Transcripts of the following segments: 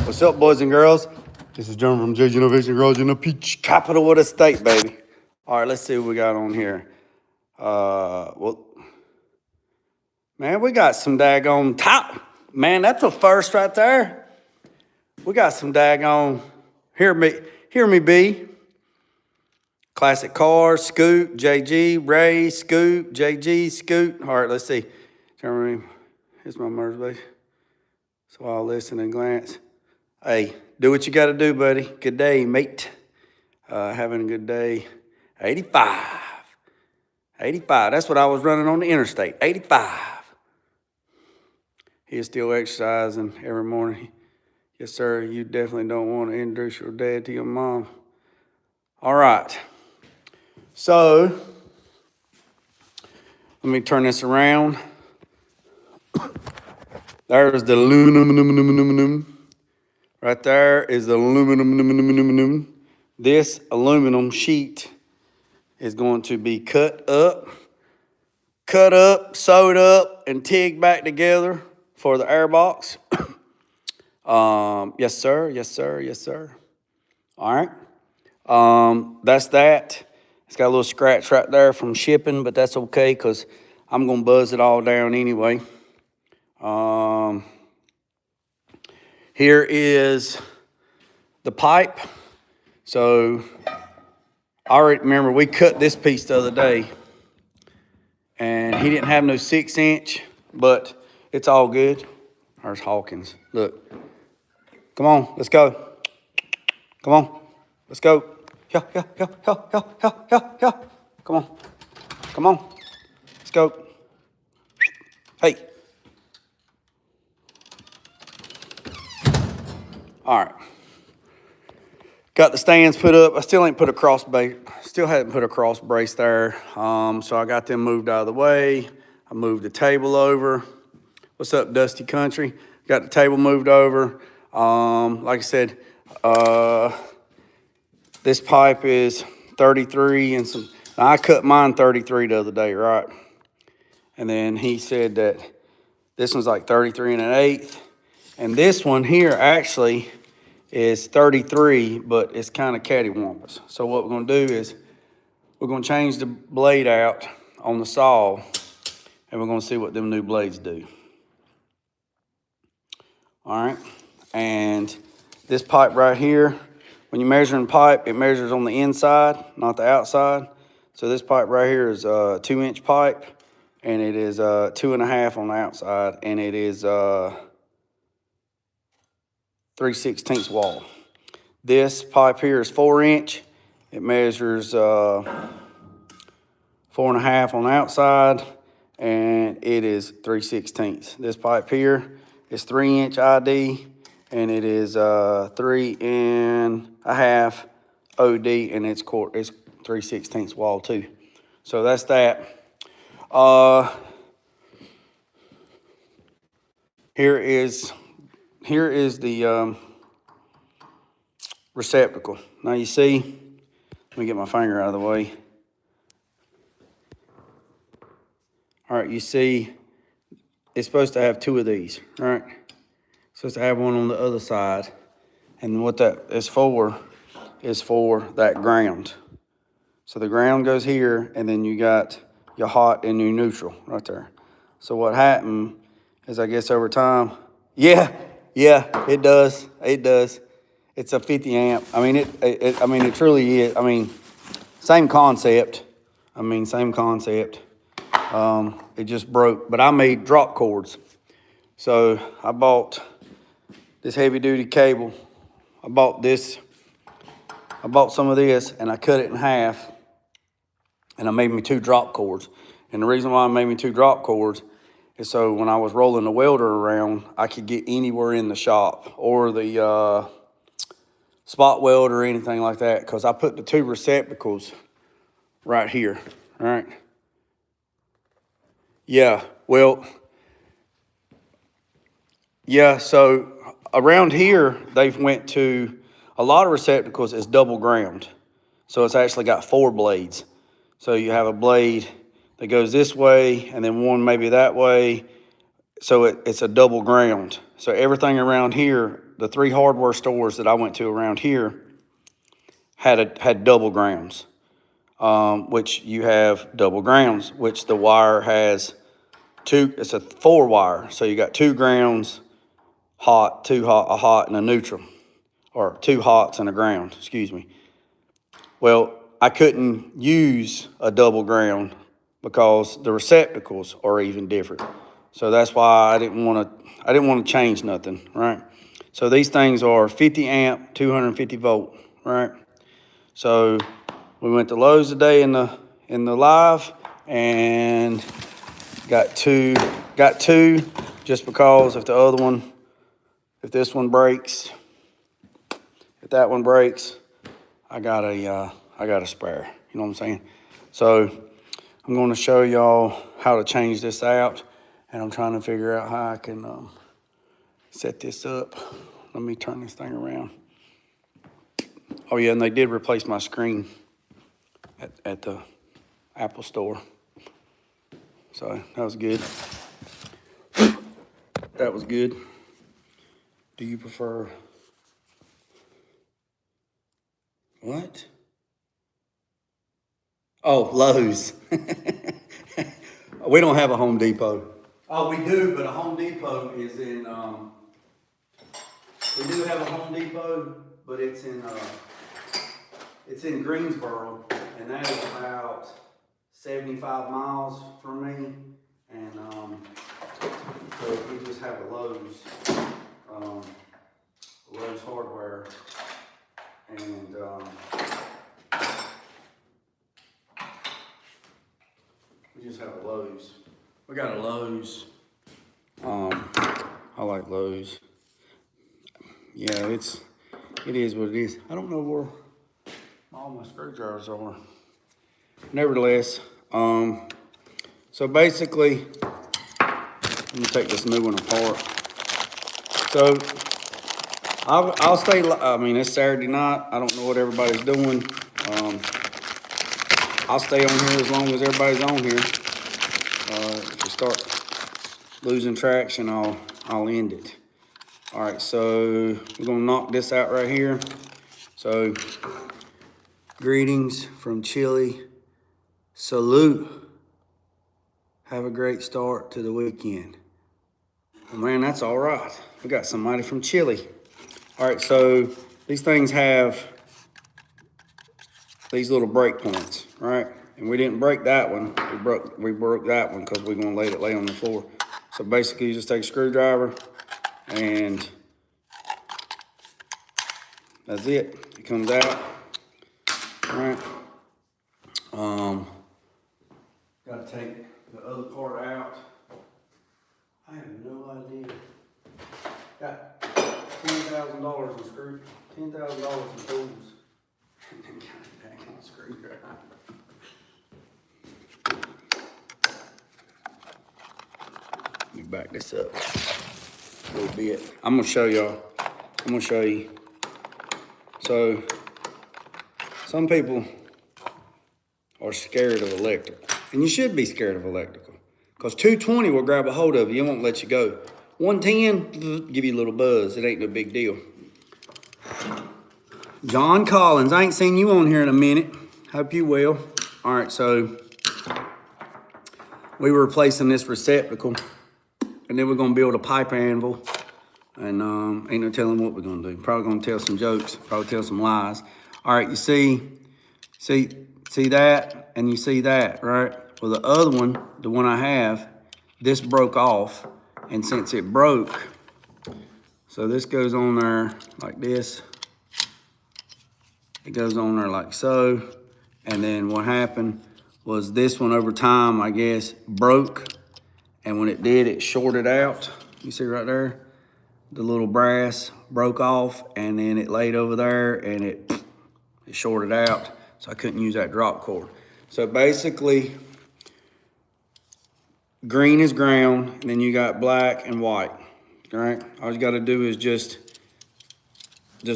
What's up, boys and girls? This is John from JJ Innovation Garage in the peach capital of the state, baby. All right, let's see what we got on here. Well, man, we got some daggone top. Man, that's a first right there. We got some daggone, hear me be. Classic cars, Scoot, JG, Ray, Scoot, JG, Scoot. All right, let's see. Here's my mother's base. So I'll listen and glance. Hey, do what you got to do, buddy. Good day, mate. Having a good day. 85. 85. That's what I was running on the interstate. 85. He is still exercising every morning. Yes, sir. You definitely don't want to introduce your dad to your mom. All right. So, let me turn this around. There's the aluminum. Right there is the aluminum. This aluminum sheet is going to be cut up, sewed up, and tigged back together for the air box. Yes, sir. Yes, sir. Yes, sir. All right. That's that. It's got a little scratch right there from shipping, but that's okay because I'm going to buzz it all down anyway. Here is the pipe. So I already remember we cut this piece the other day, and he didn't have no 6-inch, but it's all good. There's Hawkins. Look. Come on, let's go. Come on, let's go. Yeah. Come on. Let's go. Hey. All right. Got the stands put up. I still ain't put a cross brace. Still hadn't put a cross brace there. So I got them moved out of the way. I moved the table over. What's up, Dusty Country? Got the table moved over. Like I said, this pipe is 33 and some. Now I cut mine 33 the other day, right? And then he said that this one's like 33 1/8. And this one here actually is 33, but it's kind of cattywampus. So what we're gonna do is we're gonna change the blade out on the saw, and we're gonna see what them new blades do. All right, and this pipe right here, when you're measuring pipe, it measures on the inside, not the outside. So this pipe right here is a 2-inch pipe, and it is 2.5 on the outside, and it is 3/16 wall. This pipe here is 4-inch. It measures 4.5 on the outside, and it is 3/16. This pipe here is 3-inch ID, and it is 3.5 OD, and it's 3/16 wall too. So that's that. Here is the receptacle. Now you see, let me get my finger out of the way. All right, you see, it's supposed to have 2 of these, all right? It's supposed to have one on the other side. And what that is for that ground. So the ground goes here, and then you got your hot and your neutral right there. So what happened is, I guess over time, yeah, it does. It's a 50 amp. I mean, it truly is. I mean, same concept. It just broke, but I made drop cords. So I bought this heavy duty cable. I bought some of this, and I cut it in half, and I made me 2 drop cords. And the reason why I made me 2 drop cords is so when I was rolling the welder around, I could get anywhere in the shop or the spot weld or anything like that, because I put the 2 receptacles right here, all right? Yeah, well, yeah, so around here, they've went to, a lot of receptacles is double ground. So it's actually got 4 blades. So you have a blade that goes this way, and then one maybe that way, So it's a double ground. So everything around here, the 3 hardware stores that I went to around here had double grounds, which you have double grounds, which the wire has it's a 4 wire. So you got 2 grounds, hot, a hot and a neutral, or 2 hots and a ground, excuse me. Well, I couldn't use a double ground because the receptacles are even different. So that's why I didn't want to change nothing, right? So these things are 50 amp, 250 volt, right? So we went to Lowe's today in the live and got two just because if this one breaks, if that one breaks, I got a spare, you know what I'm saying? So I'm going to show y'all how to change this out, and I'm trying to figure out how I can set this up. Let me turn this thing around. Oh yeah, and they did replace my screen at the Apple store. So that was good. That was good. Do you prefer what? Oh, Lowe's. We don't have a Home Depot. Oh, we do, but a Home Depot is in, we do have a Home Depot, but it's in Greensboro, and that is about 75 miles from me. And so we just have a Lowe's Hardware, and we just have a Lowe's. We got a Lowe's. I like Lowe's. Yeah, it is what it is. I don't know where all my screwdrivers are. Nevertheless, so basically, let me take this new one apart. So I'll stay. I mean, it's Saturday night. I don't know what everybody's doing. I'll stay on here as long as everybody's on here. If you start losing traction, I'll end it. All right, so we're gonna knock this out right here. So, greetings from Chile. Salute. Have a great start to the weekend. Oh, man, that's all right. We got somebody from Chile. All right, so these things have these little break points, right? And we didn't break that one. We broke that one because we're gonna let it lay on the floor. So basically, you just take a screwdriver and that's it. It comes out. All right. Got to take the other part out. I have no idea. Got $10,000 in screws. $10,000 in tools. And then got it back on the screwdriver. Let me back this up a little bit. I'm gonna show y'all. I'm gonna show you. So, some people are scared of electrical. And you should be scared of electrical. Because 220 will grab a hold of you. It won't let you go. 110, give you a little buzz. It ain't no big deal. John Collins. I ain't seen you on here in a minute. Hope you will. All right, so we were replacing this receptacle. And then we're going to build a pipe anvil. And ain't no telling what we're going to do. Probably going to tell some jokes. Probably tell some lies. All right, you see that? And you see that, right? Well, the other one, the one I have, this broke off. And since it broke, so this goes on there like this. It goes on there like so. And then what happened was this one over time, I guess, broke. And when it did, it shorted out. You see right there? The little brass broke off, and then it laid over there, and it shorted out. So I couldn't use that drop cord. So basically, green is ground, and then you got black and white, all right? All you gotta do is just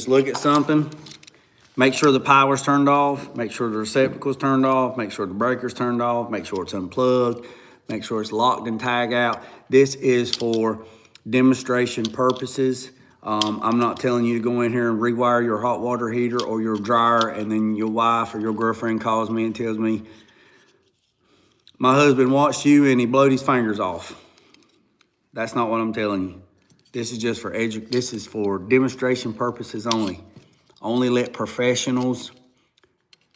look at something, make sure the power's turned off, make sure the receptacle's turned off, make sure the breaker's turned off, make sure it's unplugged, Make sure it's locked and tag out. This is for demonstration purposes. I'm not telling you to go in here and rewire your hot water heater or your dryer, and then your wife or your girlfriend calls me and tells me, my husband watched you and he blowed his fingers off. That's not what I'm telling you. This is just for this is for demonstration purposes only. Only let professionals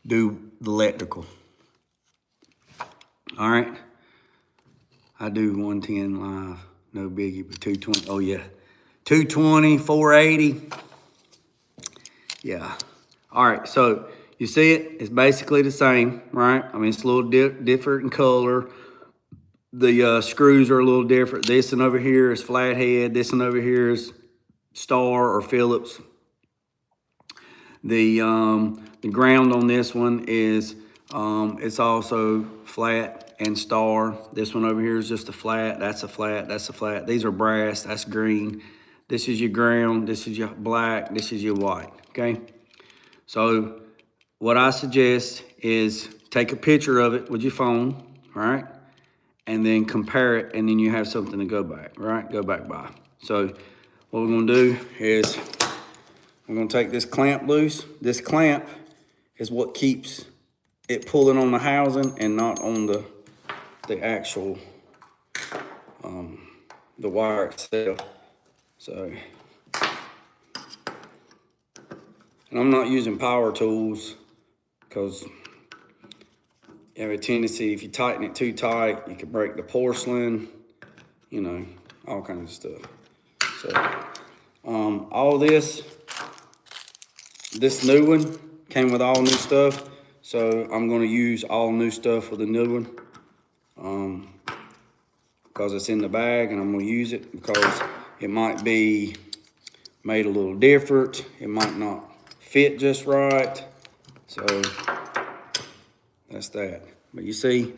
do the electrical. All right. I do 110 live, no biggie, but 220. Oh yeah, 220, 480. Yeah. All right. So you see it? It's basically the same, right? I mean, it's a little different in color. The screws are a little different. This one over here is flathead. This one over here is Star or Phillips. The ground on this one is it's also flat and Star. This one over here is just a flat. That's a flat. That's a flat. These are brass. That's green. This is your ground. This is your black. This is your white. Okay. So what I suggest is take a picture of it with your phone, all right? And then compare it, and then you have something to go back, right? Go back by. So what we're gonna do is we're gonna take this clamp loose. This clamp is what keeps it pulling on the housing and not on the actual, the wire itself. So, and I'm not using power tools because you have a tendency, if you tighten it too tight, you can break the porcelain, you know, all kinds of stuff. So, all this new one came with all new stuff. So I'm gonna use all new stuff with the new one, because it's in the bag, and I'm gonna use it because it might be made a little different. It might not fit just right. So that's that. But you see,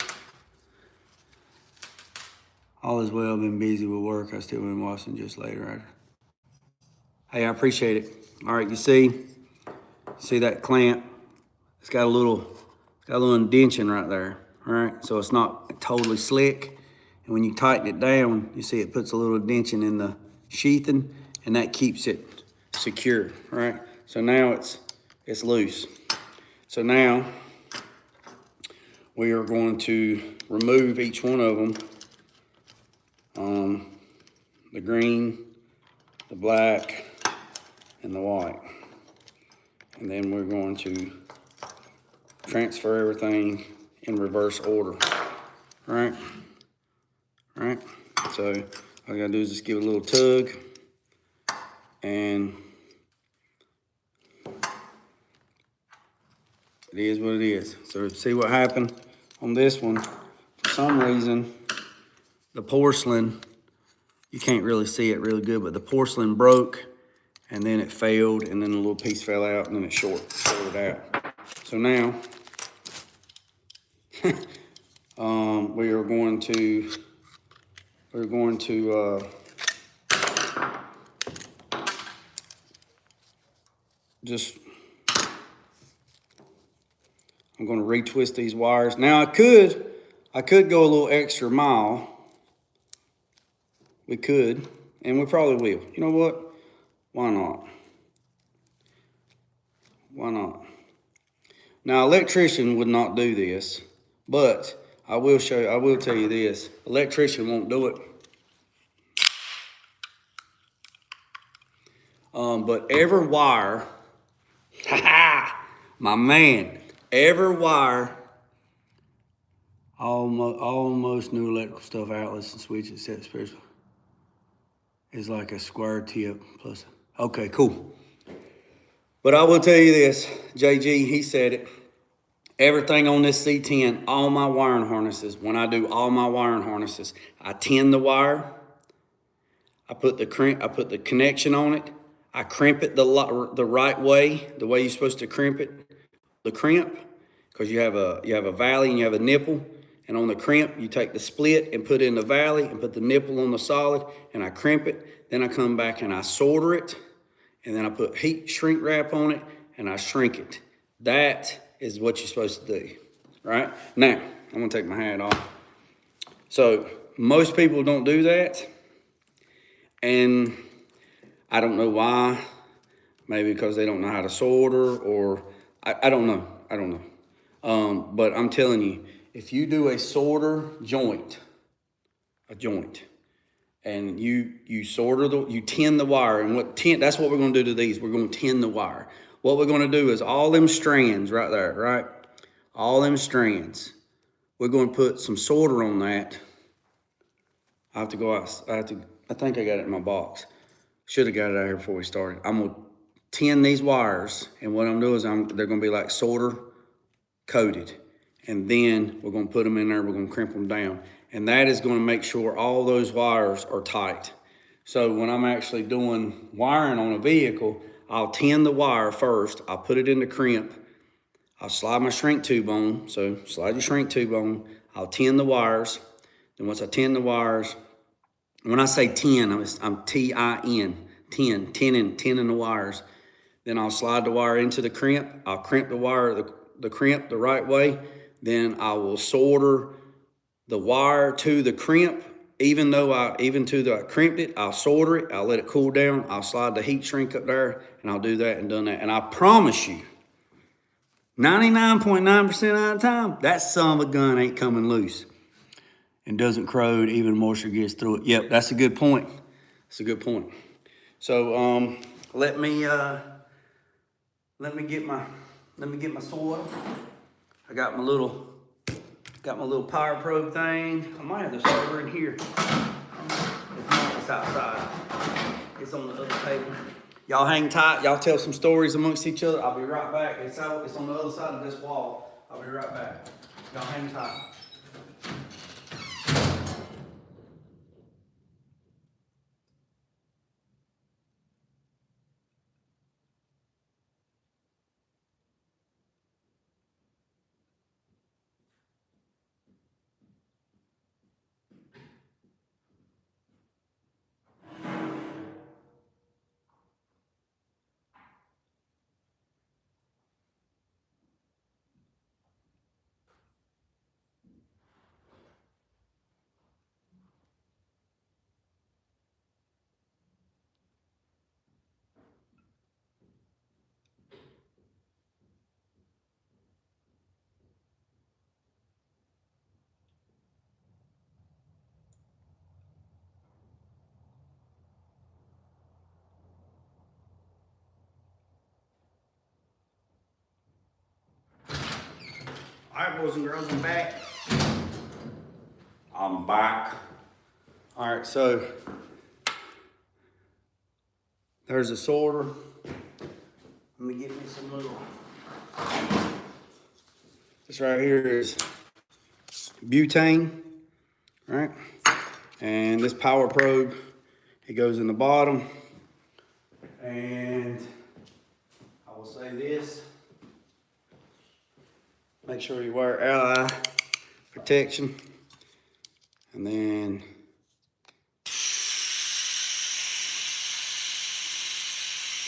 all is well. I've been busy with work. I still been watching just later. Right? Hey, I appreciate it. All right, you see that clamp? It's got a little indention right there. All right, so it's not totally slick. And when you tighten it down, you see it puts a little indention in the sheathing, and that keeps it secure. Right. So now it's loose. So now we are going to remove each one of them. The green, the black, and the white. And then we're going to transfer everything in reverse order. All right? All right? So all I gotta do is just give it a little tug, and it is what it is. So see what happened on this one. For some reason, the porcelain, you can't really see it really good, but the porcelain broke, and then it failed, and then a little piece fell out, and then it shorted out. So now, we're going to I'm going to retwist these wires. Now I could go a little extra mile. We could, and we probably will. You know what? Why not? Why not? Now, electrician would not do this, but I will tell you this. Electrician won't do it. But every wire, my man, every wire, almost new electrical stuff, outlets and switches, set special, is like a square tip plus. Okay, cool. But I will tell you this, JG, he said it. Everything on this C10, all my wiring harnesses, when I do all my wiring harnesses, I tin the wire, I put the connection on it, I crimp it the right way, the way you're supposed to crimp it. The crimp, because you have a valley and you have a nipple, and on the crimp you take the split and put it in the valley and put the nipple on the solid, and I crimp it. Then I come back and I solder it, and then I put heat shrink wrap on it and I shrink it. That is what you're supposed to do, right? Now I'm gonna take my hat off. So most people don't do that, and I don't know why. Maybe because they don't know how to solder, or I don't know. But I'm telling you, if you do a solder joint, and you solder you tin the wire, and that's what we're going to do to these. We're going to tin the wire. What we're going to do is all them strands right there, right? All them strands. We're going to put some solder on that. I have to go out. I think I got it in my box. Should have got it out here before we started. I'm gonna tin these wires, and what I'm doing is they're gonna be like solder coated, and then we're gonna put them in there. We're gonna crimp them down, and that is gonna make sure all those wires are tight. So when I'm actually doing wiring on a vehicle, I'll tin the wire first. I'll put it in the crimp. I'll slide my shrink tube on. So slide your shrink tube on. I'll tin the wires. And once I tin the wires, when I say tin, I'm T-I-N, tinning the wires. Then I'll slide the wire into the crimp. I'll crimp the wire, the crimp the right way. Then I will solder the wire to the crimp. Even though I crimped it, I'll solder it. I'll let it cool down. I'll slide the heat shrink up there, and I'll do that and done that. And I promise you, 99.9% of the time, that son of a gun ain't coming loose and doesn't corrode, even moisture gets through it. Yep, that's a good point. That's a good point. So let me get my soil. I got my little power probe thing. I might have the server in here. If not, it's outside. It's on the other table. Y'all hang tight. Y'all tell some stories amongst each other. I'll be right back. It's on the other side of this wall. I'll be right back. Y'all hang tight. All right, boys and girls, I'm back. I'm back. All right, so there's a solder. Let me get me some little. This right here is butane, right? And this power probe, it goes in the bottom. And I will say this. Make sure you wear eye protection. And then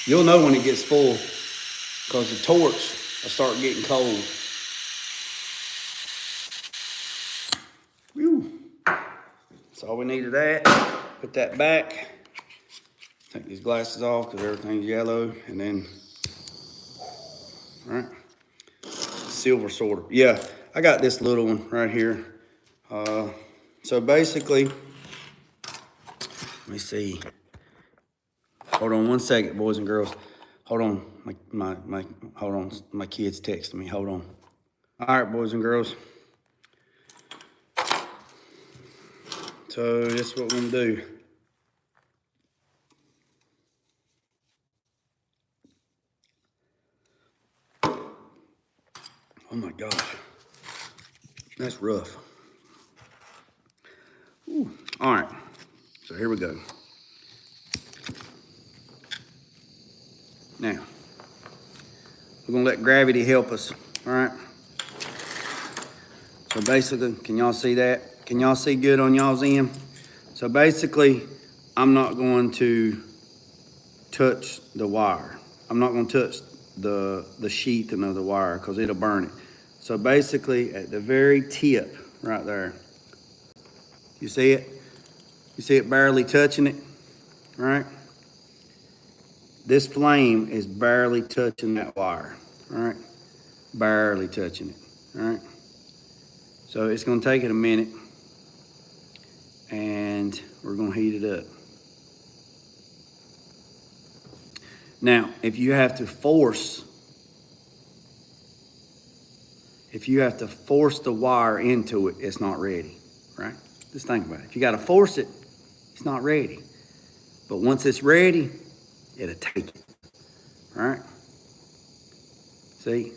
you'll know when it gets full because the torch will start getting cold. Whew. That's all we need of that. Put that back. Take these glasses off because everything's yellow. And then, all right. Silver solder. Yeah, I got this little one right here. So basically, let me see. Hold on one second, boys and girls. Hold on, hold on. My kid's texting me. Hold on. All right, boys and girls. So this is what we're gonna do. Oh my gosh, that's rough. Ooh. All right, so here we go. Now, we're gonna let gravity help us, all right? So basically, can y'all see that? Can y'all see good on y'all's end? So basically, I'm not going to touch the wire. I'm not gonna touch the sheathing of the wire because it'll burn it. So basically, at the very tip right there, You see it? You see it barely touching it, right? This flame is barely touching that wire, right? Barely touching it, right? So it's gonna take it a minute and we're gonna heat it up. Now, if you have to force the wire into it, it's not ready, right? Just think about it. If you gotta force it, it's not ready. But once it's ready, it'll take it, all right? See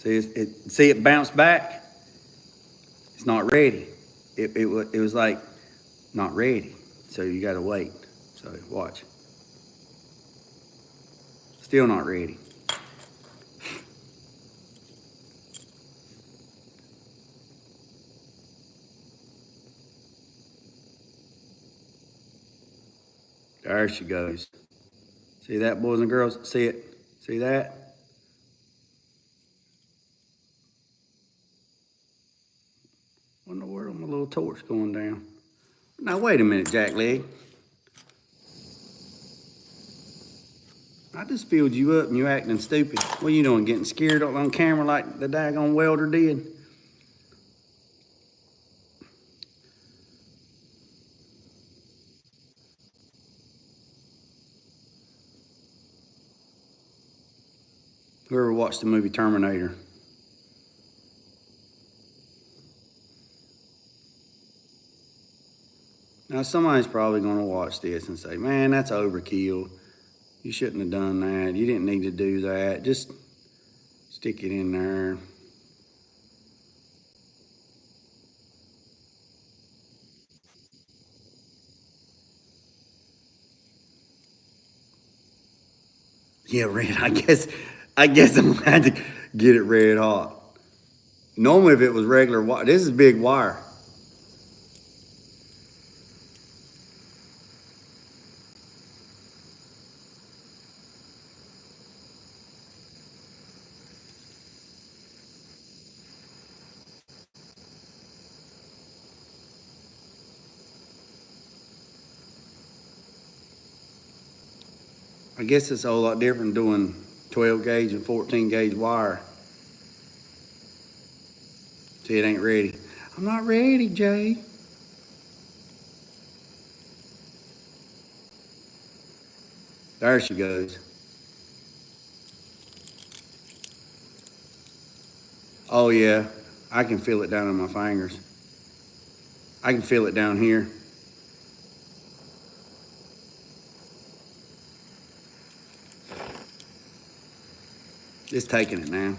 it bounce back? It's not ready. It was like not ready, so you gotta wait. So watch. Still not ready. There she goes. See that, boys and girls? See it? See that? What in the world? My little torch going down. Now wait a minute, Jack Leg. I just filled you up and you acting stupid. What are you doing? Getting scared on camera like the daggone welder did? Whoever watched the movie Terminator. Now somebody's probably gonna watch this and say, man, that's overkill. You shouldn't have done that. You didn't need to do that. Just stick it in there. Yeah, red. I guess I'm gonna have to get it red hot. Normally, if it was regular wire, this is big wire. I guess it's a whole lot different doing 12 gauge and 14 gauge wire. See, it ain't ready. I'm not ready, Jay. There she goes. Oh yeah, I can feel it down in my fingers. I can feel it down here. It's taking it now.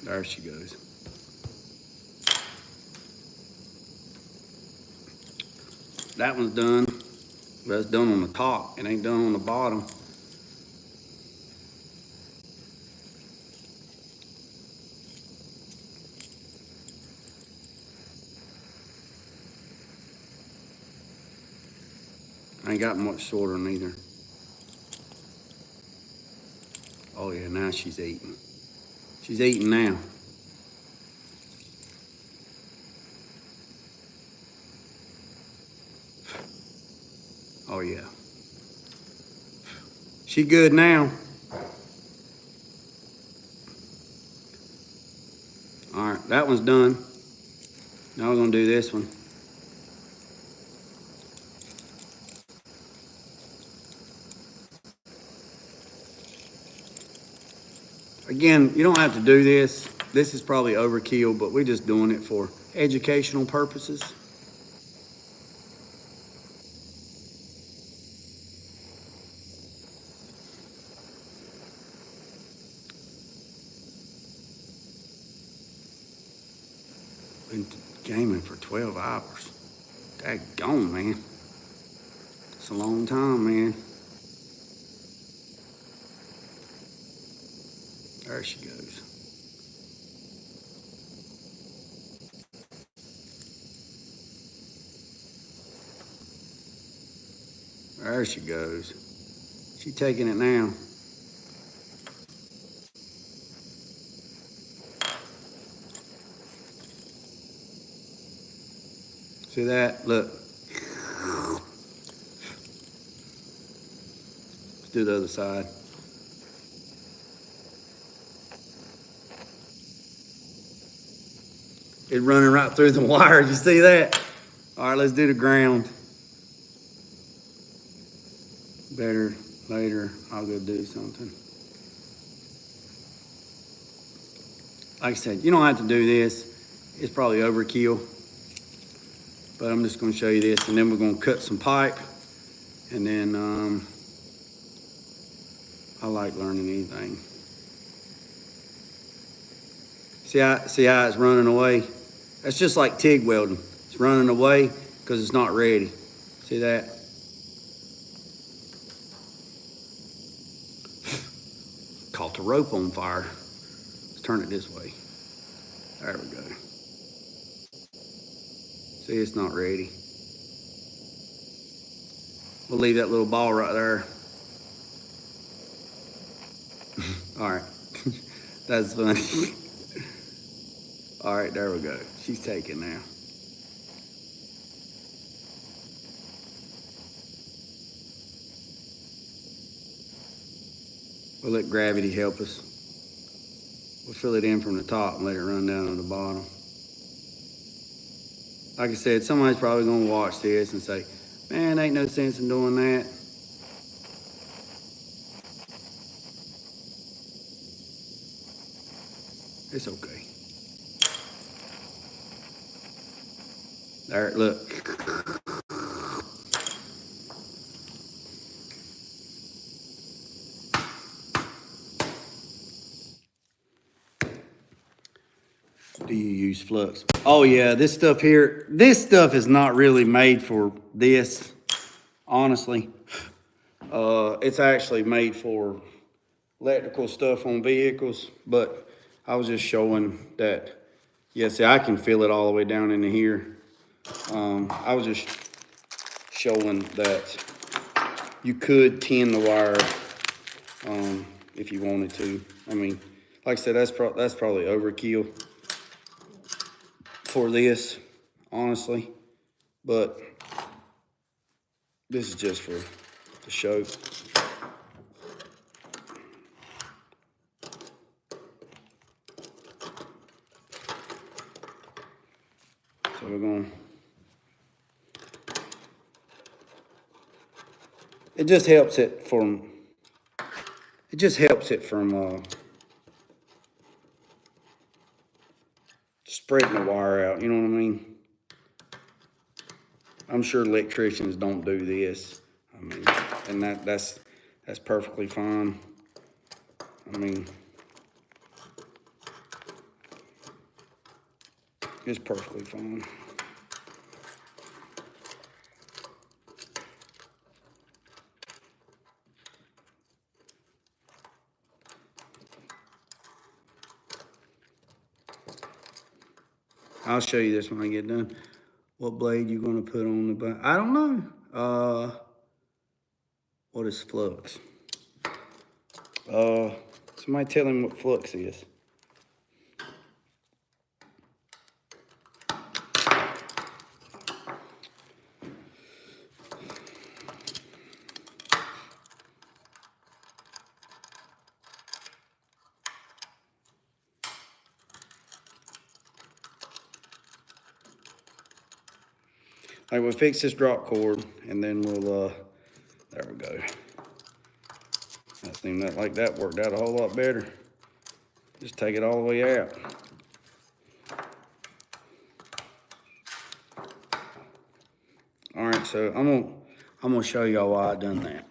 There she goes. That one's done. But it's done on the top. It ain't done on the bottom. I ain't got much shorter neither. Oh yeah, now she's eating. She's eating now. Oh yeah. She good now. All right, that one's done. Now we're gonna do this one. Again, you don't have to do this. This is probably overkill, but we're just doing it for educational purposes. Been gaming for 12 hours. Daggone, man. It's a long time, man. There she goes. There she goes. She taking it now. See that? Look. Let's do the other side. It's running right through the wire. You see that? All right, let's do the ground. Better later, I'll go do something. Like I said, you don't have to do this. It's probably overkill. But I'm just gonna show you this, and then we're gonna cut some pipe. And then, I like learning anything. See how it's running away? That's just like TIG welding. It's running away because it's not ready. See that? Caught the rope on fire. Let's turn it this way. There we go. See, it's not ready. We'll leave that little ball right there. All right, that's funny. All right, there we go. She's taking now. We'll let gravity help us. We'll fill it in from the top and let it run down to the bottom. Like I said, somebody's probably gonna watch this and say, man, ain't no sense in doing that. It's okay. There, look. Do you use flux? Oh yeah, this stuff here, this stuff is not really made for this, honestly. It's actually made for electrical stuff on vehicles, but I was just showing that, yeah, see, I can feel it all the way down into here. I was just showing that you could tin the wire if you wanted to. I mean, like I said, that's probably overkill for this, honestly, but this is just for the show. So we're going. It just helps it from. It just helps it from spreading the wire out. You know what I mean? I'm sure electricians don't do this. I mean, and that's perfectly fine. I mean, it's perfectly fine. I'll show you this when I get done. What blade you gonna put on the back? I don't know. What is flux? Somebody tell him what flux is. All right, we'll fix this drop cord, and then we'll, there we go. That seemed like that worked out a whole lot better. Just take it all the way out. All right, so I'm gonna show y'all why I done that.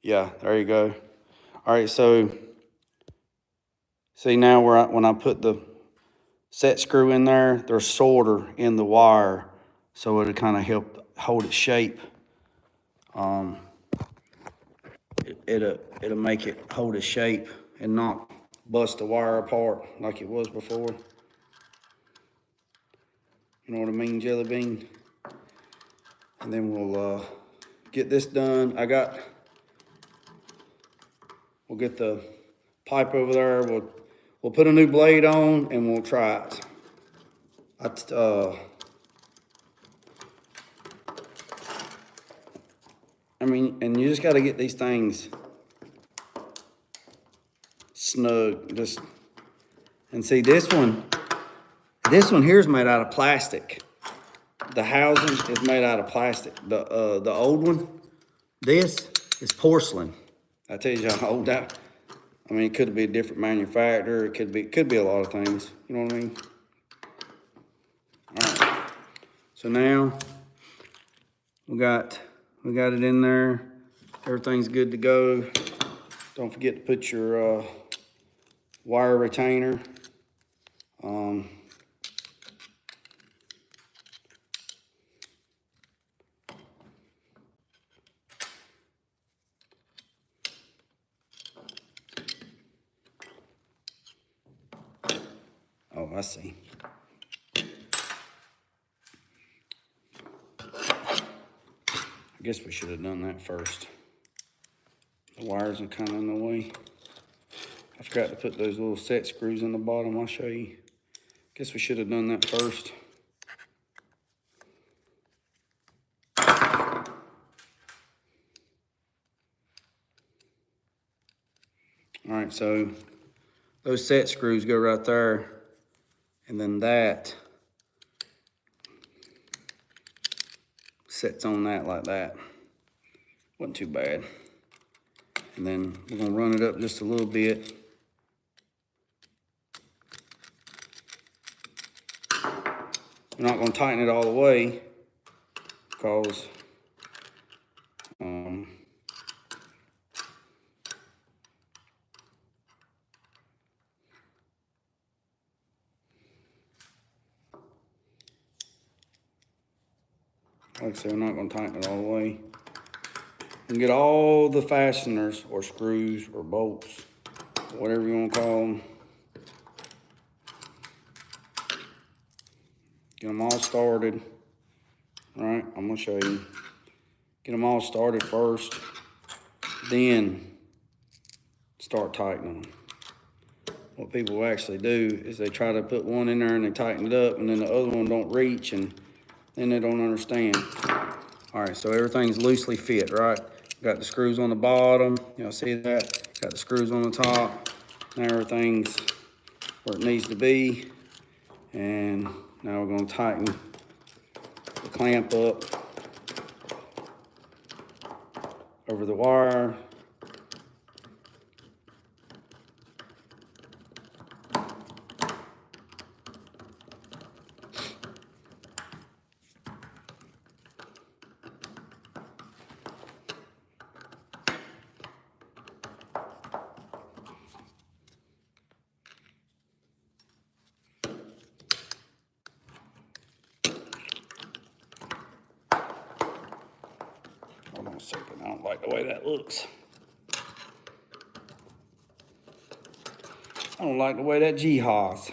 Yeah, there you go. All right, so see now when I put the set screw in there, there's solder in the wire, so it'll kind of help hold its shape. It'll make it hold its shape and not bust the wire apart like it was before. You know what I mean, Jelly Bean? And then we'll get this done. We'll get the pipe over there. We'll we'll put a new blade on and we'll try it. I mean, and you just got to get these things snug. And see this one here is made out of plastic. The housing is made out of plastic. The old one, this is porcelain. I tell you how old that. I mean, it could be a different manufacturer. It could be a lot of things. You know what I mean? All right. So now we got it in there. Everything's good to go. Don't forget to put your wire retainer. Oh, I see. I guess we should have done that first. The wires are kind of in the way. I forgot to put those little set screws in the bottom. I'll show you. Guess we should have done that first. All right, so those set screws go right there, and then that sets on that like that. Wasn't too bad. And then we're gonna run it up just a little bit. We're not gonna tighten it all the way because like I said, we're not gonna tighten it all the way. And get all the fasteners or screws or bolts, whatever you want to call them. Get them all started. All right, I'm gonna show you. Get them all started first, then start tightening them. What people actually do is they try to put one in there and they tighten it up, and then the other one don't reach, and then they don't understand. All right, so everything's loosely fit, right? Got the screws on the bottom, y'all see that? Got the screws on the top. Now everything's where it needs to be. And now we're gonna tighten the clamp up over the wire. Hold on a second, I don't like the way that looks. I don't like the way that G-haws.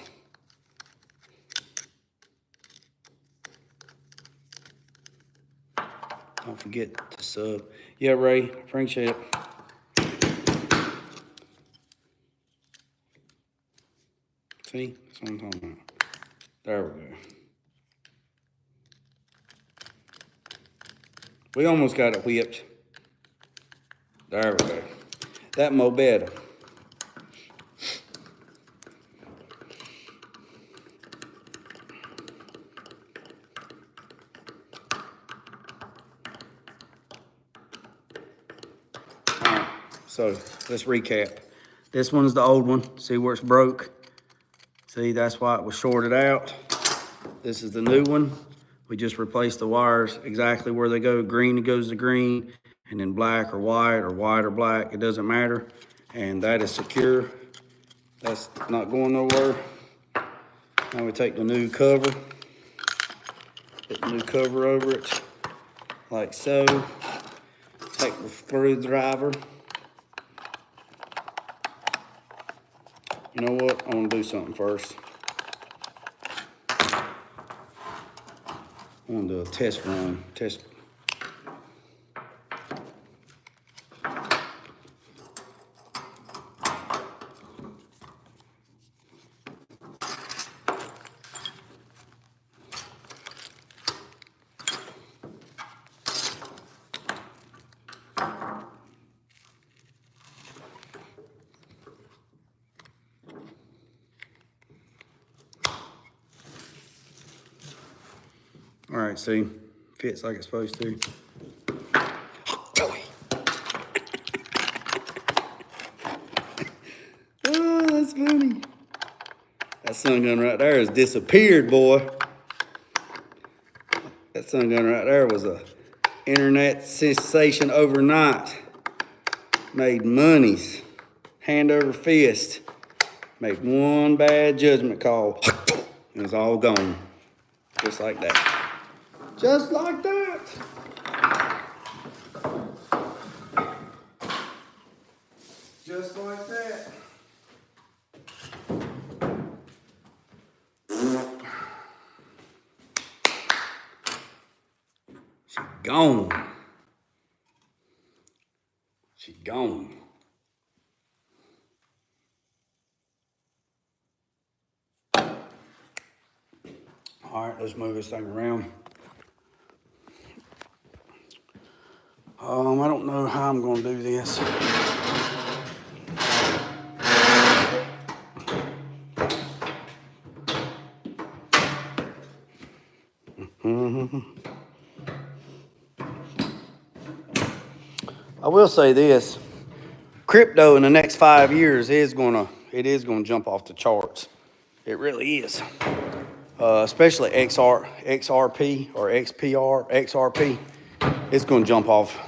Don't forget to sub. Yeah, Ray, appreciate it. See, that's what I'm talking about. There we go. We almost got it whipped. There we go. That mo better. Alright, so let's recap. This one's the old one. See where it's broke? See, that's why it was shorted out. This is the new one. We just replaced the wires exactly where they go. Green goes to green, and then black or white or black, it doesn't matter. And that is secure. That's not going nowhere. Now we take the new cover, put the new cover over it, like so. Take the screwdriver. You know what? I want to do something first. I want to do a test run. All right, see, fits like it's supposed to. Oh, that's funny. That sun gun right there has disappeared, boy. That sun gun right there was a internet sensation overnight. Made monies, hand over fist. Made one bad judgment call. And it's all gone. Just like that. Just like that. Just like that. She gone. She gone. All right, let's move this thing around. I don't know how I'm gonna do this. I will say this, crypto in the next 5 years is gonna jump off the charts. It really is. Especially XRP or XPR, XRP. It's gonna jump off.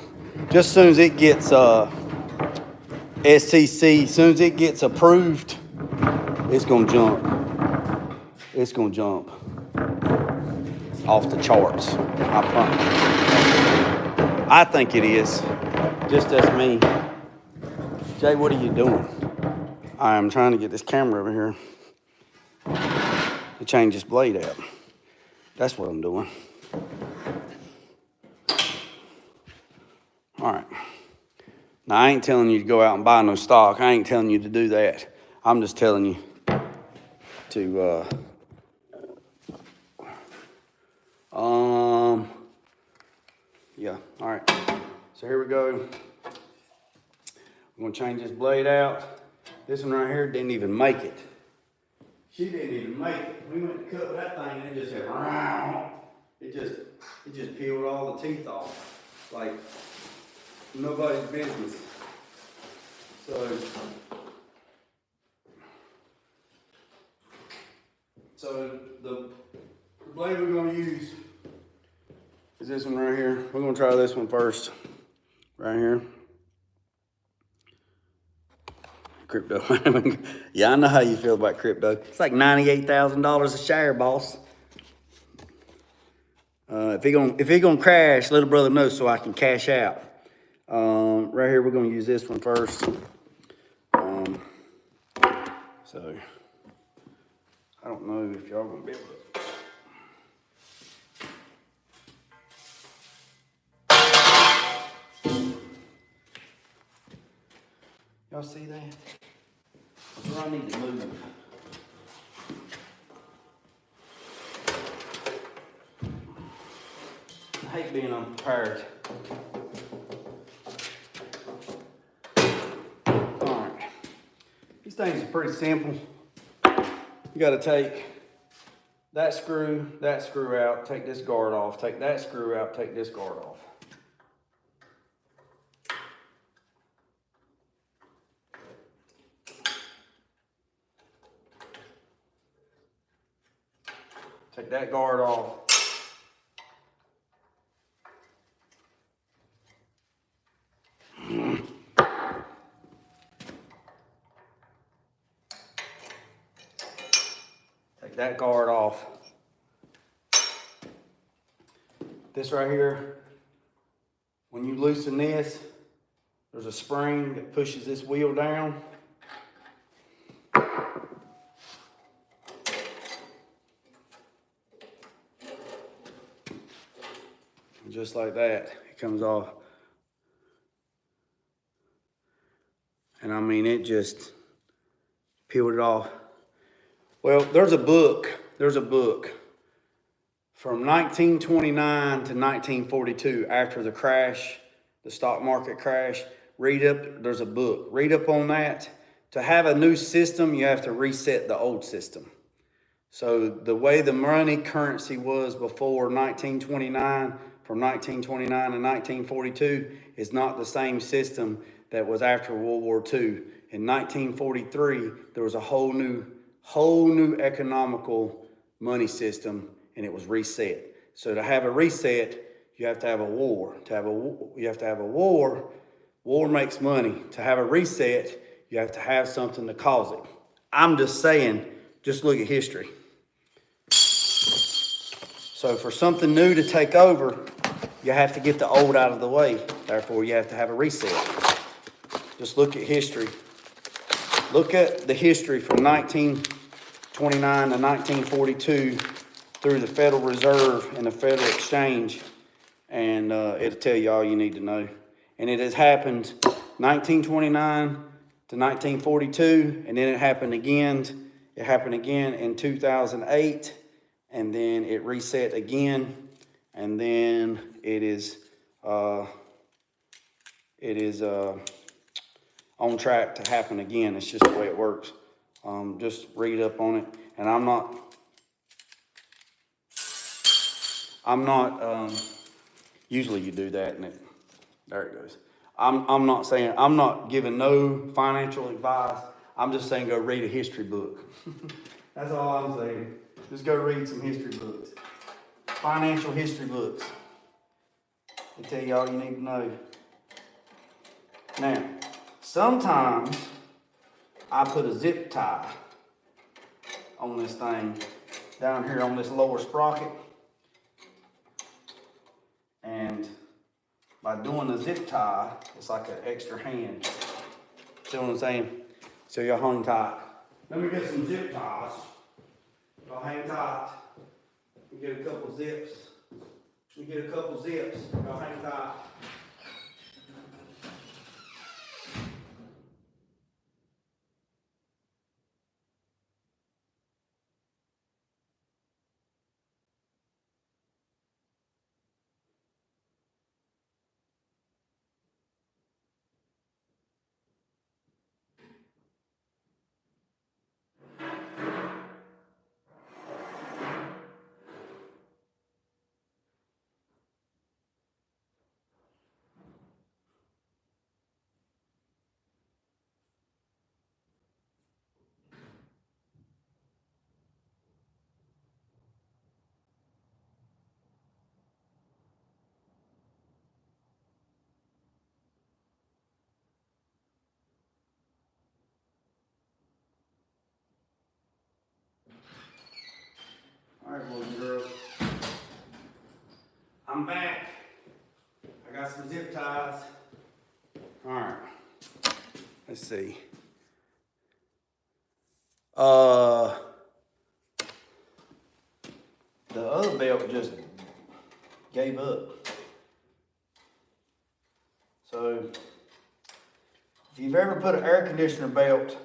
Just as soon as it gets SEC, as soon as it gets approved, it's gonna jump. It's gonna jump off the charts. I promise. I think it is. Just as me. Jay, what are you doing? I am trying to get this camera over here to change this blade out. That's what I'm doing. All right. Now, I ain't telling you to go out and buy no stock. I ain't telling you to do that. I'm just telling you to, yeah, all right. So here we go. I'm gonna change this blade out. This one right here didn't even make it. She didn't even make it. We went to cut that thing and it just said, it just peeled all the teeth off. Like nobody's business. So the blade we're gonna use is this one right here. We're gonna try this one first, right here. Crypto. Yeah, I know how you feel about crypto. It's like $98,000 a share, boss. If he gonna crash, let a brother know so I can cash out. Right here, we're gonna use this one first. So I don't know if y'all gonna be able to. Y'all see that? That's where I need to move. I hate being unprepared. Alright. These things are pretty simple. You gotta take that screw out, take this guard off, take that screw out, take this guard off. Take that guard off. Take that guard off. This right here, when you loosen this, there's a spring that pushes this wheel down. Just like that, it comes off. And I mean, it just peeled it off. Well, there's a book from 1929 to 1942 after the crash, the stock market crash. There's a book. Read up on that. To have a new system, you have to reset the old system. So the way the money currency was before 1929, from 1929 to 1942, is not the same system that was after World War II. In 1943, there was a whole new economical money system, and it was reset. So to have a reset, you have to have a war. You have to have a war. War makes money. To have a reset, you have to have something to cause it. I'm just saying, just look at history. So for something new to take over, you have to get the old out of the way. Therefore, you have to have a reset. Just look at history. Look at the history from 1929 to 1942 through the Federal Reserve and the Federal Exchange, and it'll tell you all you need to know. And it has happened 1929 to 1942, and then it happened again. It happened again in 2008. And then it reset again, and then it is on track to happen again. It's just the way it works. Just read up on it, and I'm not. Usually you do that, and there it goes. I'm not saying, I'm not giving no financial advice. I'm just saying go read a history book. That's all I'm saying. Just go read some history books. Financial history books. They tell you all you need to know. Now, sometimes I put a zip tie on this thing down here on this lower sprocket. And by doing the zip tie, it's like an extra hand. See what I'm saying? So you're hung tight. Let me get some zip ties. I'll hang tight. You get a couple zips. I'll hang tight. All right, boys and girls. I'm back. I got some zip ties. All right. Let's see. The other belt just gave up. So, if you've ever put an air conditioner belt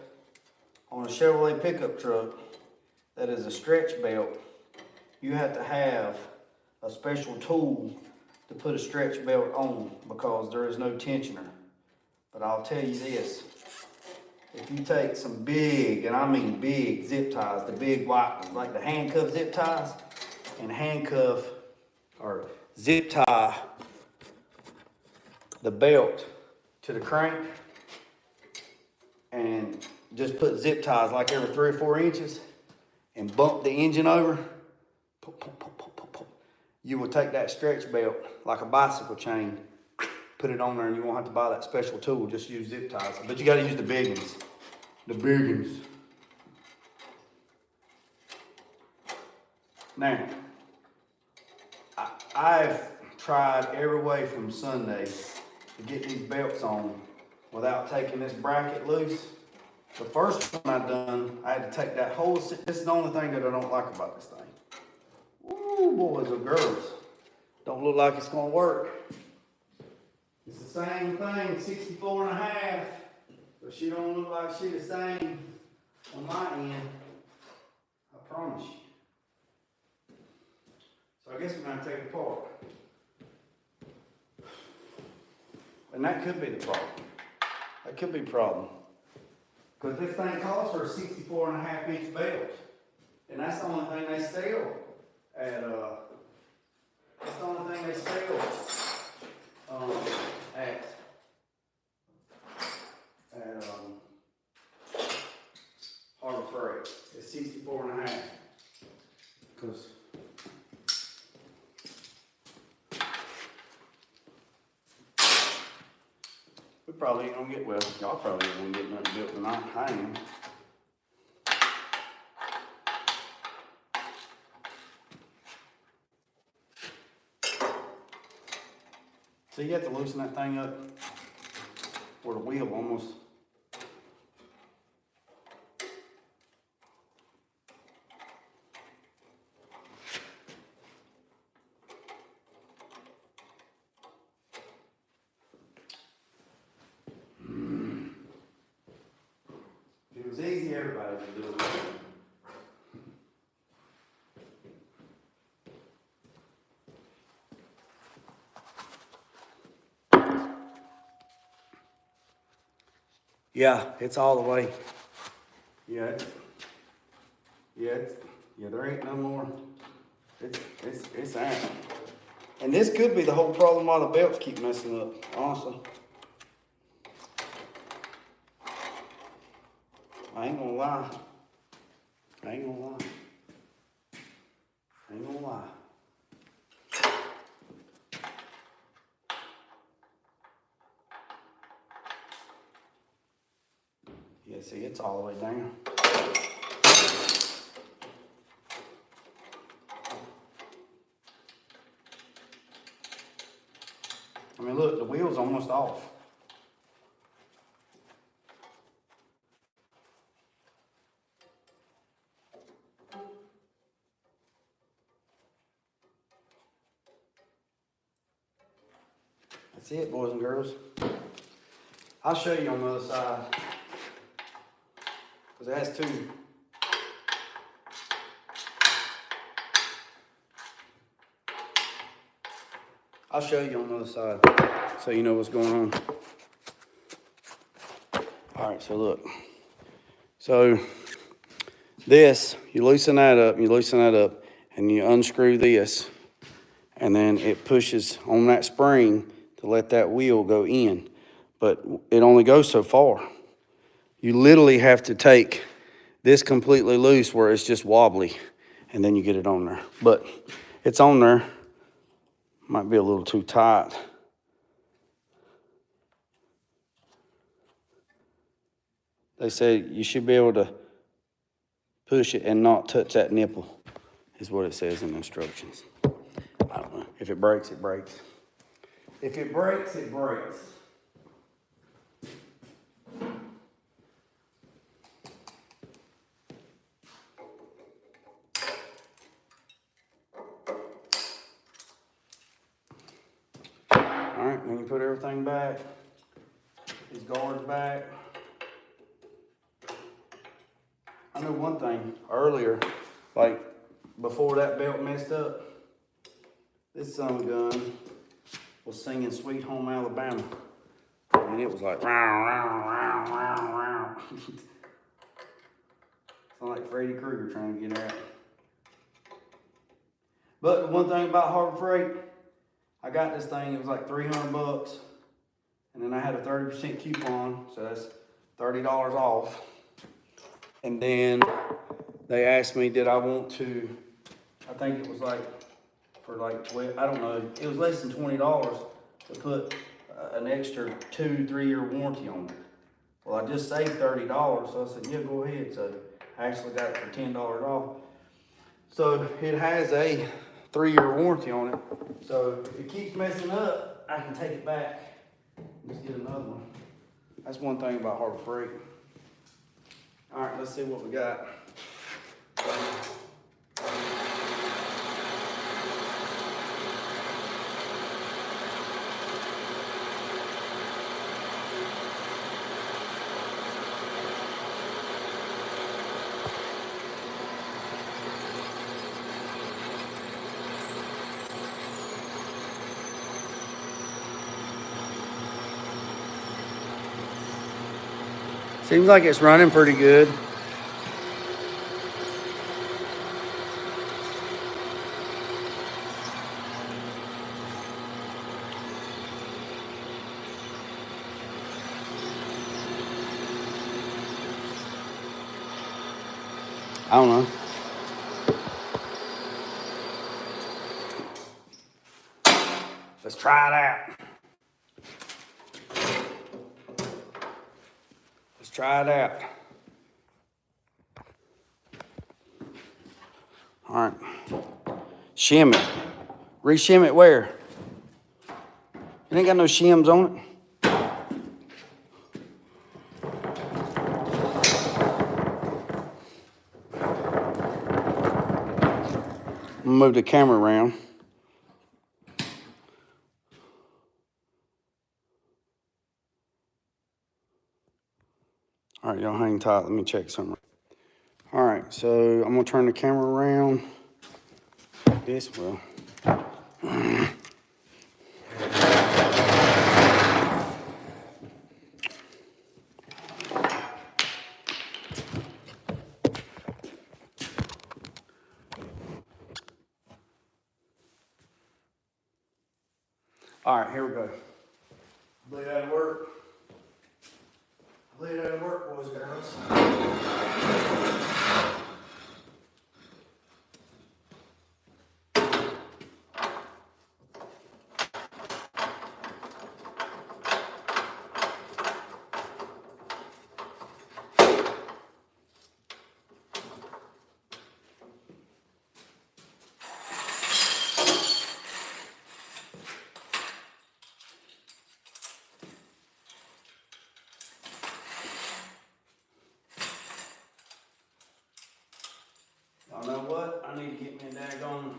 on a Chevrolet pickup truck that is a stretch belt, you have to have a special tool to put a stretch belt on because there is no tensioner. But I'll tell you this, if you take some big, and I mean big zip ties, the big white ones, like the handcuff zip ties, and handcuff or zip tie the belt to the crank, and just put zip ties like every 3 or 4 inches and bump the engine over, you will take that stretch belt like a bicycle chain, put it on there, and you won't have to buy that special tool. Just use zip ties. But you got to use the big ones. The big ones. Now, I've tried every way from Sunday to get these belts on without taking this bracket loose. The first one I done, I had to take that whole, this is the only thing that I don't like about this thing. Ooh, boys or girls, don't look like it's gonna work. It's the same thing, 64 and a half, but she don't look like she the same on my end, I promise you. So I guess we're gonna take it apart. And that could be the problem. That could be the problem. Because this thing calls for a 64 and a half inch belt. And that's the only thing they sell at, that's the only thing they sell, at Harbor Freight. It's 64 and a half. Cause we probably ain't gonna get, well, y'all probably ain't gonna get nothing built tonight. I am. So you have to loosen that thing up where the wheel almost. If it was easy, everybody would do it. Yeah, it's all the way. Yeah, there ain't no more. It's out. And this could be the whole problem why the belts keep messing up, honestly. I ain't gonna lie. Yeah, see, it's all the way down. I mean, look, the wheel's almost off. That's it, boys and girls. I'll show you on the other side. Because it has two. I'll show you on the other side so you know what's going on. All right, so look. So this, you loosen that up, and you unscrew this, and then it pushes on that spring to let that wheel go in. But it only goes so far. You literally have to take this completely loose where it's just wobbly, and then you get it on there. But it's on there. Might be a little too tight. They say you should be able to push it and not touch that nipple, is what it says in the instructions. I don't know. If it breaks, it breaks. If it breaks, it breaks. All right, when you put everything back, these guards back. I know one thing earlier, like before that belt messed up, this son of a gun was singing Sweet Home Alabama. And it was like, row, row, row, row, row. Sound like Freddy Krueger trying to get out. But the one thing about Harbor Freight, I got this thing, it was like $300. And then I had a 30% coupon, so that's $30 off. And then they asked me, did I want to, I think it was like, for like 12, I don't know, it was less than $20 to put an extra 2-3 year warranty on it. Well, I just saved $30, so I said, yeah, go ahead. So I actually got it for $10 off. So it has a 3-year warranty on it. So if it keeps messing up, I can take it back and just get another one. That's one thing about Harbor Freight. All right, let's see what we got. Seems like it's running pretty good. I don't know. Let's try it out. Let's try it out. All right. Shim it. Re-shim it where? It ain't got no shims on it. I'm gonna move the camera around. All right, y'all hang tight. Let me check something. All right, so I'm gonna turn the camera around. This will. All right, here we go. I believe that'll work. I believe that'll work, boys and girls. Y'all know what? I need to get me a daggone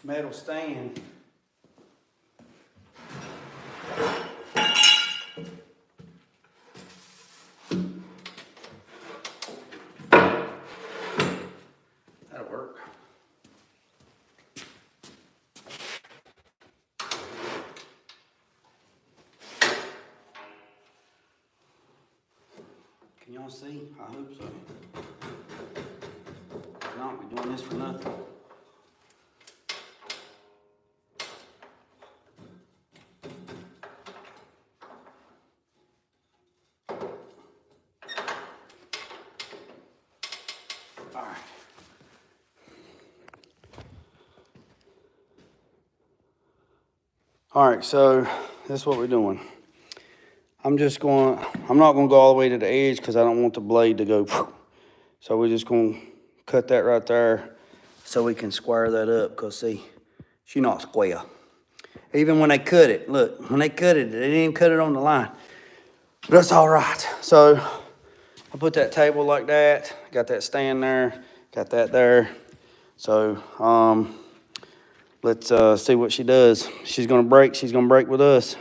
metal stand. That'll work. Can y'all see? I hope so. If not, we're doing this for nothing. All right. All right, so this is what we're doing. I'm not going to go all the way to the edge because I don't want the blade to go. So we're just going to cut that right there so we can square that up because, see, she's not square. Even when they cut it, look, when they cut it, they didn't even cut it on the line. But that's all right. So I put that table like that, got that stand there, got that there. So let's see what she does. She's going to break with us.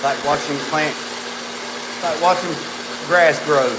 like watching plant, like watching grass grow.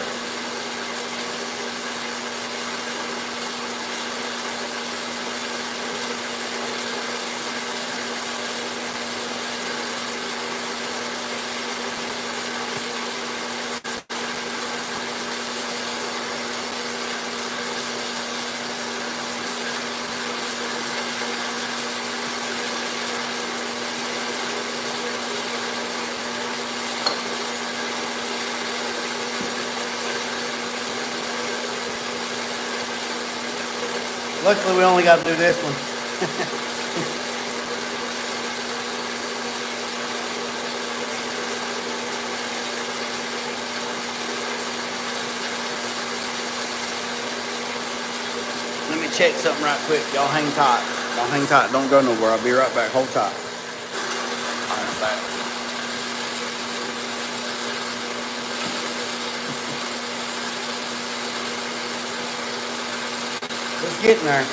Luckily, we only got to do this one. Let me check something right quick. Y'all hang tight. Y'all hang tight. Don't go nowhere. I'll be right back. Hold tight. All right, back. It's getting there.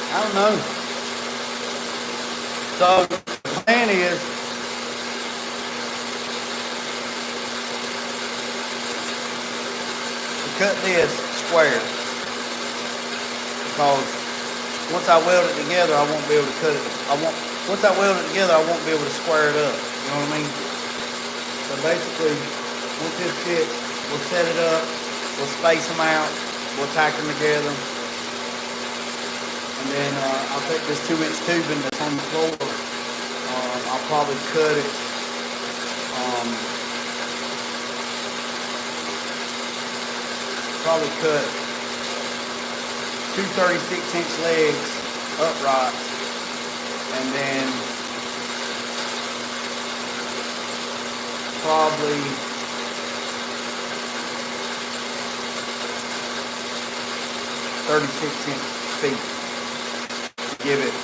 I don't know. So the plan is to cut this square, because once I weld it together, I won't be able to cut it. Once I weld it together, I won't be able to square it up. You know what I mean? So basically, once this fits, we'll set it up, we'll space them out, we'll tack them together. And then I'll take this 2-inch tubing that's on the floor. I'll probably cut it. Probably cut 2 36-inch legs upright, and then probably 36-inch feet. Give it,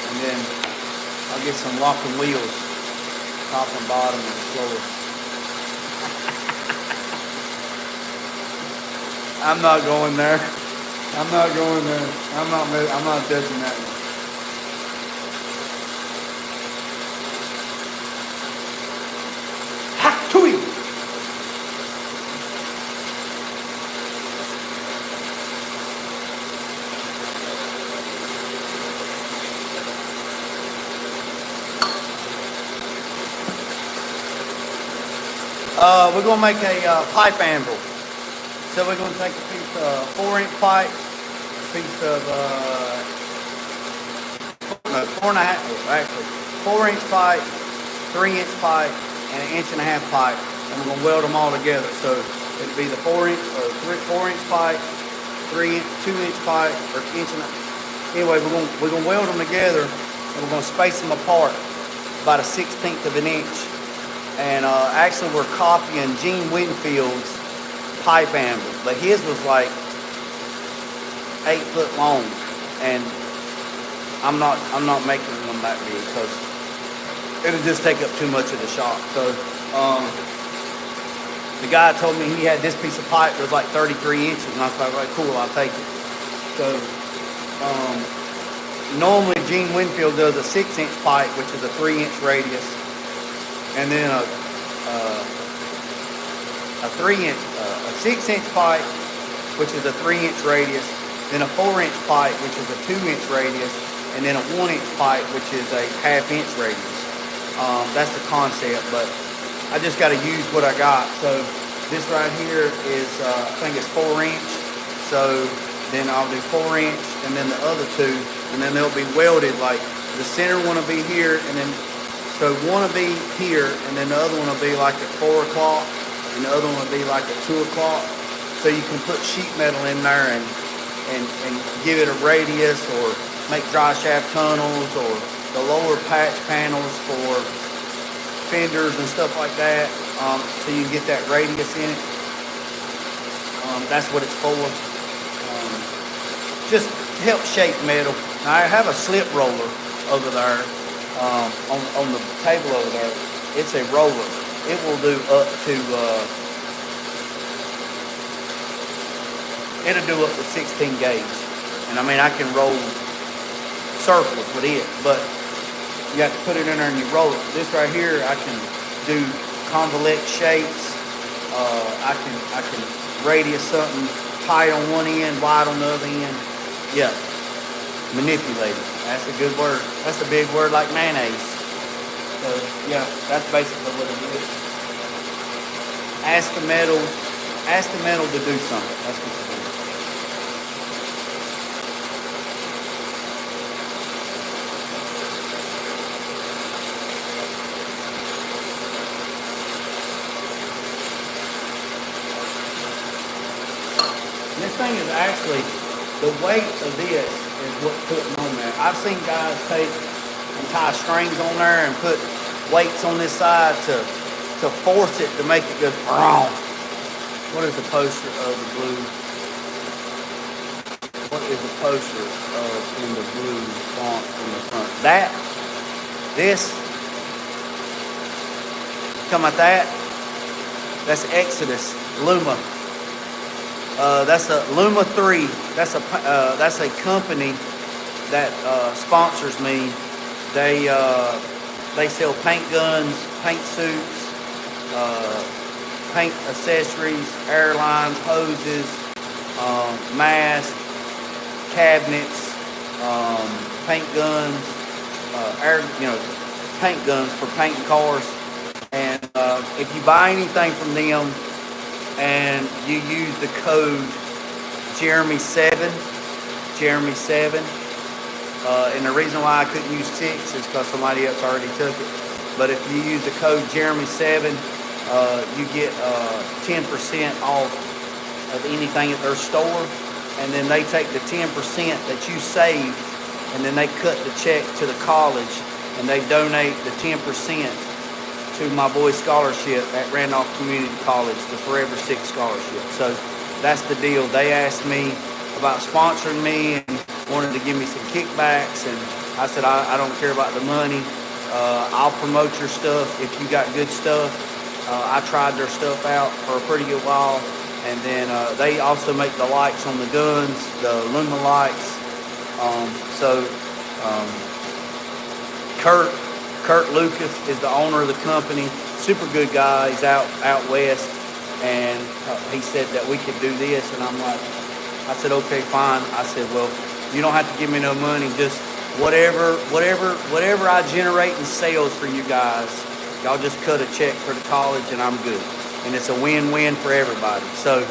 and then I'll get some locking wheels, top and bottom and floor. I'm not going there. I'm not going there. I'm not touching that one. Ha to him. We're going to make a pipe anvil. So we're going to take a piece of 4-inch pipe, a piece of, no, 4-inch pipe, 3-inch pipe, and 1.5-inch pipe. And we're going to weld them all together. So it'll be the 4-inch or 4-inch pipe, 2-inch pipe, or inch and a, anyway, we're going to weld them together, and we're going to space them apart about 1/16 of an inch. And actually, we're copying Gene Winfield's pipe anvil, but his was like 8 foot long, and I'm not making one that big because it'll just take up too much of the shop. So the guy told me he had this piece of pipe that was like 33 inches, and I was like, cool, I'll take it. So normally Gene Winfield does a 6-inch pipe, which is a 3-inch radius, and then a 6-inch pipe, which is a 3-inch radius, then a 4-inch pipe, which is a 2-inch radius, and then a 1-inch pipe, which is a 1/2-inch radius. That's the concept, but I just got to use what I got. So this right here is, I think it's 4-inch. So then I'll do 4-inch, and then the other two, and then they'll be welded. Like the center one will be here, and then so one will be here, and then the other one will be like at 4 o'clock, and the other one will be like at 2 o'clock. So you can put sheet metal in there and give it a radius, or make dry shaft tunnels or the lower patch panels for fenders and stuff like that. So you can get that radius in it. That's what it's for. Just to help shape metal. Now I have a slip roller over there on the table over there. It's a roller. It will do up to it'll do up to 16 gauge. And I mean I can roll circles with it, but you have to put it in there and you roll it. This right here I can do convex shapes. I can radius something tight on one end, wide on the other end. Yeah, manipulate it. That's a good word. That's a big word like mayonnaise. So yeah, that's basically what it is. Ask the metal to do something. That's what it is. This thing is actually, the weight of this is what's putting on there. I've seen guys take and tie strings on there and put weights on this side to force it to make it go wrong. What is the poster of the blue? What is the poster of in the blue font in the front? This, come at that. That's Exodus, Luma. That's a Luma 3. That's a company that sponsors me. They sell paint guns, paint suits, paint accessories, airlines, hoses, masks, cabinets, paint guns, paint guns for painting cars. And if you buy anything from them, and you use the code Jeremy7, and the reason why I couldn't use 6 is because somebody else already took it. But if you use the code Jeremy7, you get 10% off of anything at their store, and then they take the 10% that you saved, and then they cut the check to the college, and they donate the 10% to my boys' scholarship at Randolph Community College, the Forever 6 scholarship. So that's the deal. They asked me about sponsoring me and wanted to give me some kickbacks, and I said I don't care about the money. I'll promote your stuff if you got good stuff. I tried their stuff out for a pretty good while, and then they also make the lights on the guns, the Luma lights. Kurt Lucas is the owner of the company. Super good guy. He's out west, and he said that we could do this, and I said, okay, fine. I said, well, you don't have to give me no money. Just whatever I generate in sales for you guys, y'all just cut a check for the college, and I'm good. And it's a win-win for everybody. So,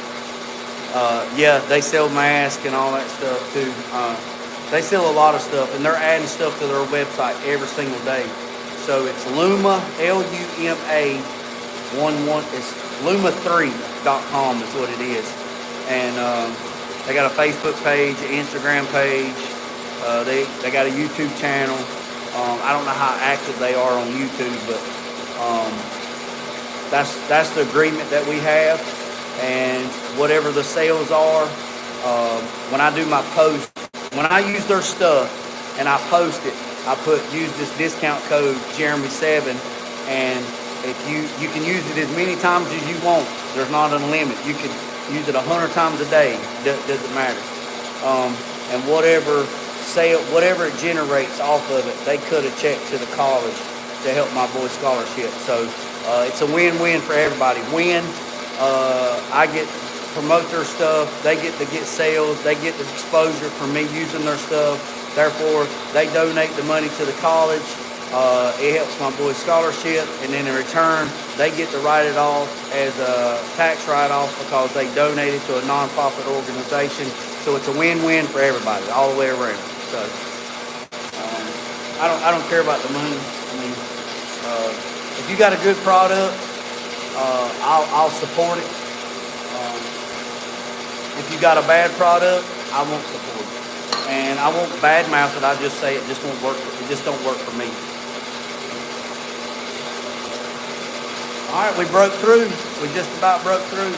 yeah, they sell masks and all that stuff too. They sell a lot of stuff, and they're adding stuff to their website every single day. So it's Luma, Luma, it's Luma3.com is what it is. And they got a Facebook page, an Instagram page. They got a YouTube channel. I don't know how active they are on YouTube, but that's the agreement that we have. And whatever the sales are, when I do my post, when I use their stuff and I post it, I use this discount code Jeremy7, and if you can use it as many times as you want. There's not a limit. You could use it 100 times a day. Doesn't matter. And whatever it generates off of it, they cut a check to the college to help my boys' scholarship. So it's a win-win for everybody. I get to promote their stuff. They get to get sales. They get the exposure from me using their stuff. Therefore, they donate the money to the college. It helps my boys' scholarship, and then in return, they get to write it off as a tax write-off because they donated to a non-profit organization. So it's a win-win for everybody, all the way around. So I don't care about the money. I mean, if you got a good product, I'll support it. If you got a bad product, I won't support it. And I won't badmouth it. I just say it just won't work. It just don't work for me. All right, we broke through. We just about broke through.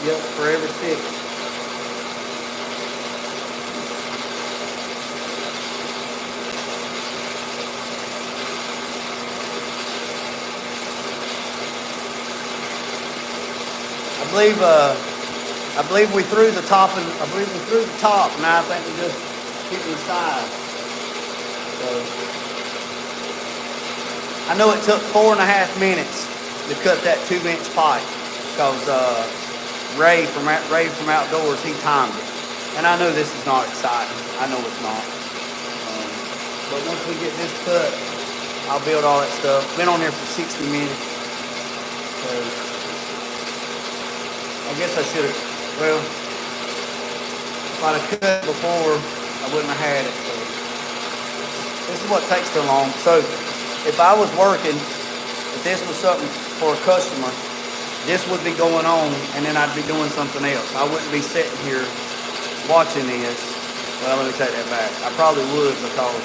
Yep, forever 6. I believe we threw the top, and I believe we threw the top. Now I think we just hitting the sides. So I know it took 4.5 minutes to cut that 2-inch pipe because Ray from Outdoors, he timed it. And I know this is not exciting. I know it's not. But once we get this cut, I'll build all that stuff. Been on there for 60 minutes. So I guess I should have, well, if I'd have cut before, I wouldn't have had it. So this is what takes so long. So if I was working, if this was something for a customer, this would be going on, and then I'd be doing something else. I wouldn't be sitting here watching this. Well, let me take that back. I probably would, because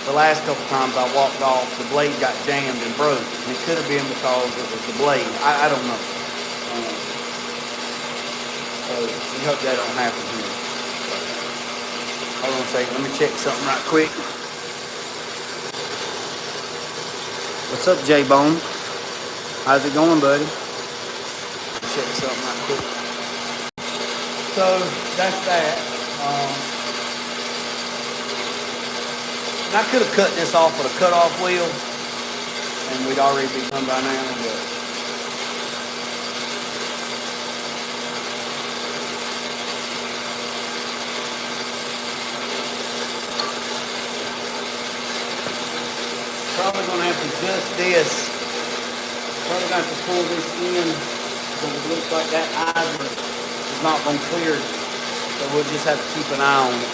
the last couple times I walked off, the blade got jammed and broke. And it could have been because it was the blade. I don't know. So we hope that don't happen here. Hold on a second. Let me check something right quick. What's up, J-Bone? How's it going, buddy? Check something right quick. So that's that. And I could have cut this off with a cut-off wheel, and we'd already be done by now, but probably gonna have to adjust this. Probably gonna have to pull this in because it looks like that ivory is not gonna clear. So we'll just have to keep an eye on it.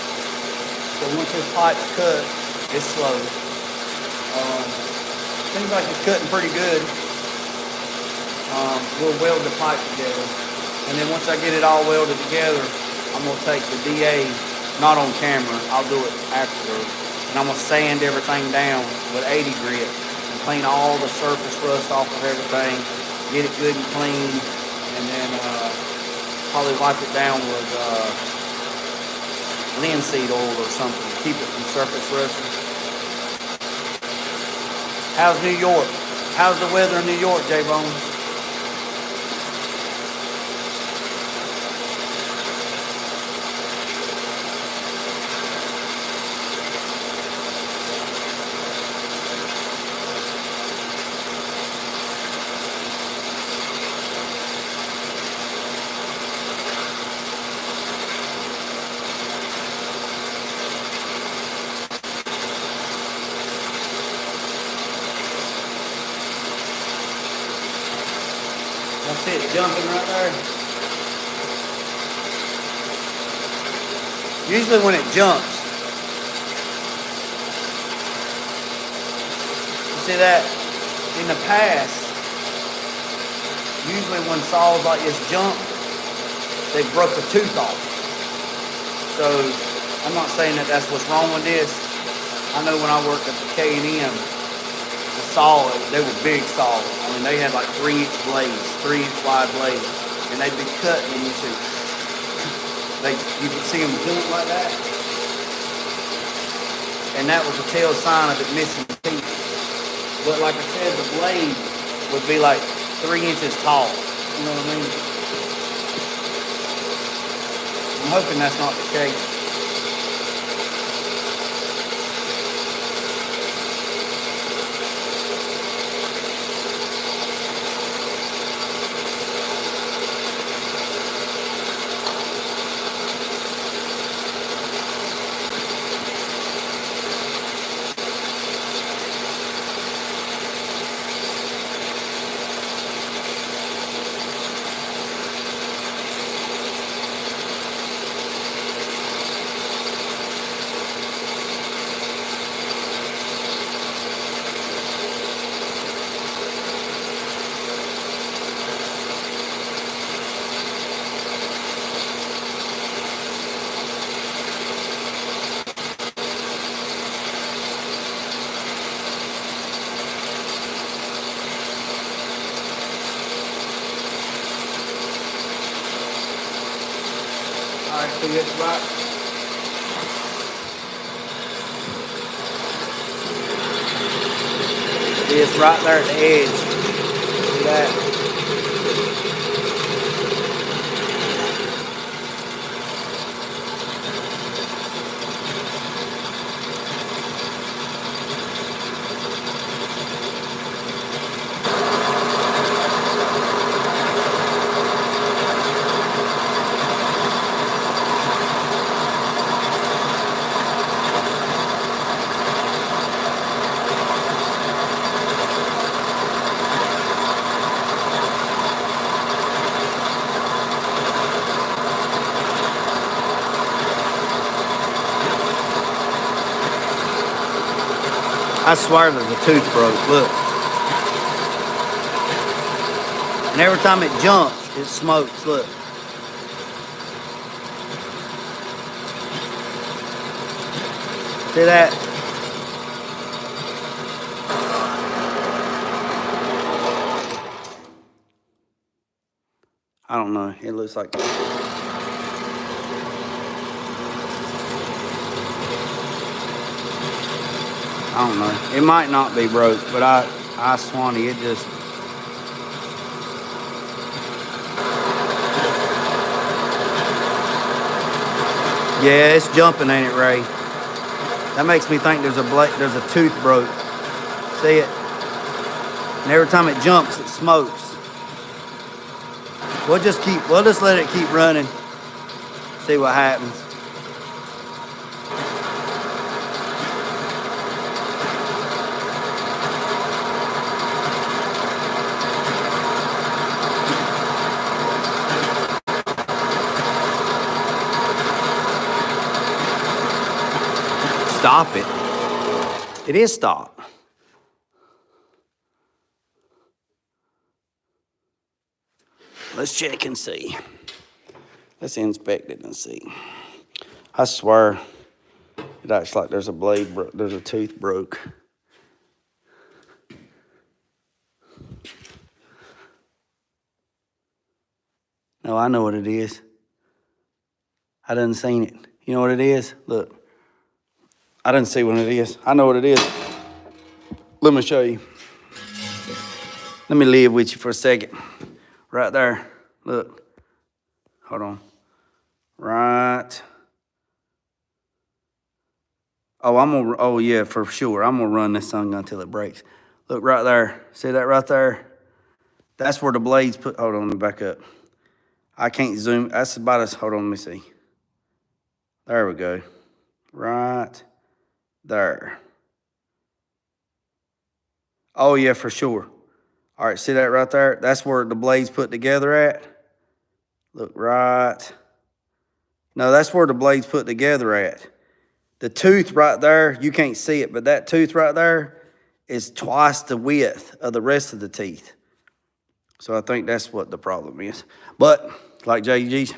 So once this pipe's cut, it's slow. Seems like it's cutting pretty good. We'll weld the pipe together. And then once I get it all welded together, I'm gonna take the DA, not on camera, I'll do it afterwards. And I'm gonna sand everything down with 80 grit and clean all the surface rust off of everything, get it good and clean, and then probably wipe it down with linseed oil or something to keep it from surface rusting. How's New York? How's the weather in New York, J-Bone? That's it, jumping right there. Usually when it jumps, you see that in the past, usually when saws like this jump, they broke a tooth off. So I'm not saying that that's what's wrong with this. I know when I worked at the K&M, the saw, they were big saws. I mean, they had like 3-inch blades, 3-inch wide blades, and they'd be cutting and you could see them jump like that. And that was a tell sign of it missing teeth. But like I said, the blade would be like 3 inches tall. You know what I mean? I'm hoping that's not the case. See, it's right. See, it's right there at the edge. See that? I swear there's a tooth broke, look. And every time it jumps, it smokes, look. See that? I don't know, it looks like... I don't know. It might not be broke, but I Swanee, it just... Yeah, it's jumping, ain't it, Ray? That makes me think there's a tooth broke. See it? And every time it jumps, it smokes. We'll just let it keep running. See what happens. Stop it. It is stop. Let's check and see. Let's inspect it and see. I swear, it acts like there's a blade, there's a tooth broke. No, I know what it is. I done seen it. You know what it is? Look. I didn't see what it is. I know what it is. Let me show you. Let me live with you for a second. Right there. Look. Hold on. Right. Oh, yeah, for sure. I'm gonna run this thing until it breaks. Look right there. See that right there? That's where the blades put. Hold on, let me back up. I can't zoom. That's about as. Hold on, let me see. There we go. Right there. Oh, yeah, for sure. All right, see that right there? That's where the blades put together at. Look, right. No, that's where the blades put together at. The tooth right there, you can't see it, but that tooth right there is twice the width of the rest of the teeth. So I think that's what the problem is. But, like JG's,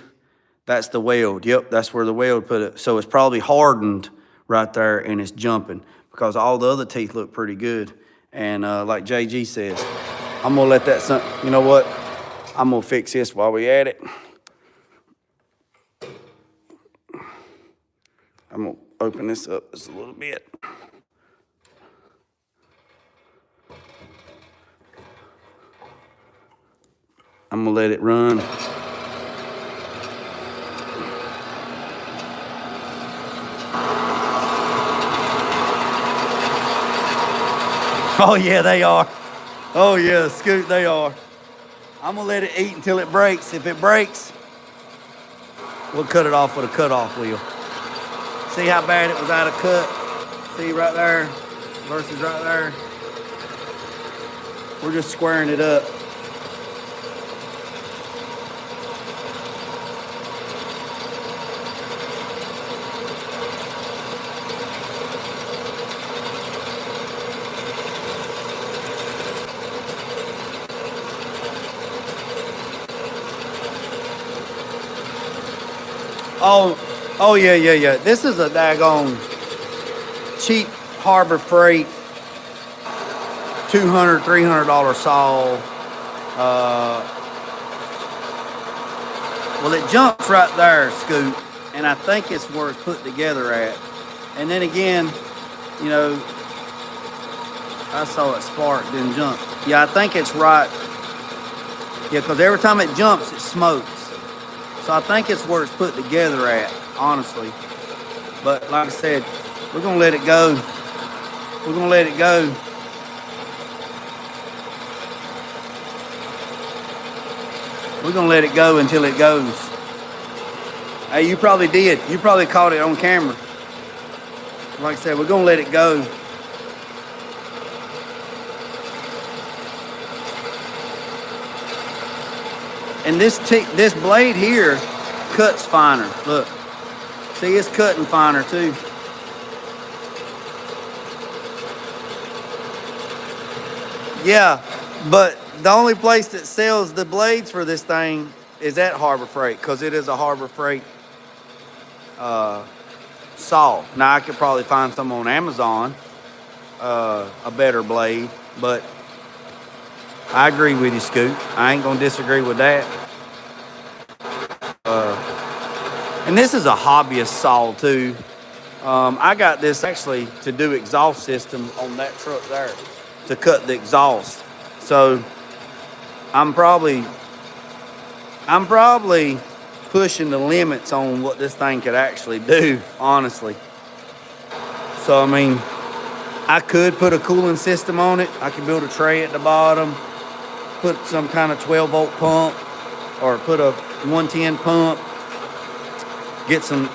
that's the weld. Yep, that's where the weld put it. So it's probably hardened right there and it's jumping because all the other teeth look pretty good. And like JG says, I'm gonna let that, you know what? I'm gonna fix this while we at it. I'm gonna open this up just a little bit. I'm gonna let it run. Oh yeah, they are. Oh yeah, Scoot, they are. I'm gonna let it eat until it breaks. If it breaks, we'll cut it off with a cutoff wheel. See how bad it was out of cut? See right there versus right there? We're just squaring it up. Oh yeah. This is a daggone cheap Harbor Freight $200, $300 saw. Well, it jumps right there, Scoot. and I think it's where it's put together at. And then again, you know, I saw it spark, then jump. Yeah, I think it's right. Yeah, because every time it jumps, it smokes. So I think it's where it's put together at, honestly. But like I said, we're gonna let it go. We're gonna let it go. We're gonna let it go until it goes. Hey, you probably did. You probably caught it on camera. Like I said, we're gonna let it go. And this blade here cuts finer. Look, see, it's cutting finer too. Yeah, but the only place that sells the blades for this thing is at Harbor Freight, because it is a Harbor Freight saw. Now I could probably find some on Amazon, a better blade, but I agree with you, Scoot. I ain't gonna disagree with that. And this is a hobbyist saw too. I got this actually to do exhaust system on that truck there, to cut the exhaust. So I'm probably pushing the limits on what this thing could actually do, honestly. So I mean, I could put a cooling system on it. I could build a tray at the bottom, put some kind of 12-volt pump, or put a 110 pump, get some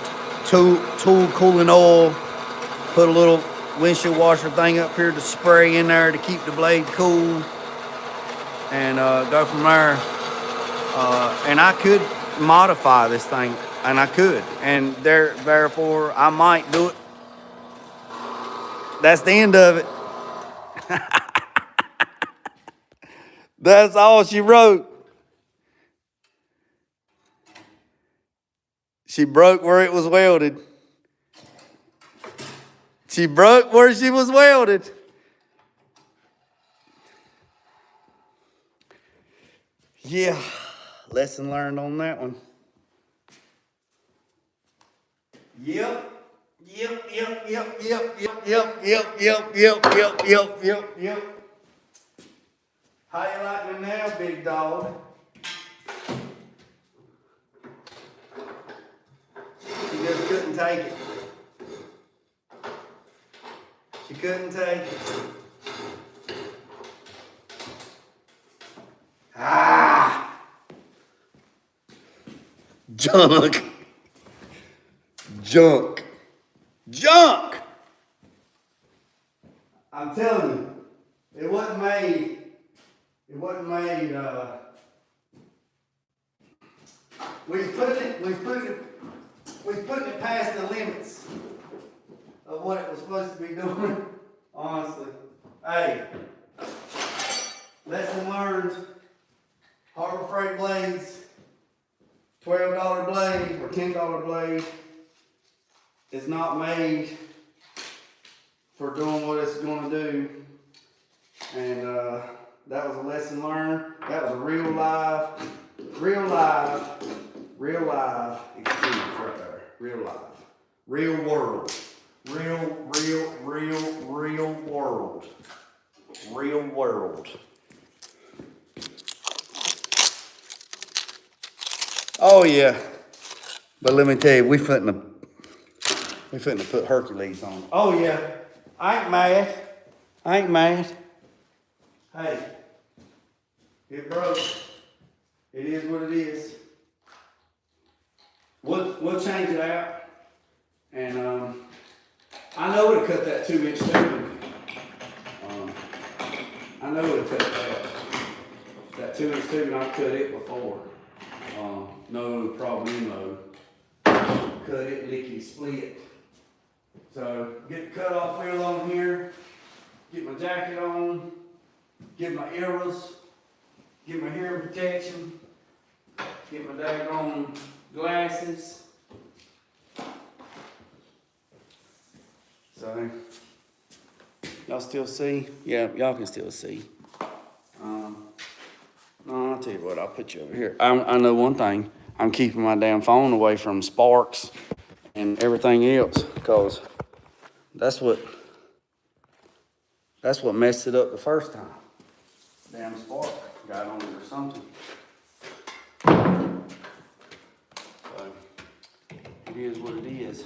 tool cooling oil, put a little windshield washer thing up here to spray in there to keep the blade cool, and go from there. And I could modify this thing, and I could, and therefore I might do it. That's the end of it. That's all she wrote. She broke where it was welded. She broke where she was welded. Yeah, lesson learned on that one. Yep. How you like me now, big dog? She just couldn't take it. She couldn't take it. Ah! Junk. Junk. Junk! I'm telling you, it wasn't made, we've putting it past the limits of what it was supposed to be doing, honestly. Hey, lesson learned, Harbor Freight blades, $12 blade or $10 blade is not made for doing what it's going to do. And that was a lesson learned. That was a real live experience right there. Real live. Real world. Real world. Real world. Oh yeah. But let me tell you, we finna put Hercules on. Oh yeah. I ain't mad. Hey. It broke. It is what it is. We'll change it out. And I know to cut that 2-inch tube. I know to cut that 2-inch tube, and I've cut it before. No problemo. Cut it lickety split. So get the cutoff wheel on here, get my jacket on, get my ears, get my hearing protection, get my daggone glasses. So, y'all still see? Yeah, y'all can still see. No, I'll tell you what, I'll put you over here. I know one thing, I'm keeping my damn phone away from sparks. and everything else, because that's what messed it up the first time. Damn spark got on it or something. So it is what it is.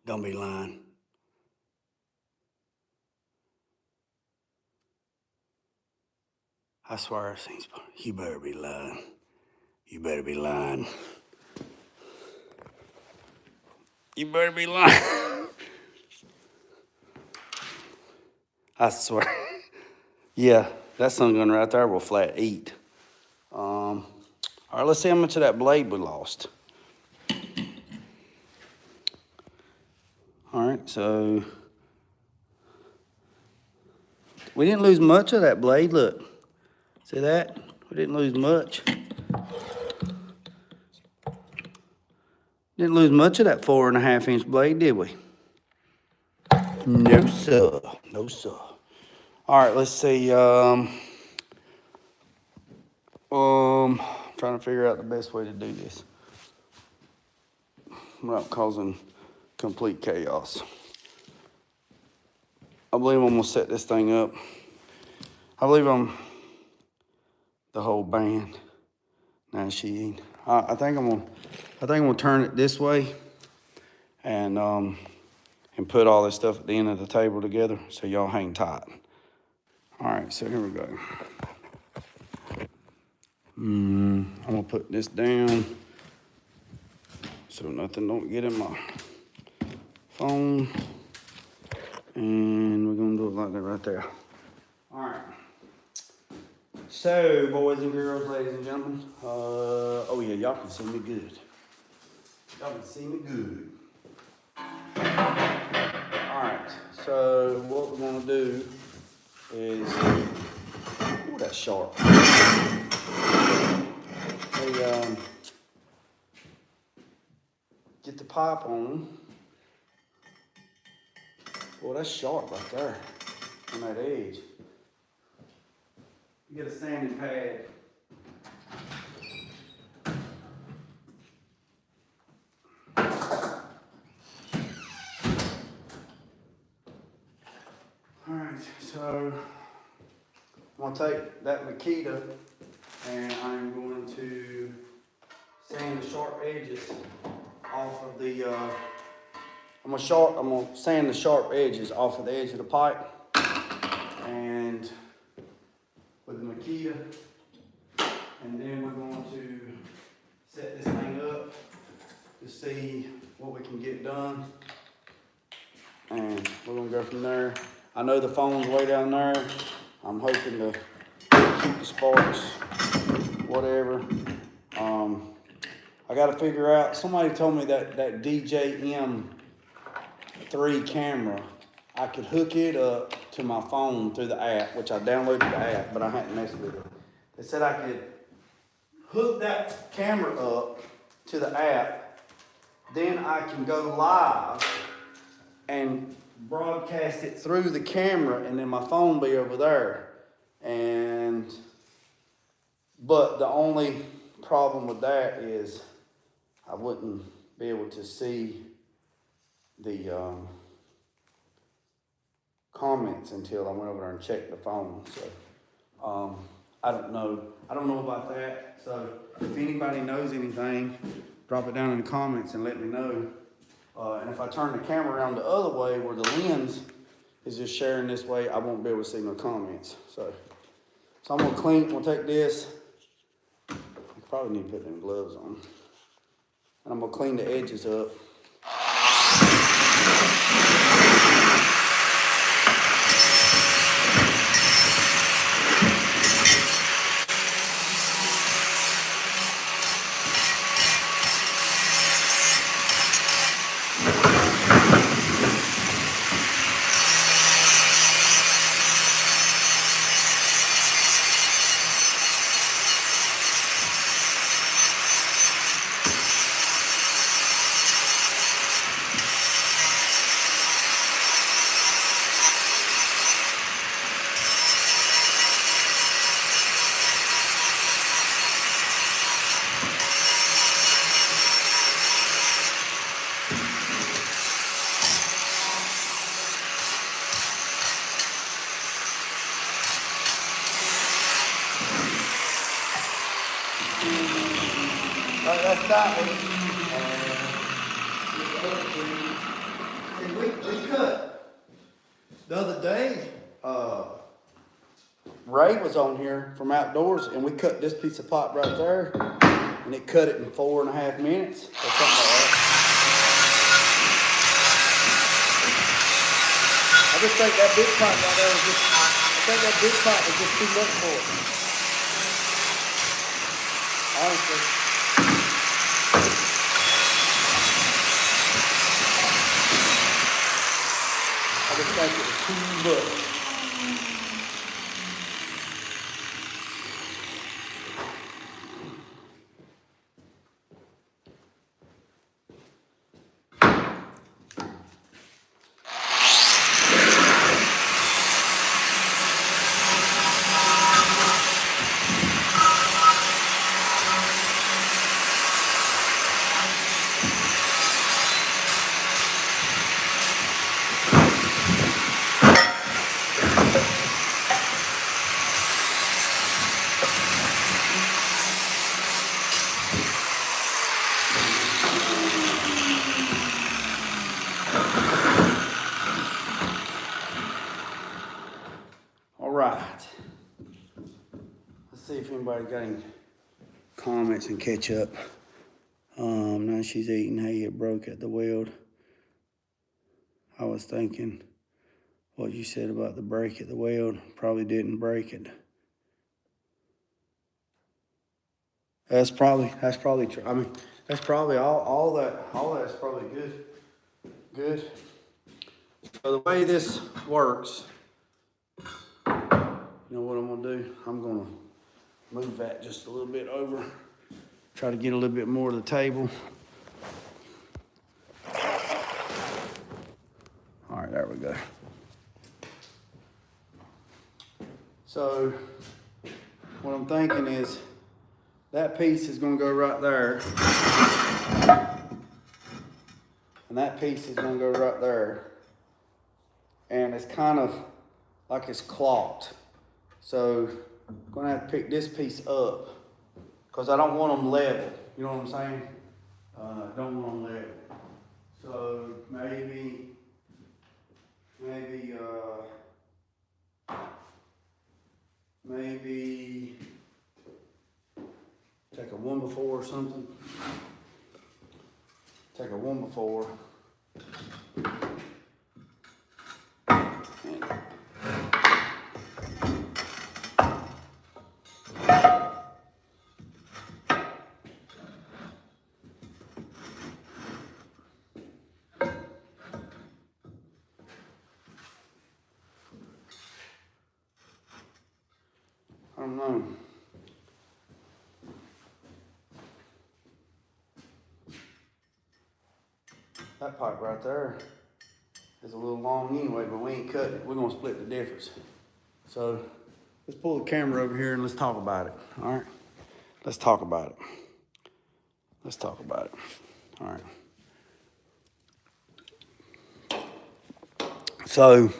Don't be lying. I swear I've seen spark. You better be lying. You better be lying. You better be lying. I swear. Yeah, that sun gun right there will flat eat. All right, let's see how much of that blade we lost. All right, so we didn't lose much of that blade. Look, see that? We didn't lose much. Didn't lose much of that 4.5-inch blade, did we? No, sir. No, sir. All right, let's see. Trying to figure out the best way to do this without causing complete chaos. I believe I'm gonna set this thing up. I believe I'm the whole band. Nah, she ain't. I think I'm gonna turn it this way and put all this stuff at the end of the table together, so y'all hang tight. All right, so here we go. I'm gonna put this down so nothing don't get in my phone. And we're gonna do it like that right there. All right. So, boys and girls, ladies and gentlemen, oh yeah, y'all can see me good. Y'all can see me good. All right, so what we're gonna do is, ooh, that's sharp. Get the pipe on. Well, that's sharp right there on that edge. You get a sanding pad. All right, so I'm gonna take that Makita and I'm going to sand the sharp edges off of the, I'm gonna sand the sharp edges off of the edge of the pipe, and with the Makita, and then we're going to set this thing up to see what we can get done, and we're gonna go from there. I know the phone's way down there. I'm hoping to keep the sparks, whatever. I gotta figure out, somebody told me that DJM3 camera, I could hook it up to my phone through the app, which I downloaded the app, but I hadn't messed with it. They said I could hook that camera up to the app, then I can go live and broadcast it through the camera, and then my phone be over there. But the only problem with that is I wouldn't be able to see the comments until I went over there and checked the phone. So I don't know about that. So if anybody knows anything, drop it down in the comments and let me know. And if I turn the camera around the other way where the lens is just sharing this way, I won't be able to see no comments. So I'm gonna take this. I probably need to put them gloves on. And I'm gonna clean the edges up. That's that one. And we cut the other day. Ray was on here from Outdoors, and we cut this piece of pipe right there, and it cut it in 4.5 minutes or something like that. I just think that big pipe right there was just too much for it. Honestly. I just think it was too much. see if anybody got any comments and catch up. Now she's eating. Hey, it broke at the weld. I was thinking what you said about the break at the weld. Probably didn't break it. That's probably true. I mean, that's probably all that's probably good. So the way this works, you know what I'm gonna do? I'm gonna move that just a little bit over. Try to get a little bit more of the table. All right, there we go. So what I'm thinking is that piece is gonna go right there. And that piece is gonna go right there. And it's kind of like it's clocked. So I'm gonna have to pick this piece up because I don't want them level. You know what I'm saying? Don't want them level. So maybe take a 1x4 or something. Take a 1x4. I don't know. That pipe right there is a little long anyway, but we ain't cutting it. We're gonna split the difference. So let's pull the camera over here and let's talk about it. All right. Let's talk about it. All right. So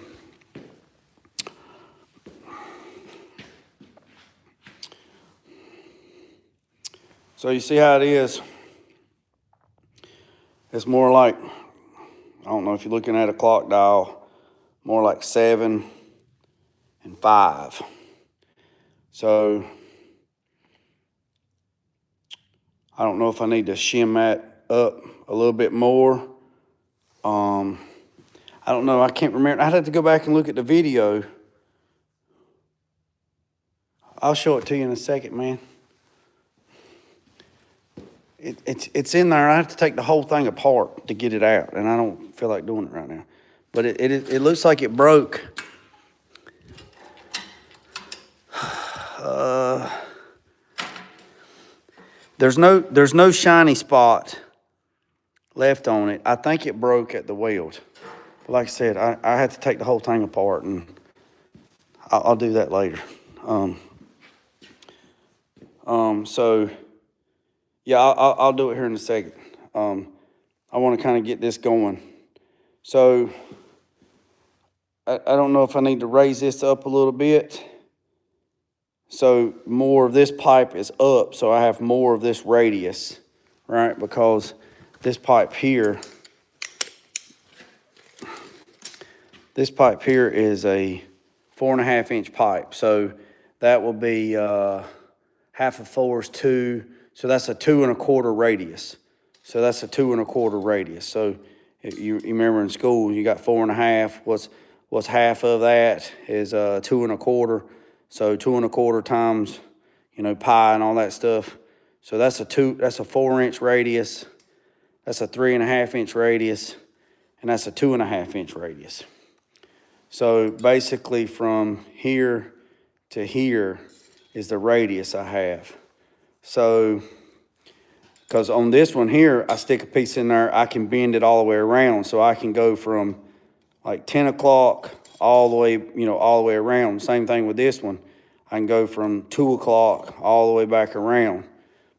you see how it is? It's more like, I don't know if you're looking at a clock dial, more like 7 and 5. So I don't know if I need to shim that up a little bit more. I don't know, I can't remember. I'd have to go back and look at the video. I'll show it to you in a second, man. It's in there. I have to take the whole thing apart to get it out, and I don't feel like doing it right now. But it looks like it broke. There's no shiny spot left on it. I think it broke at the weld. But like I said, I had to take the whole thing apart, and I'll do that later. So yeah, I'll do it here in a second. I want to kind of get this going. So I don't know if I need to raise this up a little bit. So more of this pipe is up, so I have more of this radius, right? Because this pipe here is a 4.5-inch pipe. So that will be half of 4 is 2. So that's a 2 1/4 radius. So that's a 2 1/4 radius. So you remember in school, you got 4.5. What's half of that is 2 1/4. So 2 1/4 times, pi and all that stuff. So that's a 4-inch radius. That's a 3.5-inch radius, and that's a 2.5-inch radius. So basically from here to here is the radius I have. So, because on this one here, I stick a piece in there, I can bend it all the way around. So I can go from like 10 o'clock all the way around. Same thing with this one. I can go from 2 o'clock all the way back around.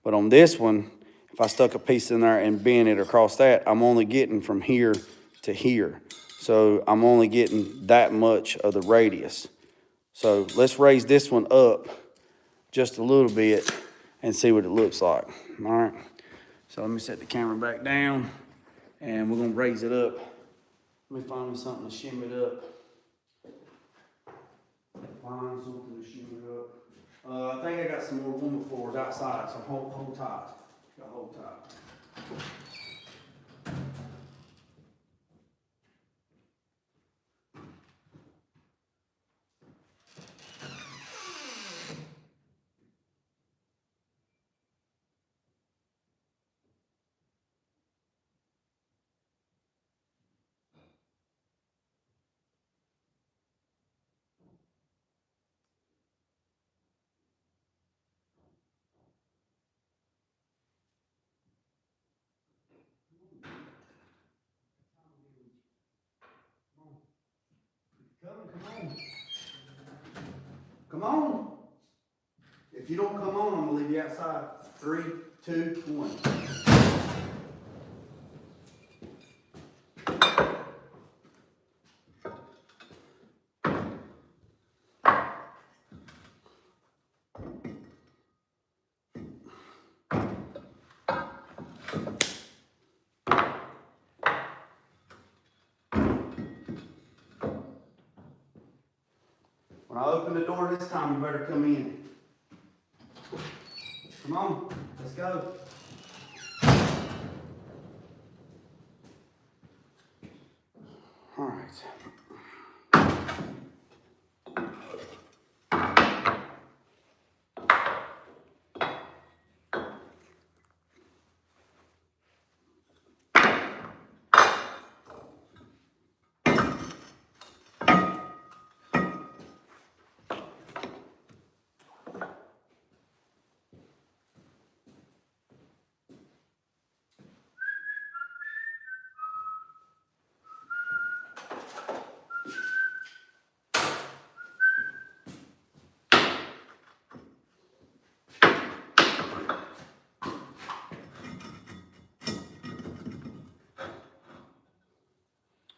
But on this one, if I stuck a piece in there and bend it across that, I'm only getting from here to here. So I'm only getting that much of the radius. So let's raise this one up just a little bit and see what it looks like. All right. So let me set the camera back down and we're gonna raise it up. Let me find me something to shim it up. Find something to shim it up. I think I got some more woman floors outside, so hold tight. Gotta hold tight. Come on. Come on. If you don't come on, I'm gonna leave you outside. 3, 2, 1. When I open the door this time, you better come in. Come on, let's go. All right.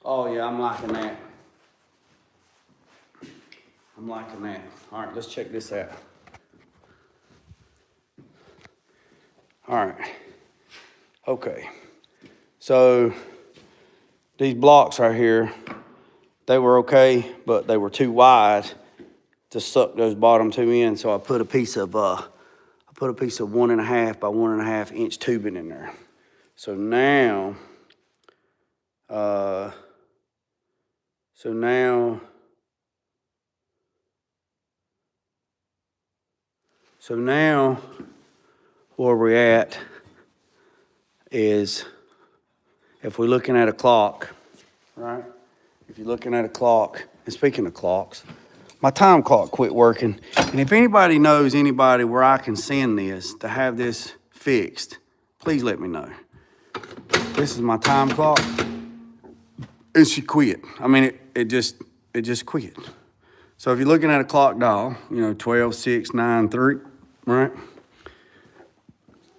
Oh yeah, I'm liking that. I'm liking that. All right, let's check this out. All right. Okay. So these blocks right here, they were okay, but they were too wide to suck those bottom two in. So I put a piece of 1.5 by 1.5 inch tubing in there. So now, So now where we're at is, if we're looking at a clock, right? If you're looking at a clock, and speaking of clocks, my time clock quit working. And if anybody knows anybody where I can send this to have this fixed, please let me know. This is my time clock, and she quit. I mean, it just quit. So if you're looking at a clock dial, 12, 6, 9, 3, right?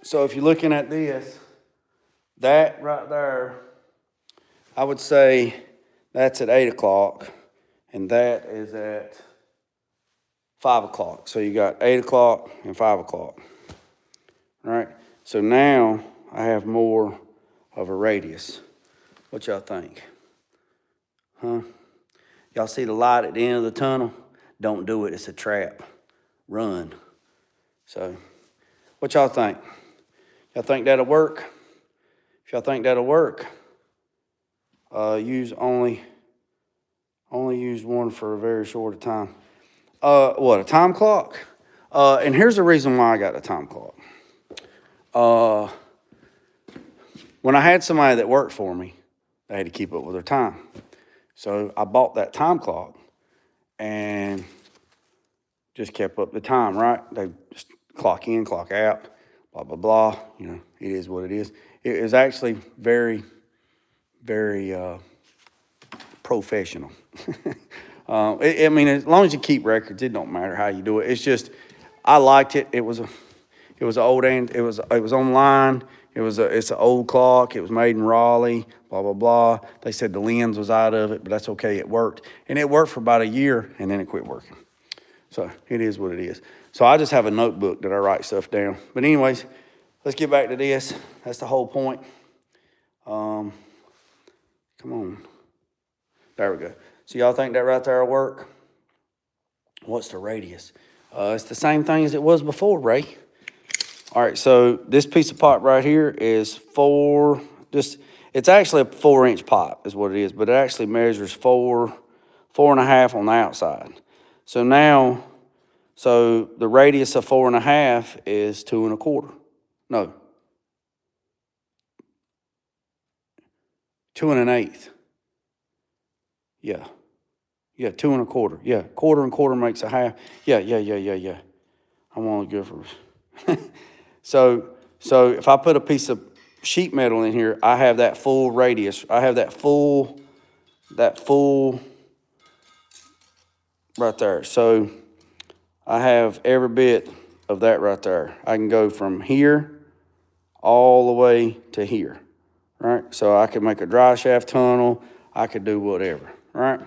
So if you're looking at this, that right there, I would say that's at 8 o'clock, and that is at 5 o'clock. So you got 8 o'clock and 5 o'clock, right? So now I have more of a radius. What y'all think? Huh? Y'all see the light at the end of the tunnel? Don't do it, it's a trap. Run. So, what y'all think? Y'all think that'll work? If y'all think that'll work, use only use one for a very short time. What, a time clock? And here's the reason why I got a time clock. When I had somebody that worked for me, they had to keep up with their time. So I bought that time clock and just kept up the time, right? They just clock in, clock out, blah, blah, blah. It is what it is. It is actually very, very professional. I mean, as long as you keep records, it don't matter how you do it. It's just, I liked it. It was an old, it was online. It's an old clock. It was made in Raleigh, blah, blah, blah. They said the lens was out of it, but that's okay. It worked. And it worked for about a year, and then it quit working. So it is what it is. So I just have a notebook that I write stuff down. But anyways, let's get back to this. That's the whole point. Come on. There we go. So y'all think that right there will work? What's the radius? It's the same thing as it was before, Ray. All right, so this piece of pipe right here is it's actually a 4-inch pipe is what it is, but it actually measures 4.5 on the outside. So now, the radius of 4.5 is 2.25. No, 2.125. Yeah. Yeah, 2.25. Yeah, quarter and quarter makes a half. Yeah. I'm only good for So if I put a piece of sheet metal in here, I have that full radius. I have that full right there. So I have every bit of that right there. I can go from here all the way to here, right? So I could make a dry shaft tunnel. I could do whatever, right?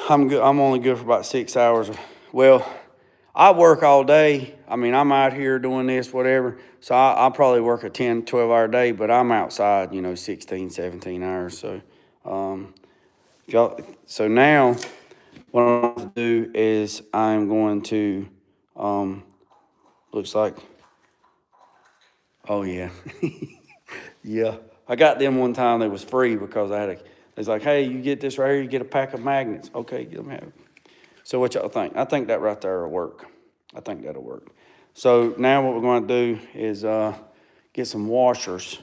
I'm good. I'm only good for about 6 hours. Well, I work all day. I mean, I'm out here doing this, whatever. So I'll probably work a 10, 12-hour day, but I'm outside, 16, 17 hours. So, so now what I'm going to do is I'm going to, looks like, oh yeah. Yeah. I got them one time. They was free because it's like, hey, you get this right here, you get a pack of magnets. Okay, get them have it. So what y'all think? I think that right there will work. I think that'll work. So now what we're going to do is get some washers,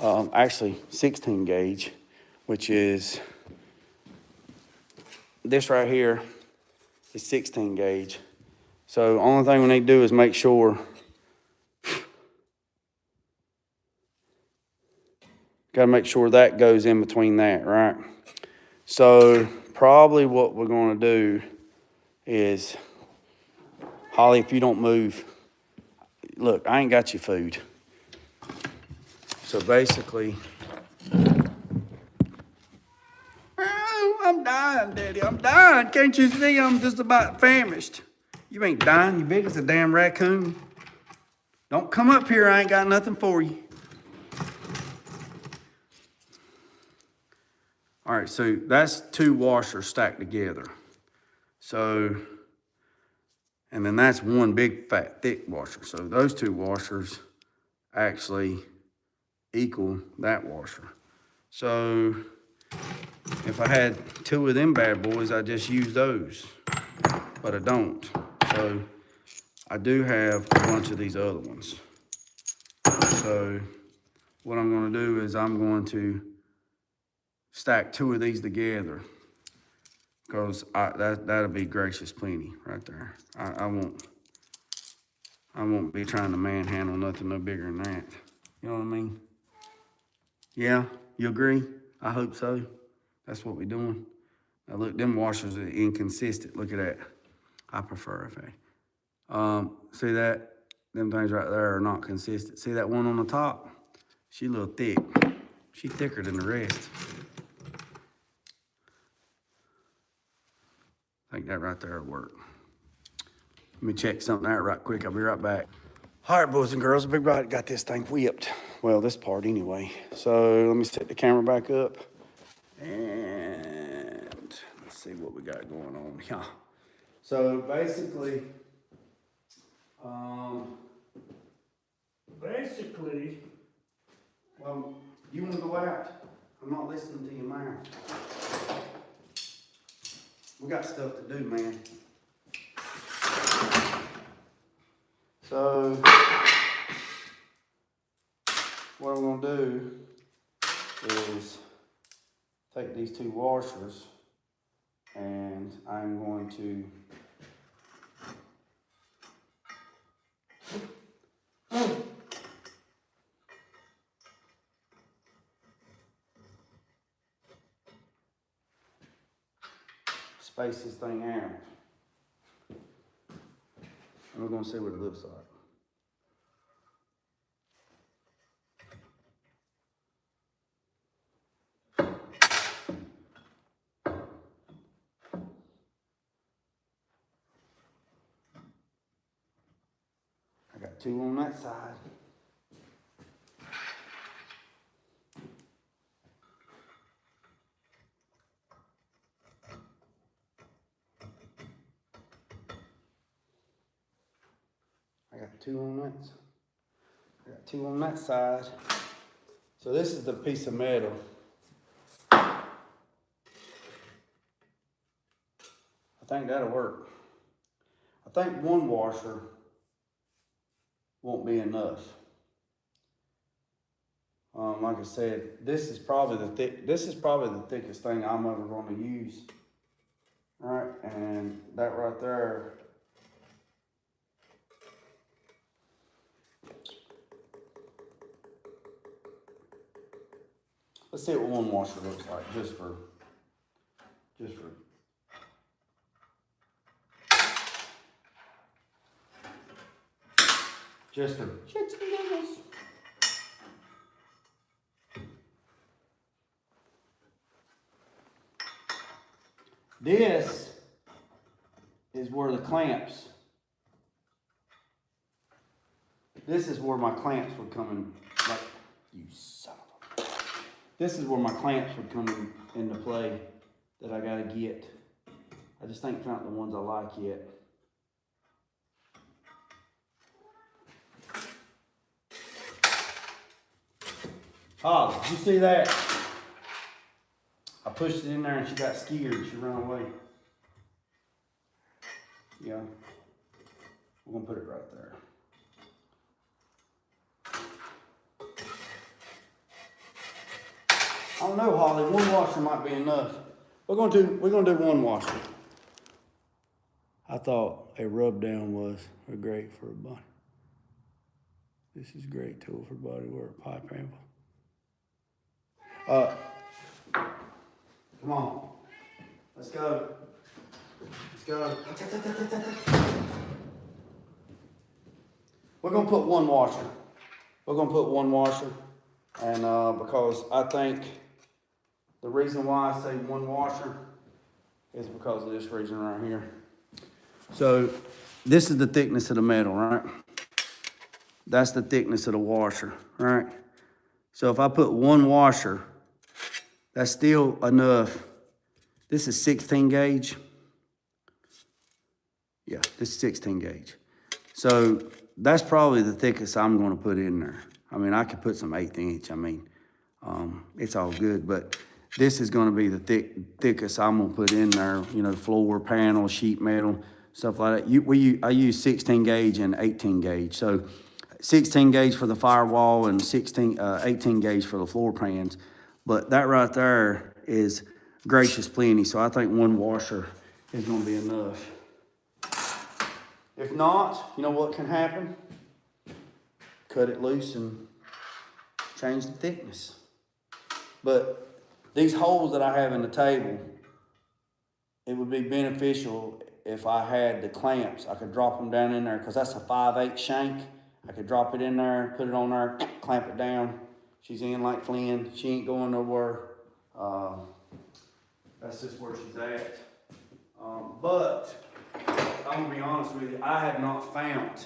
actually 16 gauge, which is this right here is 16 gauge. So the only thing we need to do is make sure, got to make sure that goes in between that, right? So probably what we're going to do is, Holly, if you don't move, look, I ain't got your food. So basically, oh, I'm dying, Daddy, I'm dying. Can't you see I'm just about famished? You ain't dying, you big as a damn raccoon. Don't come up here, I ain't got nothing for you. All right, so that's 2 washers stacked together. So, and then that's 1 big, fat, thick washer. So those 2 washers actually equal that washer. So if I had 2 of them bad boys, I just use those, but I don't. So I do have a bunch of these other ones. So what I'm gonna do is I'm going to stack 2 of these together because that'll be gracious plenty right there. I won't be trying to manhandle nothing no bigger than that. You know what I mean? Yeah, you agree? I hope so. That's what we're doing. Now look, them washers are inconsistent. Look at that. I prefer FA. See that? Them things right there are not consistent. See that one on the top? She a little thick. She thicker than the rest. I think that right there will work. Let me check something out right quick. I'll be right back. All right, boys and girls, Big Rod got this thing whipped. Well, this part anyway. So let me set the camera back up. And let's see what we got going on. Yeah. So basically, well, you want to go out? I'm not listening to you, man. We got stuff to do, man. So what I'm gonna do is take these 2 washers and I'm going to space this thing out. And we're gonna see what it looks like. I got 2 on that side. two on that. I got two on that side. So this is the piece of metal. I think that'll work. I think one washer won't be enough. Like I said, this is probably the thickest thing I'm ever going to use. All right, and that right there. Let's see what one washer looks like, just for shits and giggles. This is where the clamps. This is where my clamps would come in. Like, you son of a. This is where my clamps would come into play that I gotta get. I just ain't found the ones I like yet. Oh, did you see that? I pushed it in there and she got scared. She ran away. Yeah. We're gonna put it right there. I don't know, Holly. One washer might be enough. We're gonna do one washer. I thought a rub down was great for a body. This is a great tool for body work, pipe anvil. Come on. Let's go. Let's go. We're gonna put one washer. We're gonna put one washer, and because I think the reason why I say one washer is because of this reason right here. So this is the thickness of the metal, right? That's the thickness of the washer, right? So if I put one washer, that's still enough. This is 16 gauge. Yeah, this is 16 gauge. So that's probably the thickest I'm gonna put in there. I mean, I could put some 1/8 inch. I mean, it's all good, but this is gonna be the thickest I'm gonna put in there. You know, floor, panel, sheet metal, stuff like that. I use 16 gauge and 18 gauge. So 16 gauge for the firewall and 18 gauge for the floor pans. But that right there is gracious plenty. So I think one washer is gonna be enough. If not, you know what can happen? Cut it loose and change the thickness. But these holes that I have in the table, it would be beneficial if I had the clamps. I could drop them down in there because that's a 5/8 shank. I could drop it in there, put it on there, clamp it down. She's in like Flynn. She ain't going nowhere. That's just where she's at. But I'm gonna be honest with you, I have not found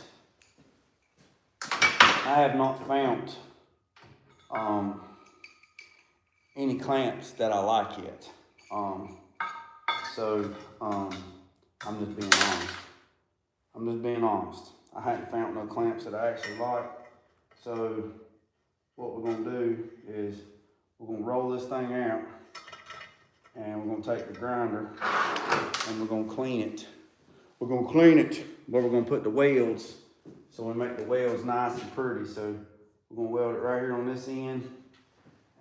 any clamps that I like yet. I'm just being honest. I hadn't found no clamps that I actually like. So what we're gonna do is we're gonna roll this thing out and we're gonna take the grinder and we're gonna clean it. We're gonna clean it, but we're gonna put the welds so we make the welds nice and pretty. So we're gonna weld it right here on this end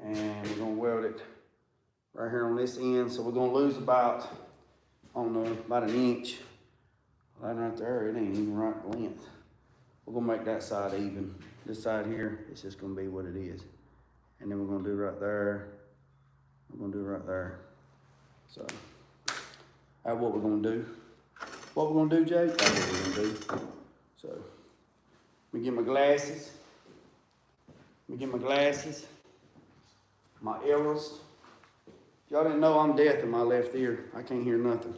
and we're gonna weld it right here on this end. So we're gonna lose about, I don't know, about 1 inch. Right there, it ain't even right length. We're gonna make that side even. This side here, it's just gonna be what it is. And then we're gonna do right there. We're gonna do right there. So that's what we're gonna do. What we're gonna do, Jake? That's what we're gonna do. So let me get my glasses. My ears. Y'all didn't know I'm deaf in my left ear. I can't hear nothing.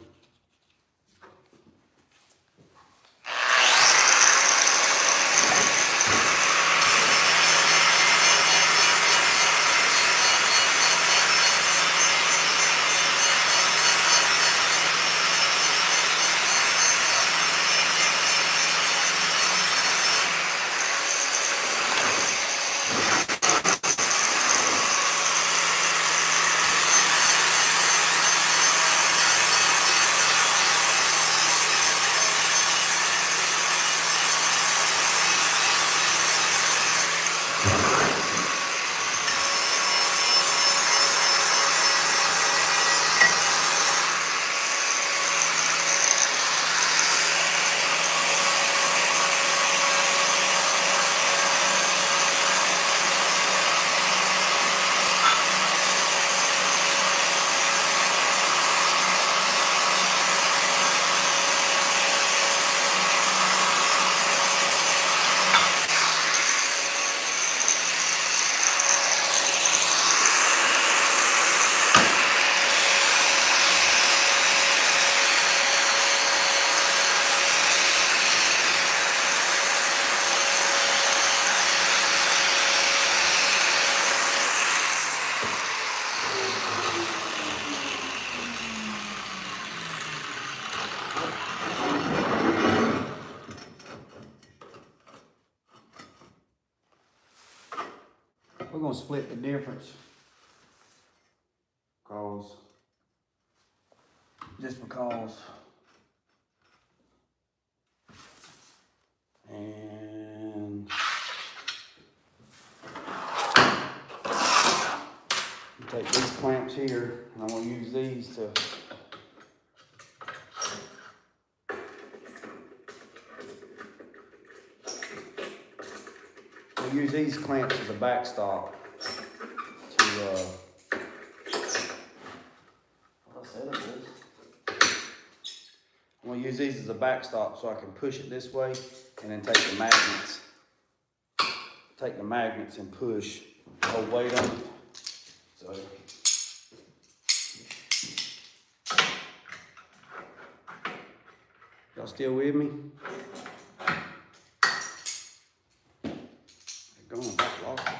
we're gonna split the difference. Just because. And take these clamps here, and I'm gonna use these to use these clamps as a backstop to what I said it is. I'm gonna use these as a backstop so I can push it this way and then take the magnets. Take the magnets and push the whole weight on it. So y'all still with me? They're going back lost it.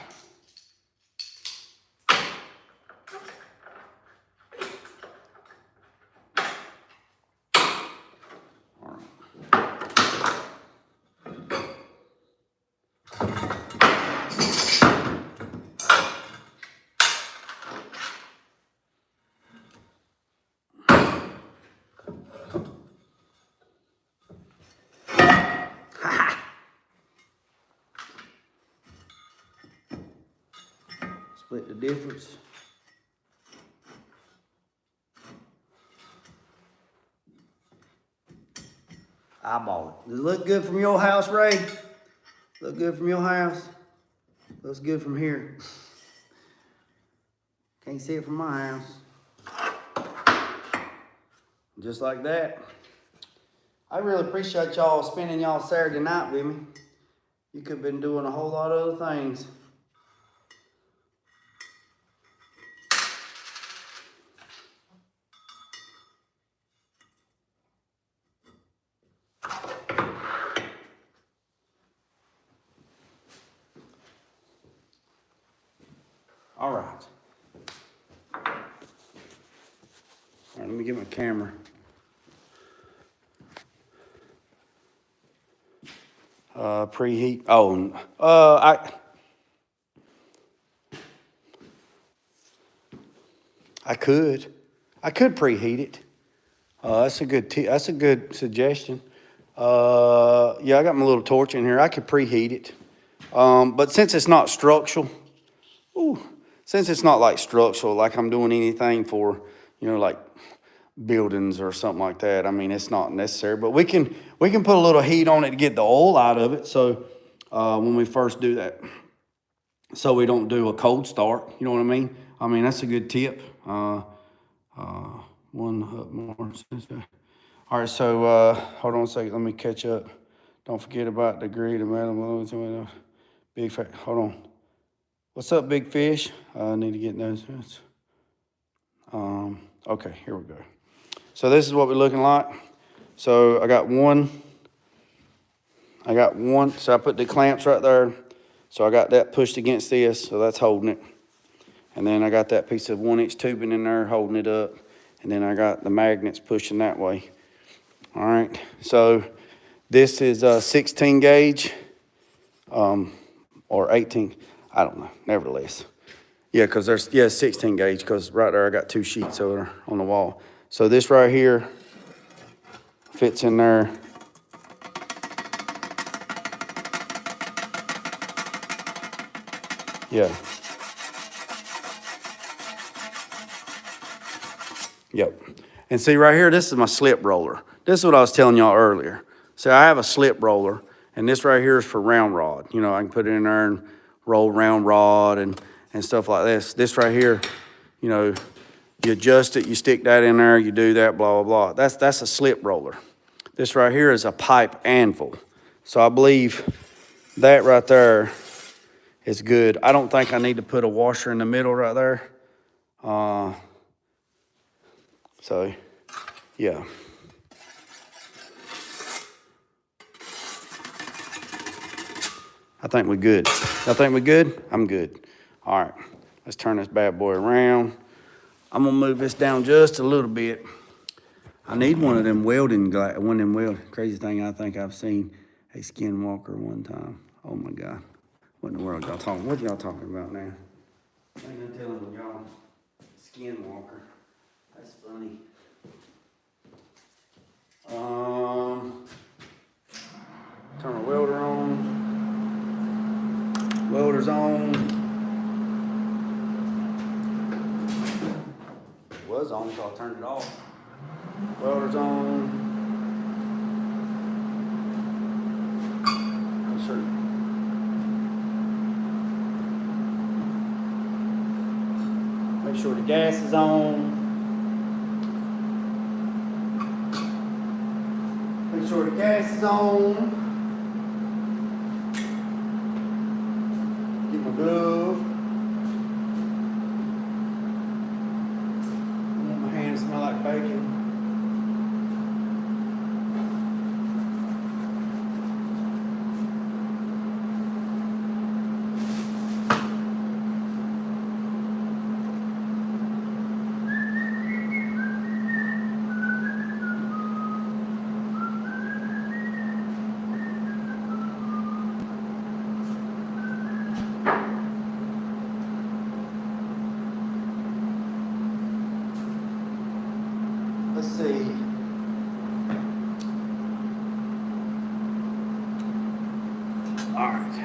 Split the difference. Eyeball it. Does it look good from your house, Ray? Look good from your house? Looks good from here. Can't see it from my house. Just like that. I really appreciate y'all spending y'all Saturday night with me. You could have been doing a whole lot of other things. All right. All right, let me get my camera. Preheat. Oh, I could preheat it. That's a good suggestion. Yeah, I got my little torch in here. I could preheat it. But since it's not structural, since it's not like structural, like I'm doing anything for, like buildings or something like that. I mean, it's not necessary, but we can put a little heat on it to get the oil out of it. So when we first do that, so we don't do a cold start. You know what I mean? I mean, that's a good tip. One up more. All right, so hold on a second. Let me catch up. Don't forget about the degree, the metal, big fat. Hold on. What's up, big fish? I need to get those. Okay, here we go. So this is what we're looking like. So I got one. So I put the clamps right there. So I got that pushed against this, so that's holding it. And then I got that piece of 1-inch tubing in there holding it up. And then I got the magnets pushing that way. All right, so this is a 16 gauge or 18, I don't know, nevertheless. Yeah, because there's, 16 gauge, because right there I got 2 sheets over on the wall. So this right here fits in there. Yeah. Yep. And see right here, this is my slip roller. This is what I was telling y'all earlier. So I have a slip roller, and this right here is for round rod. I can put it in there and roll round rod and stuff like this. This right here, you adjust it, you stick that in there, you do that, blah, blah, blah. That's a slip roller. This right here is a pipe anvil. So I believe that right there is good. I don't think I need to put a washer in the middle right there. So, yeah. I think we're good. Y'all think we're good? I'm good. All right, let's turn this bad boy around. I'm gonna move this down just a little bit. I need one of them welding, crazy thing I think I've seen a skinwalker one time. Oh my God. What in the world y'all talking? What y'all talking about now? Ain't no telling y'all. Skinwalker. That's funny. Turn the welder on. Welder's on. It was on, so I turned it off. Welder's on. Sure. Make sure the gas is on. Make sure the gas is on. Get my glove. I want my hands to smell like bacon. Let's see. All right.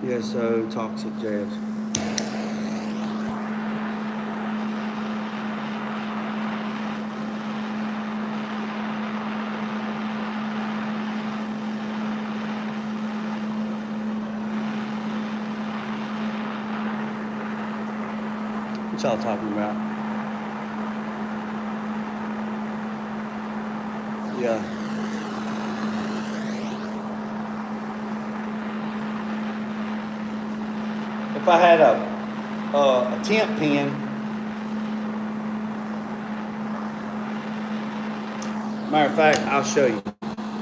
Yeah, so toxic jabs. What y'all talking about? Yeah. If I had a temp pen, matter of fact, I'll show you.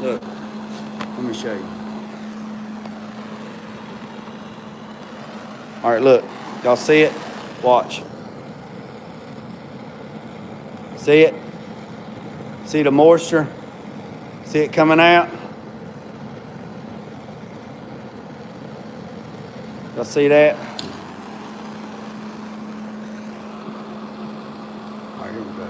Look, let me show you. All right, look, y'all see it? Watch. See it? See the moisture? See it coming out? Y'all see that? All right, here we go.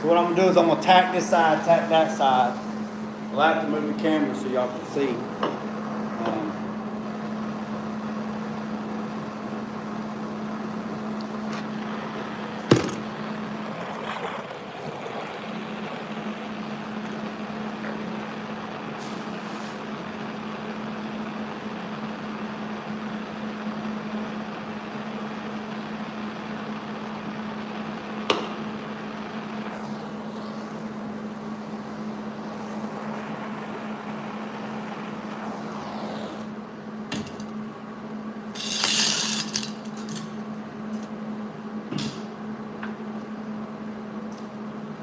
So what I'm gonna do is I'm gonna tack this side, tack that side. I'll have to move the camera so y'all can see.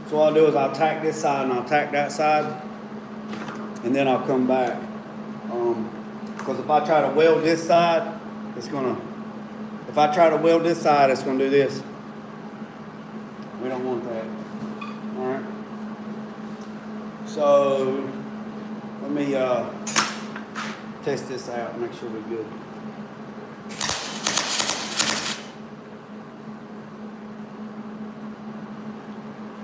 So what I'll do is I'll tack this side and I'll tack that side, and then I'll come back. Because if I try to weld this side, it's gonna do this. We don't want that. All right. So let me test this out and make sure we're good.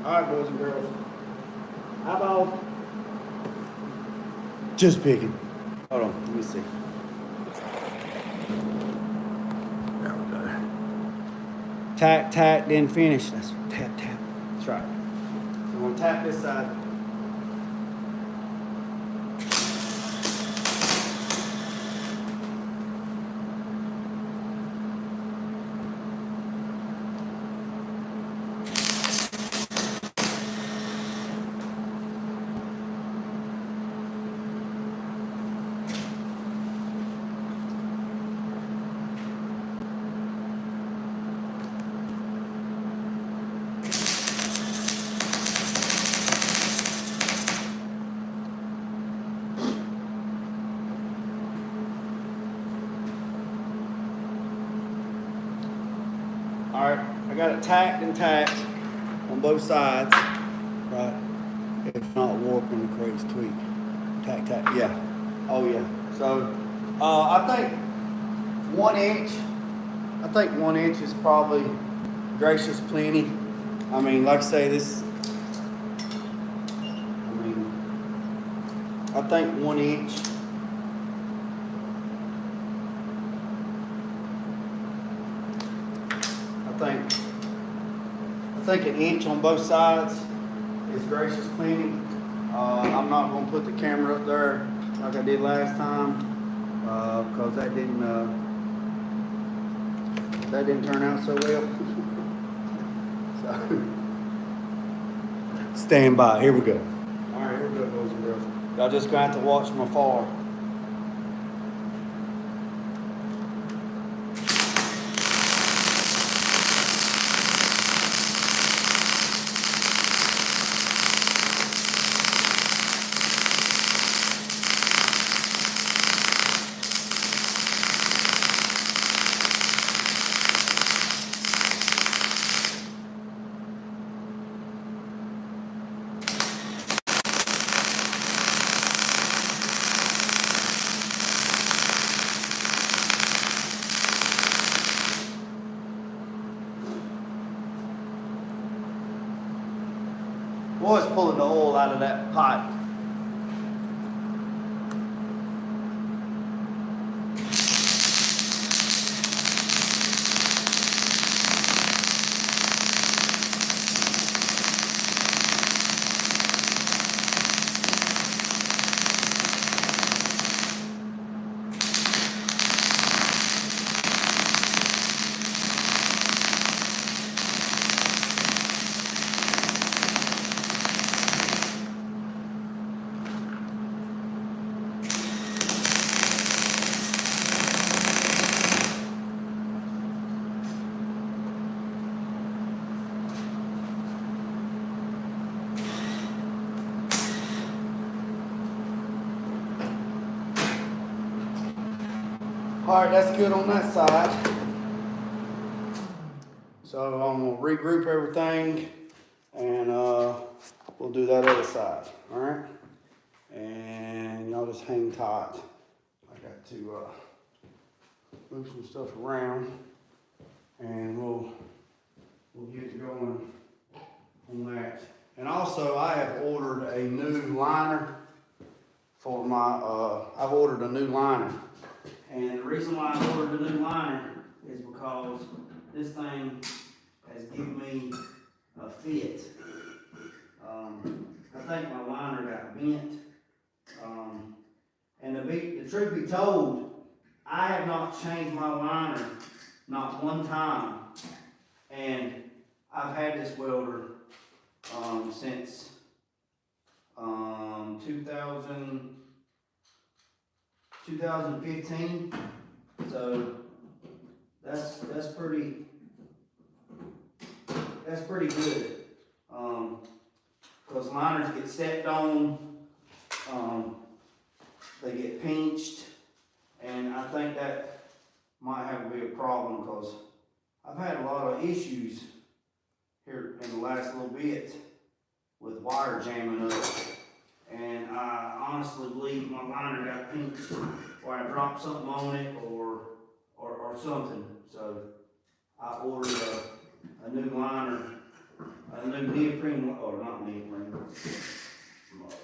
All right, boys and girls. Eyeball. Just picking. Hold on, let me see. There we go. Tack, tack, then finish. That's tap, tap. That's right. So I'm gonna tap this side. got it tacked and tacked on both sides, right? If not warped and the crates tweak. Tack, tack, yeah. Oh yeah. So, I think 1 inch, is probably gracious plenty. I mean, like I say, I think 1 inch. I think an inch on both sides is gracious plenty. I'm not gonna put the camera up there like I did last time, because that didn't turn out so well. So, stand by. Here we go. All right, here we go, boys and girls. Y'all just gonna have to watch from afar. Boys pulling the oil out of that pipe. All right, that's good on that side. So I'm gonna regroup everything and we'll do that other side, all right? And y'all just hang tight. I got to move some stuff around and we'll get going on that. And also I have ordered a new liner for my, I've ordered a new liner. And the reason why I ordered a new liner is because this thing has given me a fit. I think my liner got bent. And the truth be told, I have not changed my liner not one time. And I've had this welder since 2015, so that's pretty good. Because liners get stepped on, they get pinched, and I think that might have to be a problem because I've had a lot of issues here in the last little bit with wire jamming up. And I honestly believe my liner got pinched or I dropped something on it or something. So I ordered a new liner, a new neoprene, or not neoprene, motherfucker.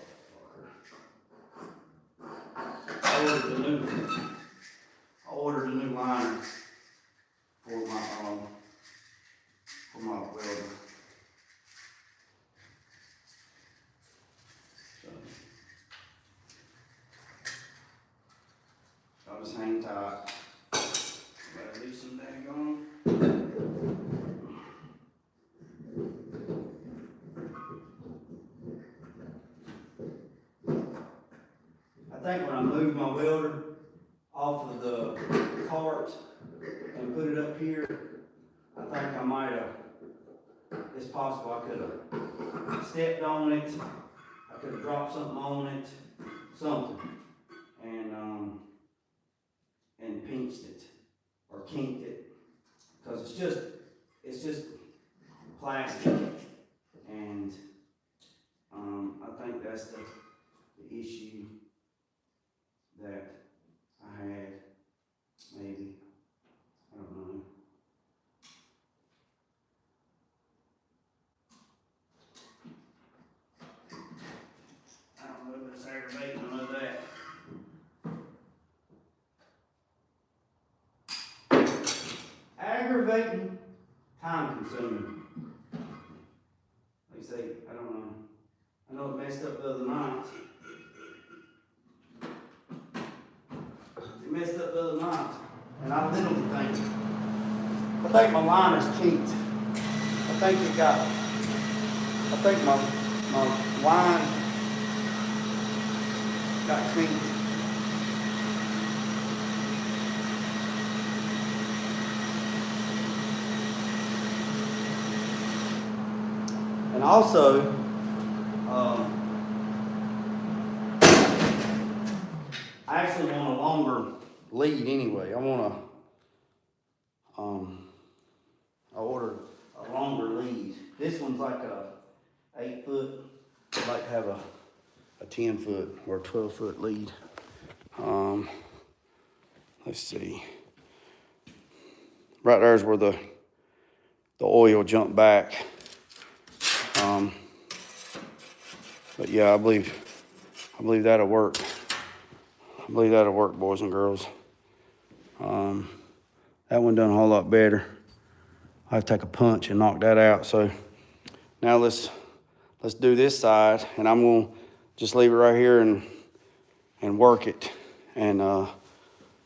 I ordered a new liner for my welder. I'll just hang tight. Better do some daggone. I think when I moved my welder off of the cart and put it up here, I think I might have, it's possible I could have stepped on it, I could have dropped something on it, something, and pinched it or kinked it, because it's just plastic, and I think that's the issue that I had, maybe, I don't know. I don't know if it's aggravating, I know that. Aggravating, time consuming. Like I say, I don't know. I know it messed up the other night. It messed up the other night. And I literally think my line is kinked. I think my line got kinked. And also, I actually want a longer lead anyway. I ordered a longer lead. This one's like a 8 foot. I'd like to have a 10 foot or a 12 foot lead. Let's see. Right there is where the oil jumped back. But yeah, I believe that'll work. I believe that'll work, boys and girls. That one done a whole lot better. I have to take a punch and knock that out. So now let's do this side, and I'm gonna just leave it right here and work it and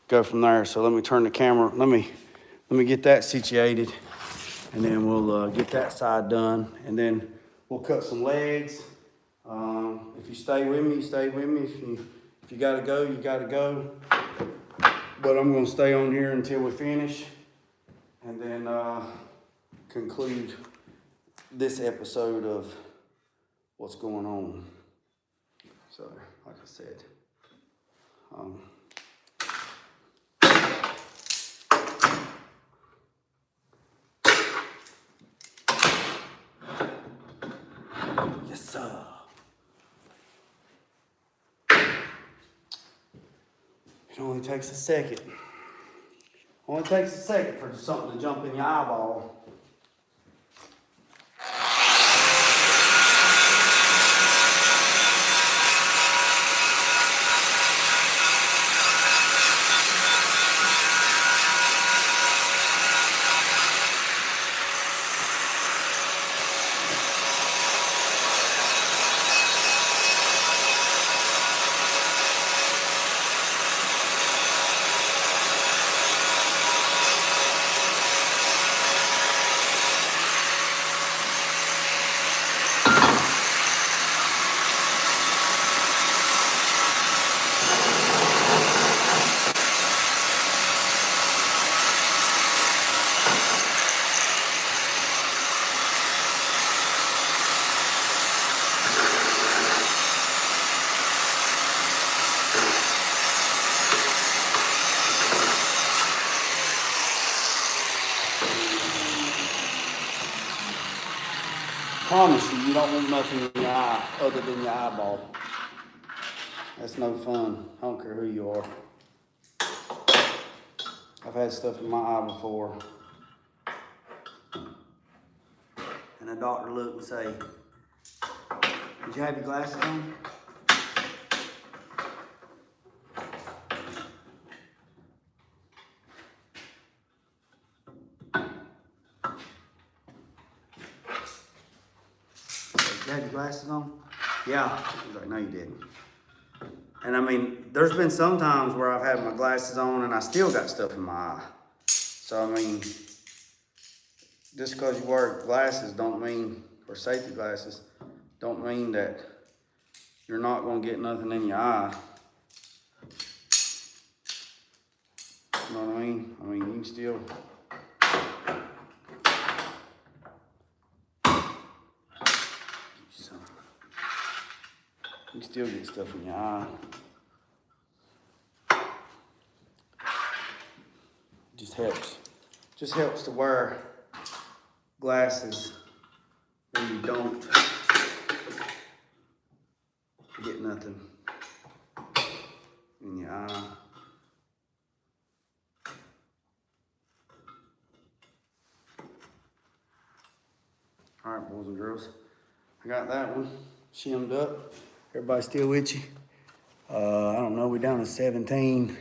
go from there. So let me turn the camera. Let me get that situated, and then we'll get that side done, and then we'll cut some legs. If you stay with me, stay with me. If you gotta go, you gotta go. But I'm gonna stay on here until we finish, and then conclude this episode of what's going on. So, like I said, yes, sir. It only takes a second. Only takes a second for something to jump in your eyeball. I promise you don't want nothing in your eye other than your eyeball. That's no fun. I don't care who you are. I've had stuff in my eye before. And a doctor looked and say, "Did you have your glasses on?" "Did you have your glasses on?" "Yeah." He's like, "No, you didn't." And I mean, there's been some times where I've had my glasses on and I still got stuff in my eye. So, I mean, just because you wear glasses don't mean, or safety glasses, don't mean that you're not going to get nothing in your eye. You know what I mean? I mean, you can still... You can still get stuff in your eye. Just helps to wear glasses where you don't get nothing in your eye. All right, boys and girls, I got that one shimmed up. Everybody still itchy? I don't know, we're down to 17.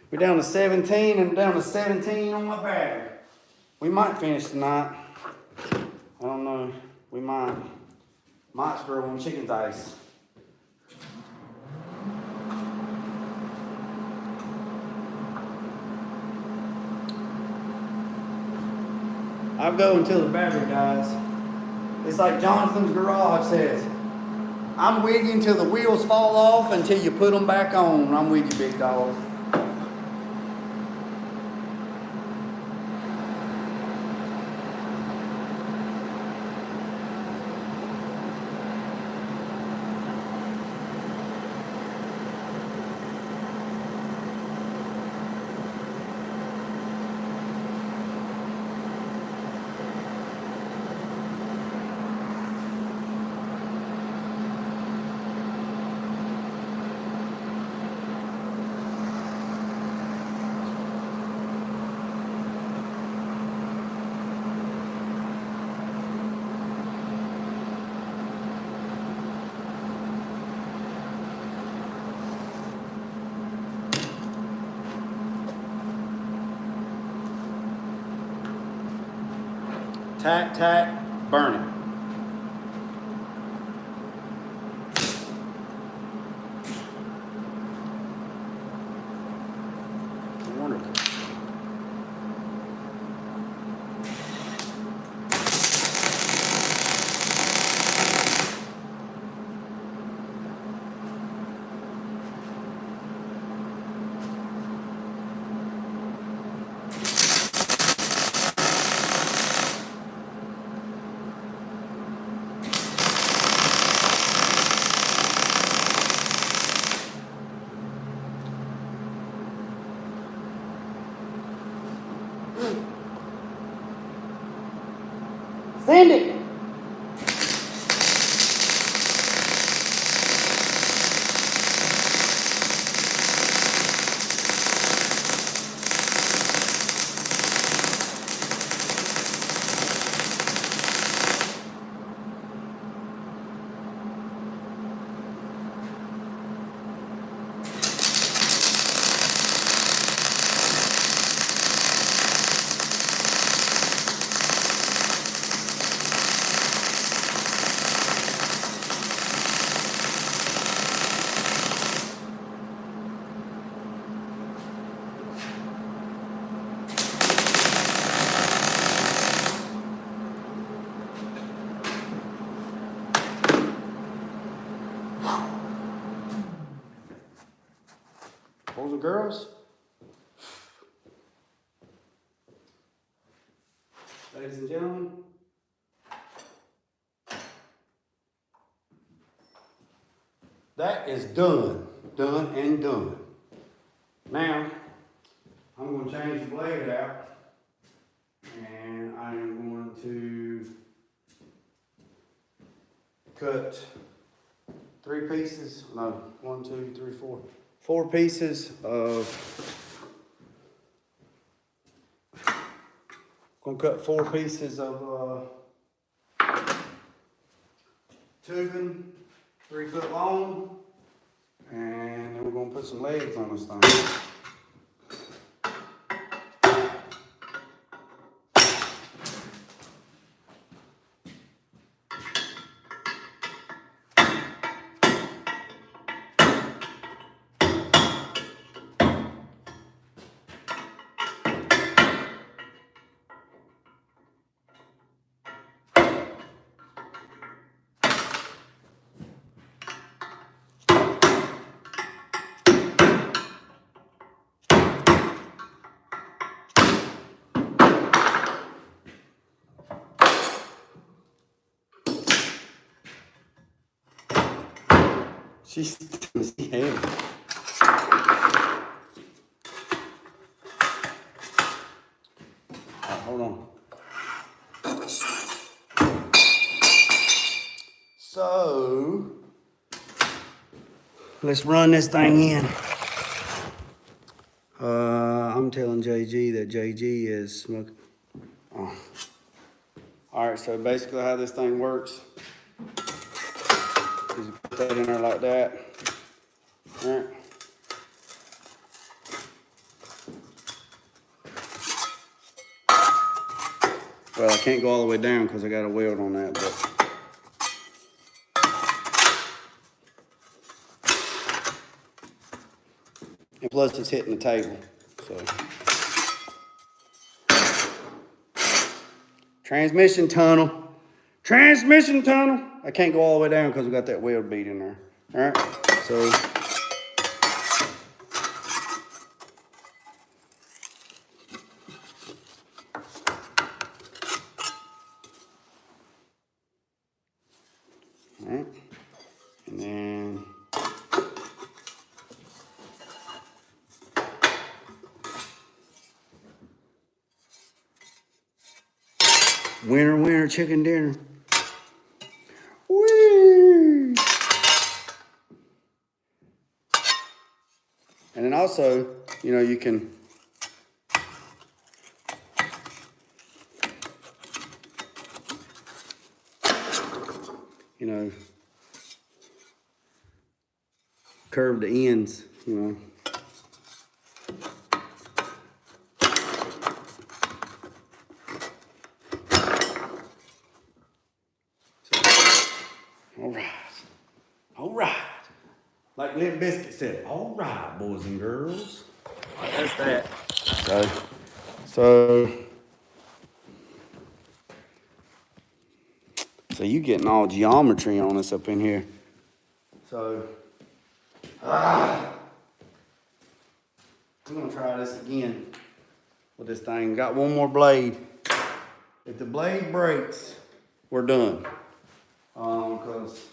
We're down to 17 and down to 17 on my battery. We might finish tonight. I don't know, we might. Might screw on chicken's ice. I'll go until the battery dies. It's like Jonathan's garage says, I'm with you until the wheels fall off, until you put them back on. I'm with you, big dog. Tack, tack, burn it. Wonderful. Send it. Boys and girls, ladies and gentlemen, that is done and done. Now, I'm going to change the blade out, and I am going to cut 4 pieces of, gonna cut 4 pieces of tubing, 3 foot long, and then we're gonna put some legs on this thing. She's heavy. Hold on. So, let's run this thing in. I'm telling JG that JG is smoking. Oh. All right, so basically how this thing works is you put that in there like that. All right. Well, I can't go all the way down because I got a weld on that, but. And plus it's hitting the table, so. Transmission tunnel. Transmission tunnel. I can't go all the way down because we got that weld bead in there. All right, so. All right, and then. Winner, winner, chicken dinner. Whee! And then also, you know, you can curve the ends, you know. All right. Like Limp Biscuit said, all right, boys and girls. All right, that's that. So you getting all geometry on us up in here. So, we're gonna try this again with this thing. Got one more blade. If the blade breaks, we're done. Because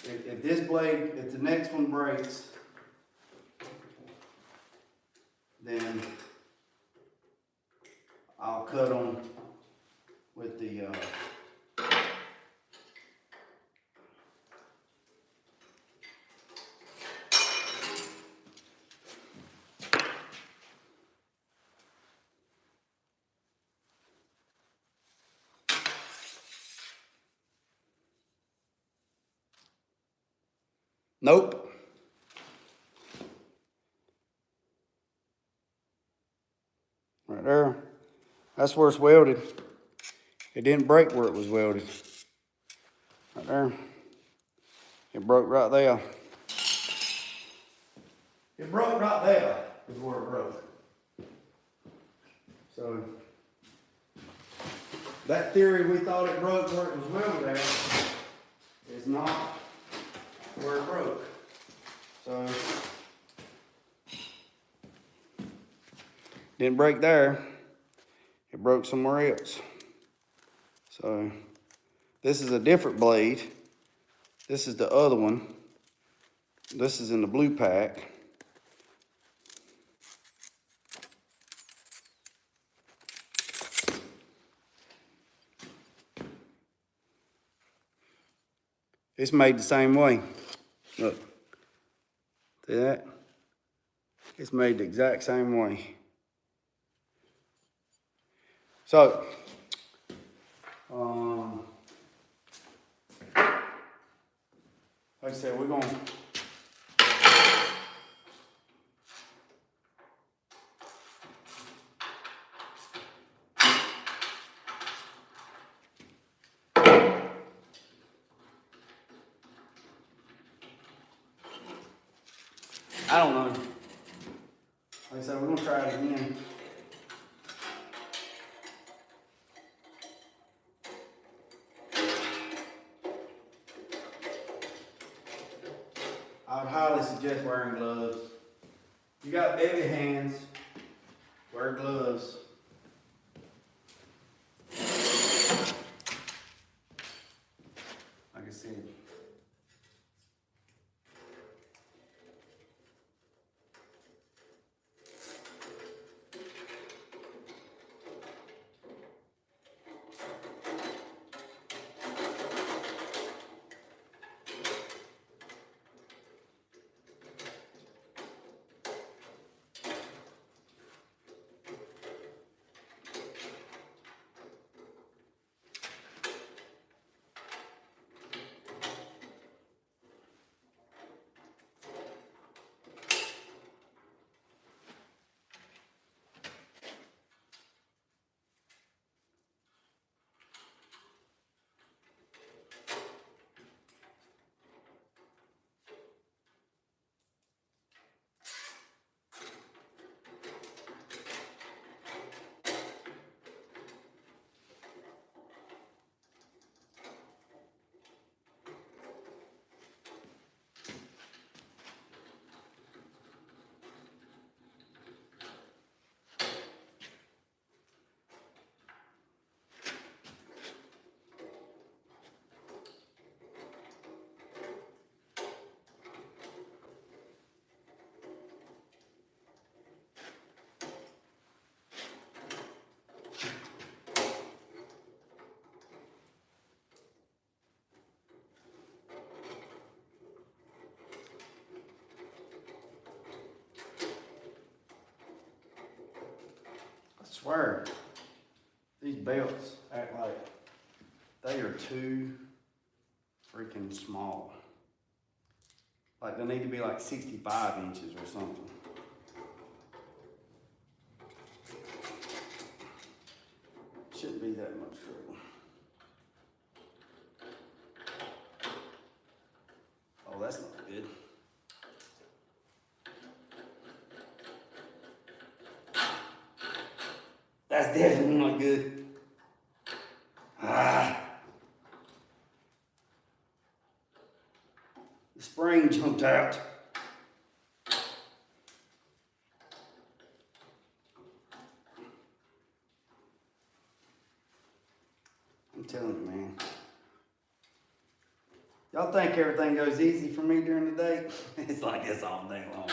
if the next one breaks, then I'll cut them with the nope. Right there. That's where it's welded. It didn't break where it was welded. Right there. It broke right there. It broke right there is where it broke. So that theory we thought it broke where it was welded at is not where it broke. So didn't break there. It broke somewhere else. So this is a different blade. This is the other one. This is in the blue pack. It's made the same way. Look. See that? It's made the exact same way. So, like I said, we're gonna I don't know. Like I said, we're gonna try it again. I would highly suggest wearing gloves. You got baby hands, wear gloves. Like I said. swear, these belts act like they are too freaking small. Like they need to be like 65 inches or something. Shouldn't be that much trouble. Oh, that's not good. That's definitely not good. The spring jumped out. I'm telling you, man. Y'all think everything goes easy for me during the day? It's like this all day long.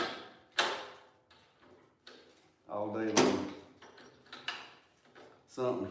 All day long. Something.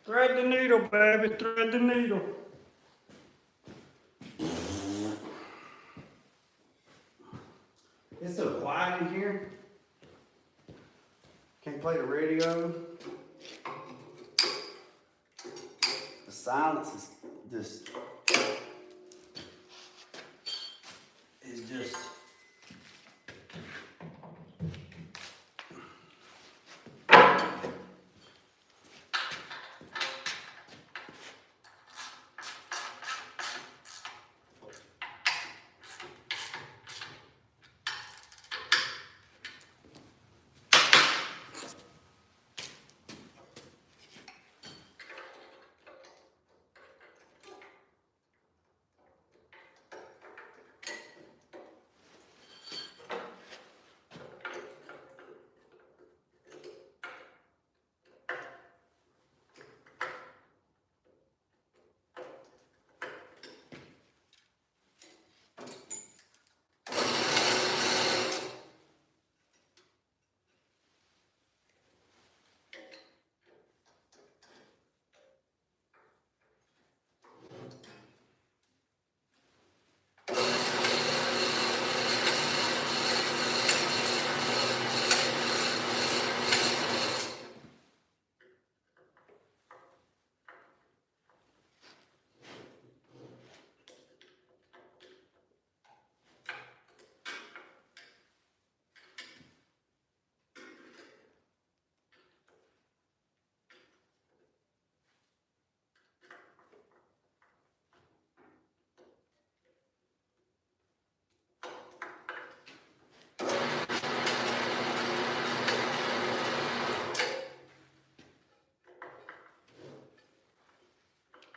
Thread the needle, baby, thread the needle. It's so quiet in here. Can't play the radio. The silence is just.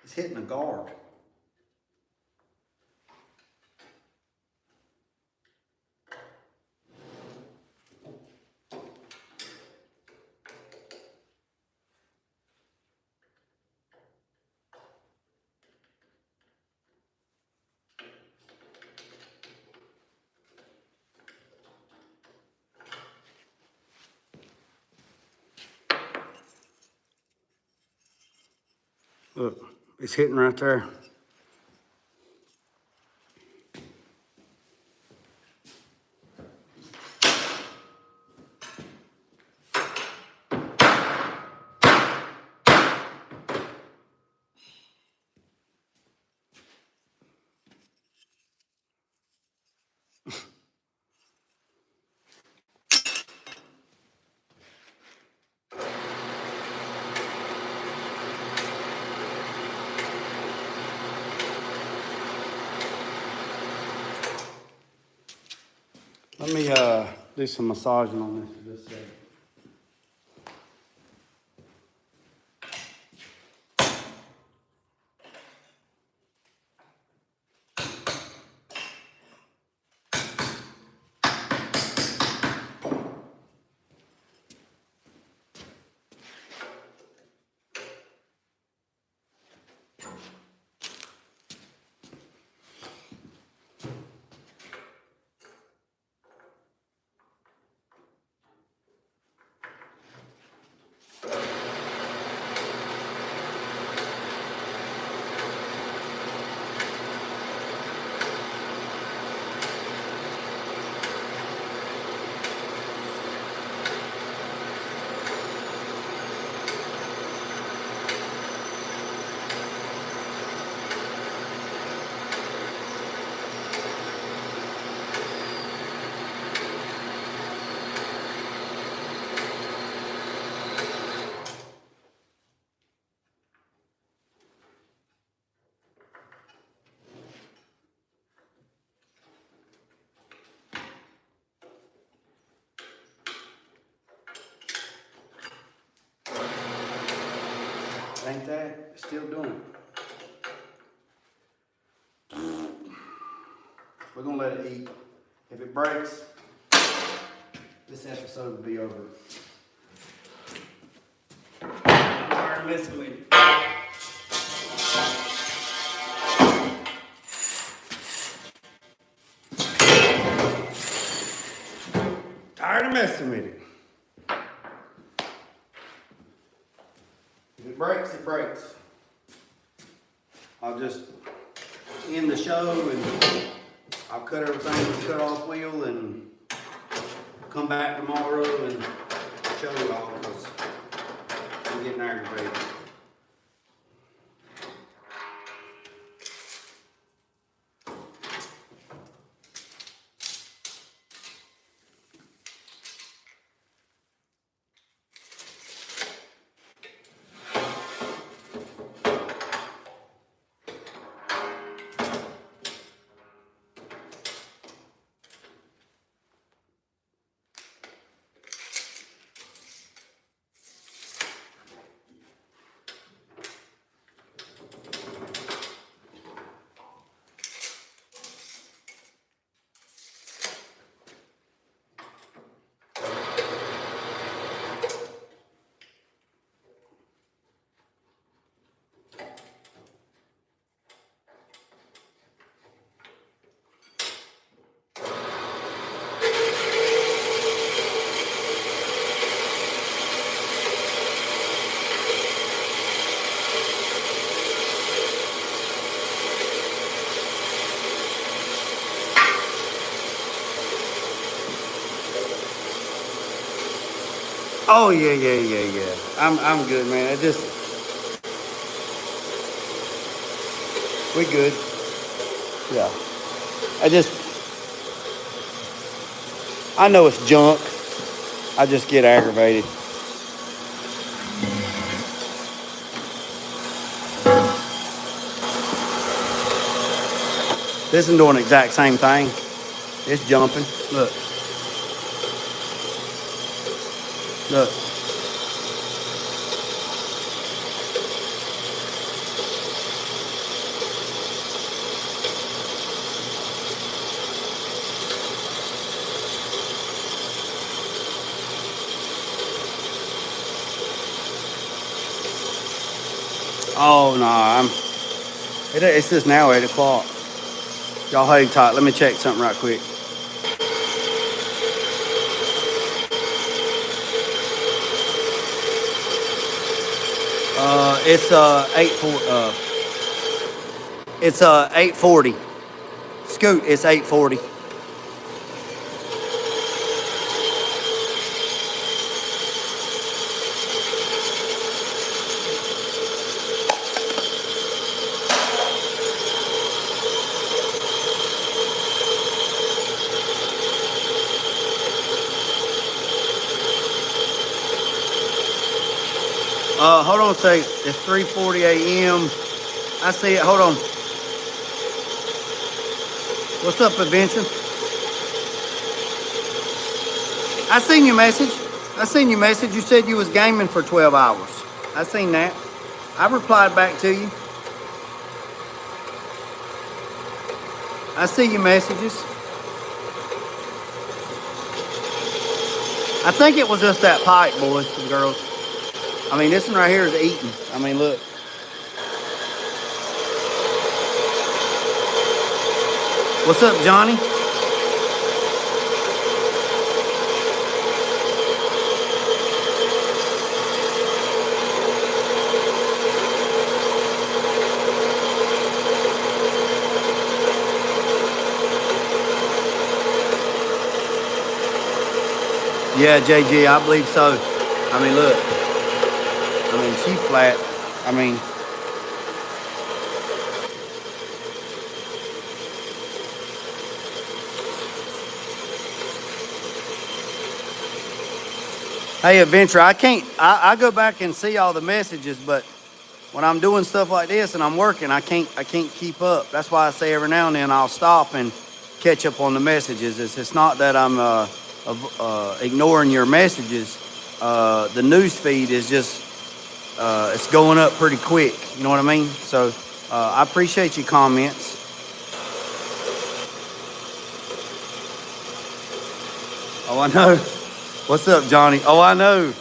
It's hitting a guard. Look, it's hitting right there. Let me do some massaging on this for just a second. Ain't that? Still doing it. We're gonna let it eat. If it breaks, this episode will be over. I'm tired of messing with it. Tired of messing with it. If it breaks, it breaks. I'll just end the show and I'll cut everything with the cut off wheel and come back tomorrow and show you all because I'm getting aggravated. Oh yeah. I'm good, man. We good. Yeah. I know it's junk. I just get aggravated. This is doing the exact same thing. It's jumping. Look. Look. Oh no, it's just now 8 o'clock. Y'all hang tight. Let me check something right quick. It's 8:40. Scoot, it's 8:40. Hold on a second. It's 3:40 a.m. I see it. Hold on. What's up, Adventure? I seen your message. You said you was gaming for 12 hours. I seen that. I replied back to you. I see your messages. I think it was just that pipe, boys and girls. I mean, this one right here is eating. I mean, look. What's up, Johnny? Yeah, JG, I believe so. I mean, look. I mean, she flat. I mean, hey, Adventure, I go back and see all the messages, but when I'm doing stuff like this and I'm working, I can't keep up. That's why I say every now and then I'll stop and catch up on the messages. It's not that I'm ignoring your messages. The news feed is just it's going up pretty quick. You know what I mean? So I appreciate your comments. Oh, I know. What's up, Johnny? Oh, I know.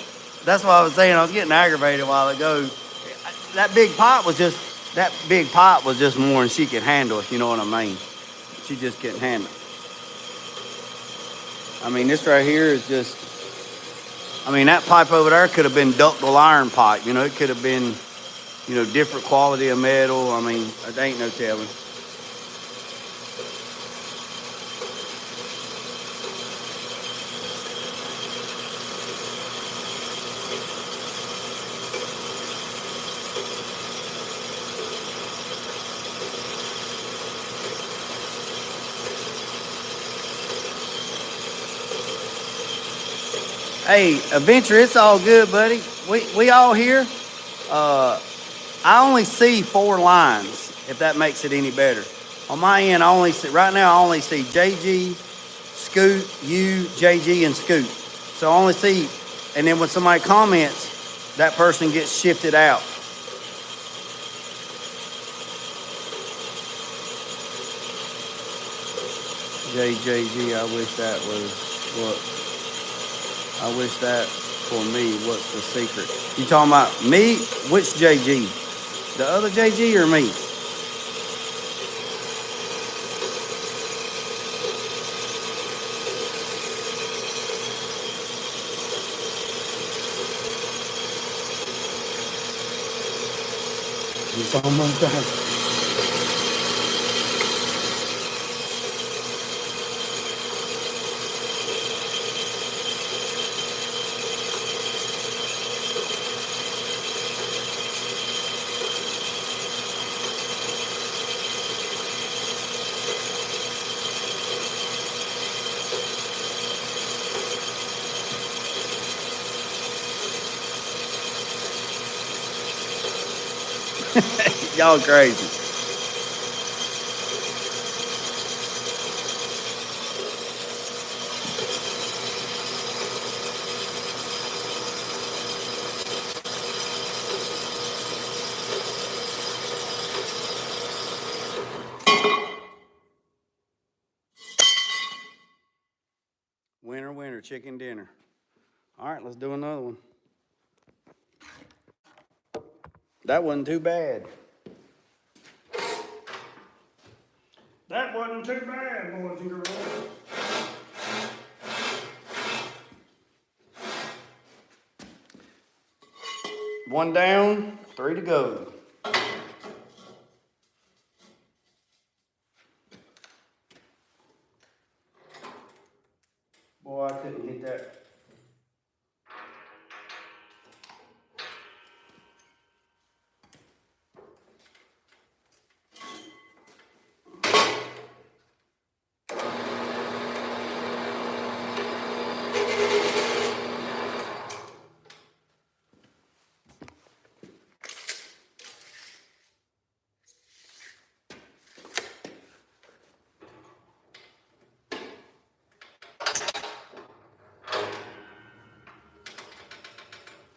That's what I was saying. I was getting aggravated a while ago. That big pot was just more than she could handle, if you know what I mean. She just couldn't handle it. I mean, this right here is just, I mean, that pipe over there could have been ductile iron pipe. You know, it could have been, you know, different quality of metal. I mean, there ain't no telling. Hey, Adventure, it's all good, buddy. We all here. I only see 4 lines, if that makes it any better. On my end, I only see, right now, I only see JG, Scoot, you, JG, and Scoot. So I only see, and then when somebody comments, that person gets shifted out. JJG, I wish that was what. I wish that for me. What's the secret? You talking about me? Which JG? The other JG or me? It's almost done. Y'all crazy. Winner, winner, chicken dinner. All right, let's do another one. That wasn't too bad. That wasn't too bad, boys and girls. One down, 3 to go. Boy, I couldn't hit that.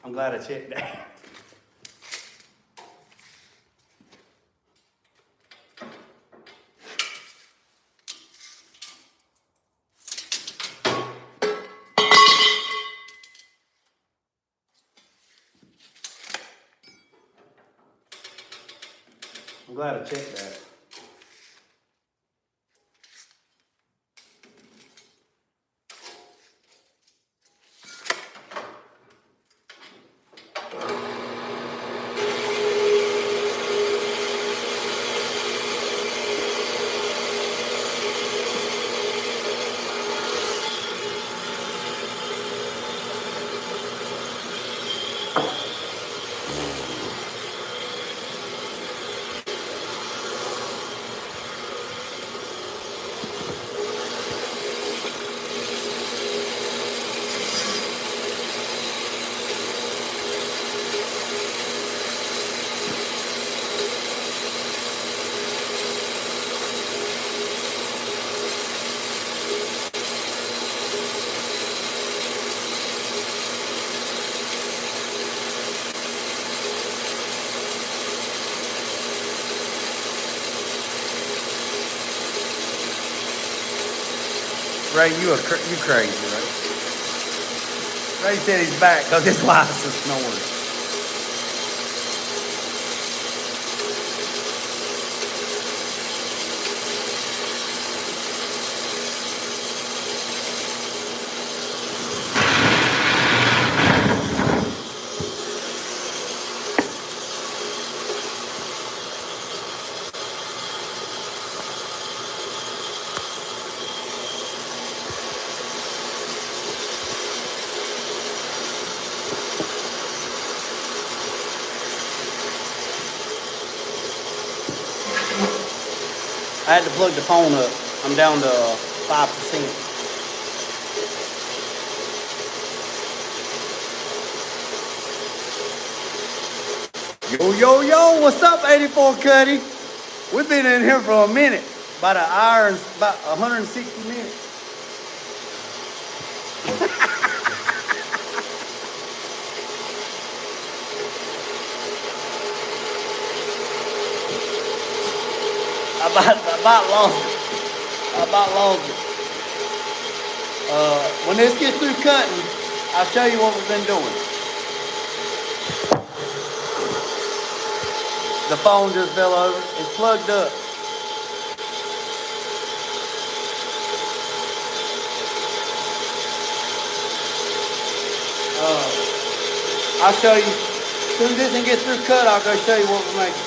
I'm glad I checked that. I'm glad I checked that. Ray, you crazy, right? Ray said he's back because his wife's is snoring. I had to plug the phone up. I'm down to 5%. Yo, what's up, 84 Cuddy? We've been in here for a minute, about an hour and about 160 minutes. I about lost it. When this gets through cutting, I'll show you what we've been doing. The phone just fell over. It's plugged up. I'll show you. As soon as this one gets through cut, I'll go show you what we're making.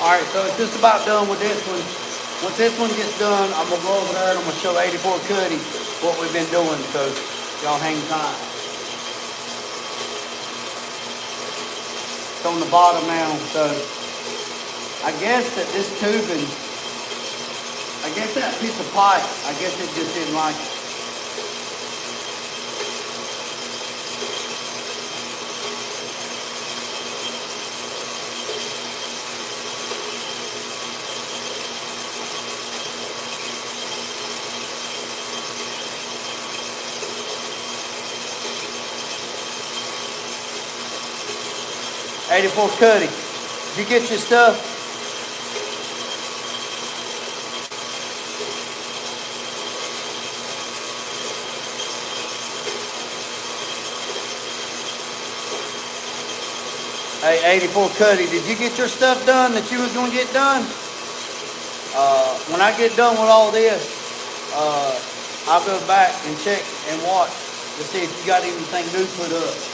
All right, so it's just about done with this one. Once this one gets done, I'm gonna go over there and I'm gonna show 84 Cuddy what we've been doing, so y'all hang tight. It's on the bottom now, so I guess that this tubing, I guess that piece of pipe, I guess it just didn't like it. 84 Cuddy, did you get your stuff? Hey, 84 Cuddy, did you get your stuff done that you was gonna get done? When I get done with all this, I'll go back and check and watch to see if you got anything new put up.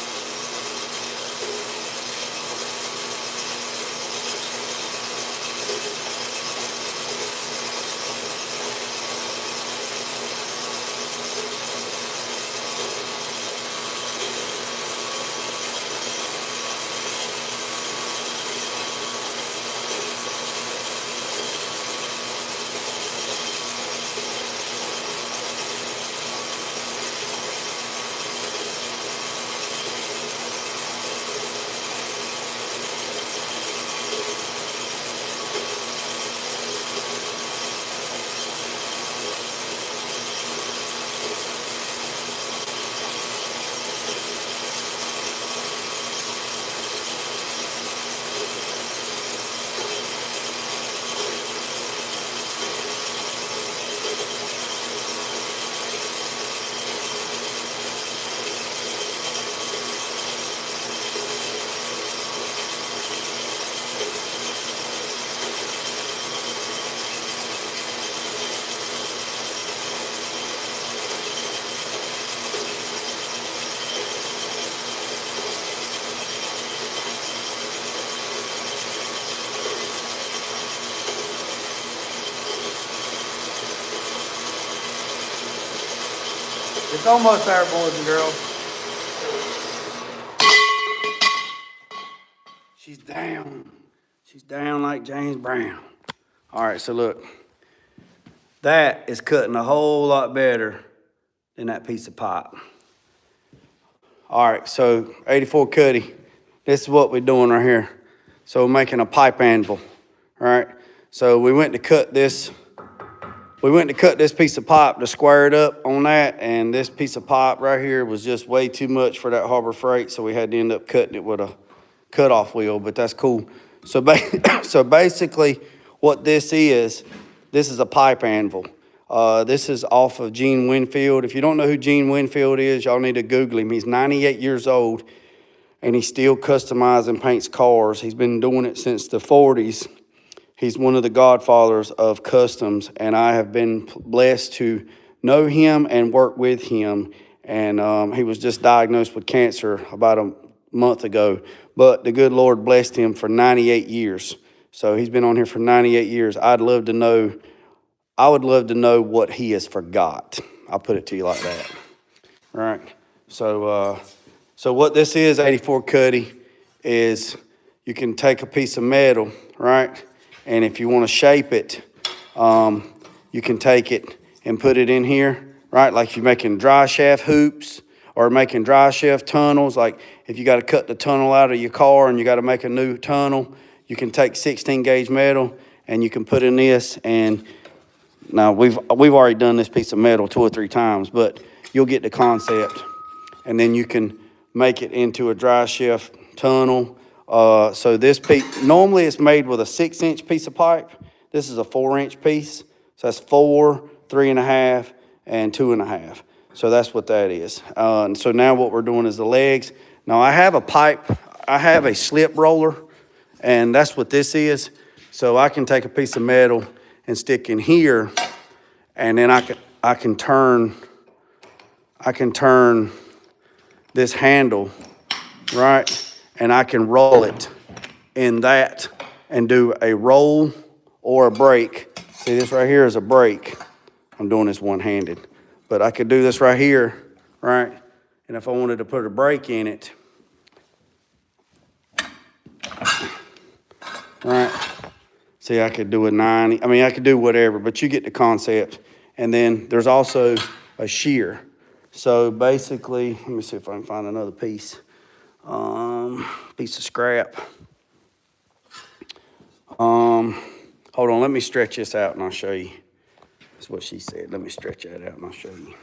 It's almost there, boys and girls. She's down. She's down like James Brown. All right, so look. That is cutting a whole lot better than that piece of pipe. All right, so 84 Cuddy, this is what we're doing right here. So we're making a pipe anvil, all right? So we went to cut this piece of pipe to square it up on that, and this piece of pipe right here was just way too much for that Harbor Freight, so we had to end up cutting it with a cutoff wheel, but that's cool. So, so basically what this is a pipe anvil. This is off of Gene Winfield. If you don't know who Gene Winfield is, y'all need to Google him. He's 98 years old, and he still customizes and paints cars. He's been doing it since the 40s. He's one of the godfathers of customs, and I have been blessed to know him and work with him. And he was just diagnosed with cancer about a month ago, but the good Lord blessed him for 98 years. So he's been on here for 98 years. I would love to know what he has forgot. I'll put it to you like that. All right. So what this is, 84 Cuddy, is you can take a piece of metal, right? And if you want to shape it, you can take it and put it in here, right? Like if you're making dry shaft hoops or making dry shaft tunnels, like if you got to cut the tunnel out of your car and you got to make a new tunnel, you can take 16 gauge metal and you can put in this. And now we've already done this piece of metal 2 or 3 times, but you'll get the concept. And then you can make it into a dry shaft tunnel. So this piece, normally it's made with a 6-inch piece of pipe. This is a 4-inch piece. So that's 4, 3.5, and 2.5. So that's what that is. And so now what we're doing is the legs. Now I have a slip roller, and that's what this is. So I can take a piece of metal and stick in here, and then I can turn this handle, right? And I can roll it in that and do a roll or a break. See, this right here is a break. I'm doing this one-handed. But I could do this right here, right? And if I wanted to put a break in it, right? See, I could do a 90. I mean, I could do whatever, but you get the concept. And then there's also a shear. So basically, let me see if I can find another piece. Piece of scrap. Hold on, let me stretch this out and I'll show you. That's what she said. Let me stretch that out and I'll show you.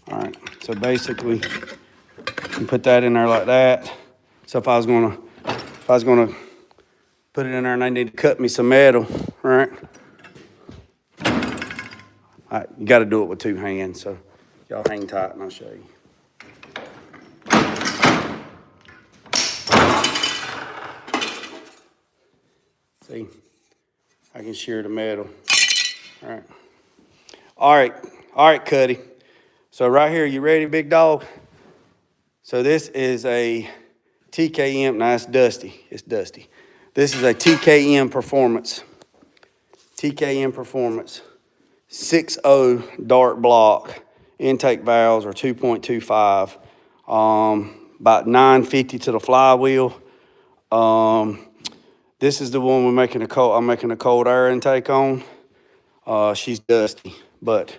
All right, so basically, you put that in there like that. So if I was gonna put it in there and I need to cut me some metal, all right? All right, you gotta do it with two hands, so y'all hang tight and I'll show you. See, I can shear the metal, all right? All right, Cuddy. So right here, you ready, big dog? So this is a TKM, now it's dusty, This is a TKM Performance. TKM Performance. 6.0 dart block. Intake valves are 2.25. About 950 to the flywheel. This is the one I'm making a cold air intake on. She's dusty, but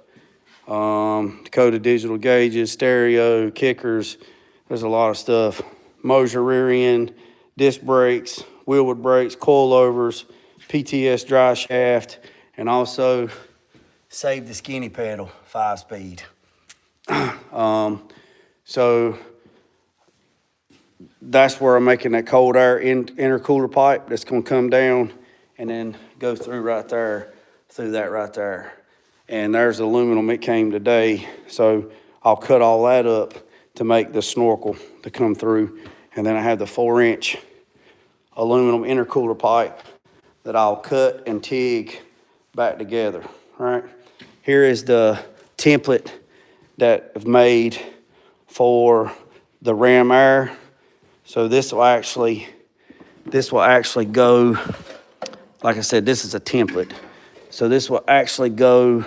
Dakota digital gauges, stereo, kickers, there's a lot of stuff. Moser rear end, disc brakes, wheelwood brakes, coilovers, PTS dry shaft, and also save the skinny pedal, 5-speed. So that's where I'm making that cold air intercooler pipe that's gonna come down and then go through right there, through that right there. And there's aluminum, it came today. So I'll cut all that up to make the snorkel to come through. And then I have the 4-inch aluminum intercooler pipe that I'll cut and TIG back together, all right? Here is the template that I've made for the ram air. So this will actually go, like I said, this is a template. So this will actually go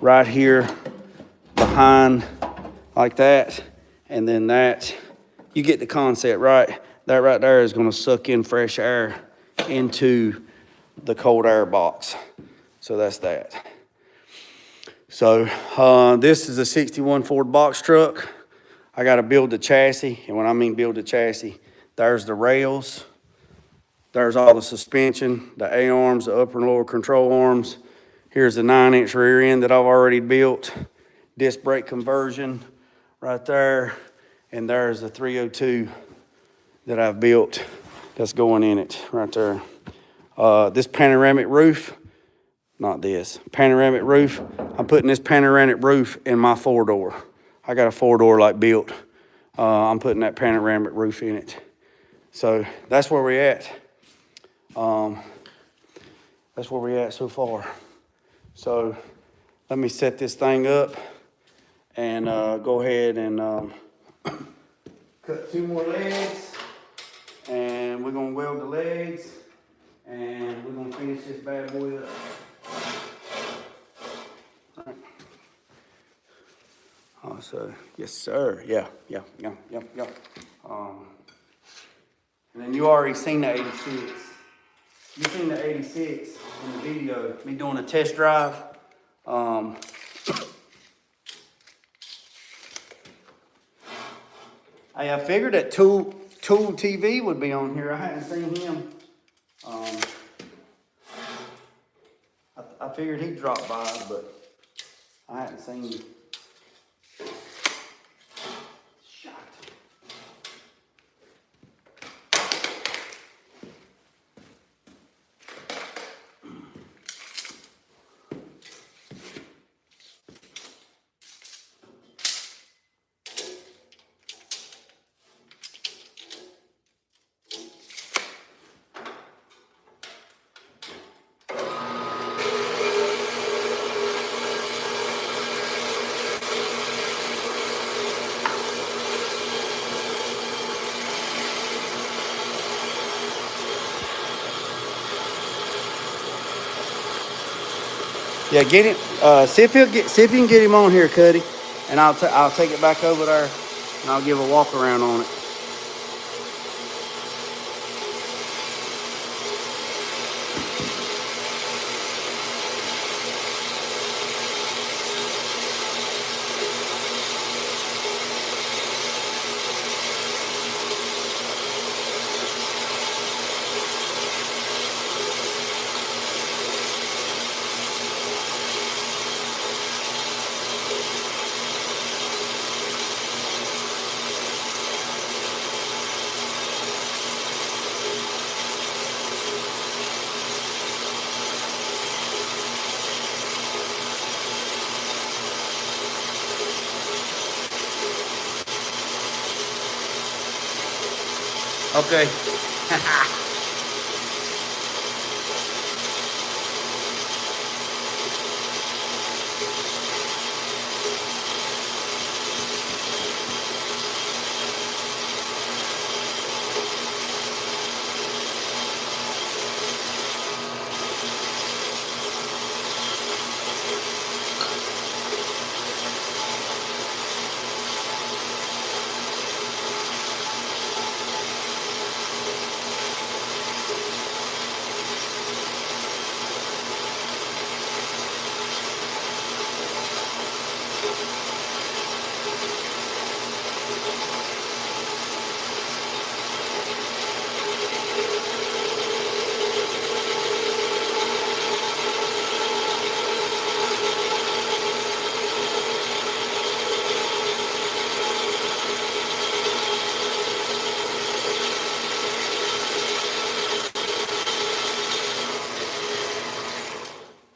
right here behind like that. And then that, you get the concept, right? That right there is gonna suck in fresh air into the cold air box. So that's that. So this is a 61 Ford box truck. I gotta build the chassis. And when I mean build the chassis, there's the rails. There's all the suspension, the A-arms, the upper and lower control arms. Here's the 9-inch rear end that I've already built. Disc brake conversion right there. And there's the 302 that I've built that's going in it right there. This panoramic roof, not this, panoramic roof. I'm putting this panoramic roof in my 4-door. I got a 4-door like built. I'm putting that panoramic roof in it. So that's where we're at. That's where we're at so far. So let me set this thing up and go ahead and cut 2 more legs, and we're gonna weld the legs, and we're gonna finish this bad boy up. All right. So yes, sir. Yeah. And then you already seen the 86. You seen the 86 in the video, me doing a test drive. I figured that Tool TV would be on here. I hadn't seen him. I figured he'd drop by, but I hadn't seen him. Shot. Yeah, get him. See if you can get him on here, Cuddy, and I'll take it back over there, and I'll give a walk around on it. Okay.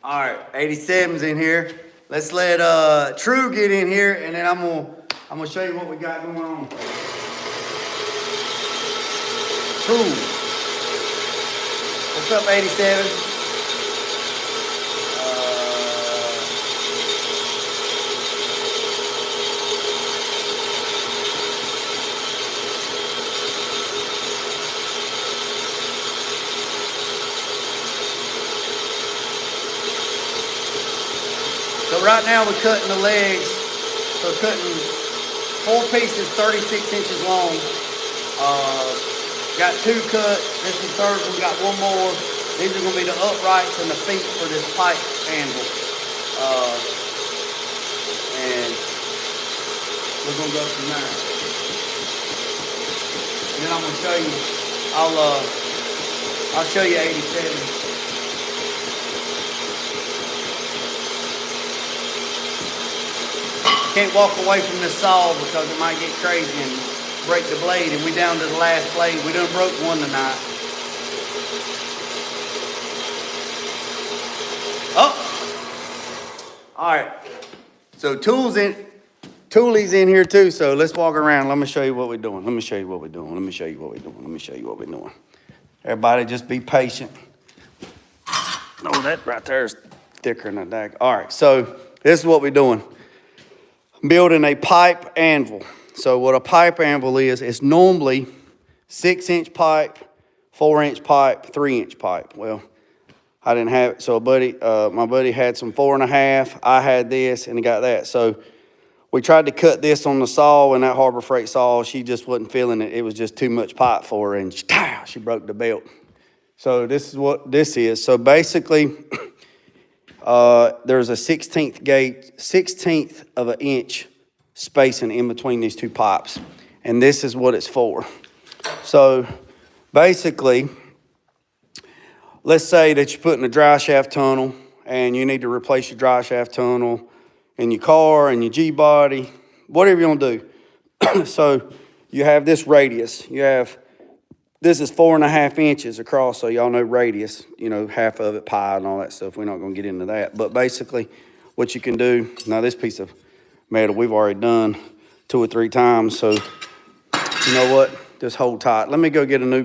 All right, 87's in here. Let's let True get in here, and then I'm gonna show you what we got going on. True. What's up, 87? So right now we're cutting the legs. So cutting 4 pieces, 36 inches long. Got 2 cut. This is the 3rd one. We got 1 more. These are going to be the uprights and the feet for this pipe anvil. And we're going to go from there. And then I'm going to show you. I'll show you 87. Can't walk away from this saw because it might get crazy and break the blade, and we down to the last blade. We done broke one tonight. Oh! Alright. So Tooley's in here too, so let's walk around. Let me show you what we're doing. Let me show you what we're doing. Let me show you what we're doing. Let me show you what we're doing. Everybody just be patient. Oh, that right there is thicker than a tack. Alright, so this is what we're doing. Building a pipe anvil. So what a pipe anvil is, it's normally 6-inch pipe, 4-inch pipe, 3-inch pipe. Well, I didn't have it, so my buddy had some 4.5. I had this, and he got that. So we tried to cut this on the saw, and that Harbor Freight saw, she just wasn't feeling it. It was just too much pipe for her, and she broke the belt. So this is what this is. So basically, there's a 16th of an inch spacing in between these 2 pipes. And this is what it's for. So basically, let's say that you're putting a dry shaft tunnel and you need to replace your dry shaft tunnel in your car and your G-body, whatever you want to do. So you have this radius. This is 4.5 inches across, so y'all know radius, half of it pi and all that stuff. We're not going to get into that. But basically, what you can do, now this piece of metal we've already done 2 or 3 times, so you know what? Just hold tight. Let me go get a new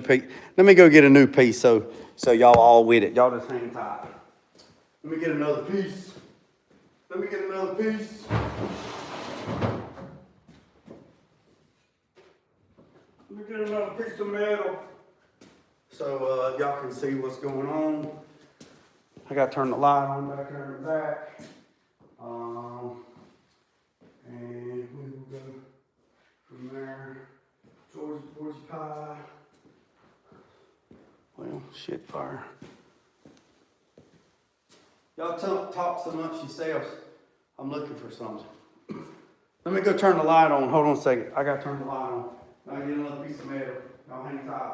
piece. So y'all all with it. Y'all just hang tight. Let me get another piece. Let me get another piece. Let me get another piece of metal so y'all can see what's going on. I got to turn the light on back there in the back. And we will go from there. Georgia pie. Well, shit fire. Y'all talk so much yourselves. I'm looking for something. Let me go turn the light on. Hold on a second. I got to turn the light on. I get another piece of metal. Y'all hang tight.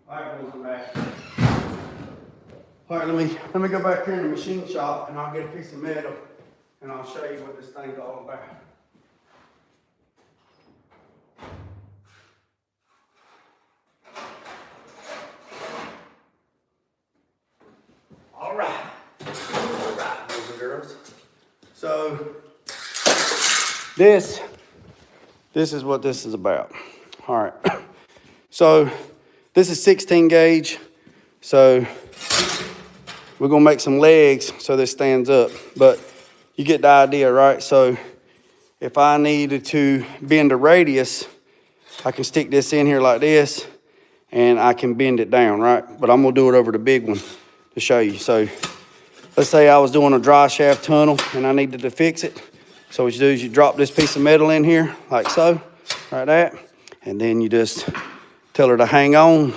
All right, boys, I'm back. All right, let me go back here in the machine shop and I'll get a piece of metal and I'll show you what this thing's all about. All right, boys and girls. So this is what this is about. All right, so this is 16 gauge. So we're gonna make some legs so this stands up, but you get the idea, right? So if I needed to bend a radius, I can stick this in here like this and I can bend it down, right? But I'm gonna do it over the big one to show you. So let's say I was doing a dry shaft tunnel and I needed to fix it. So what you do is you drop this piece of metal in here like so, like that, and then you just tell her to hang on.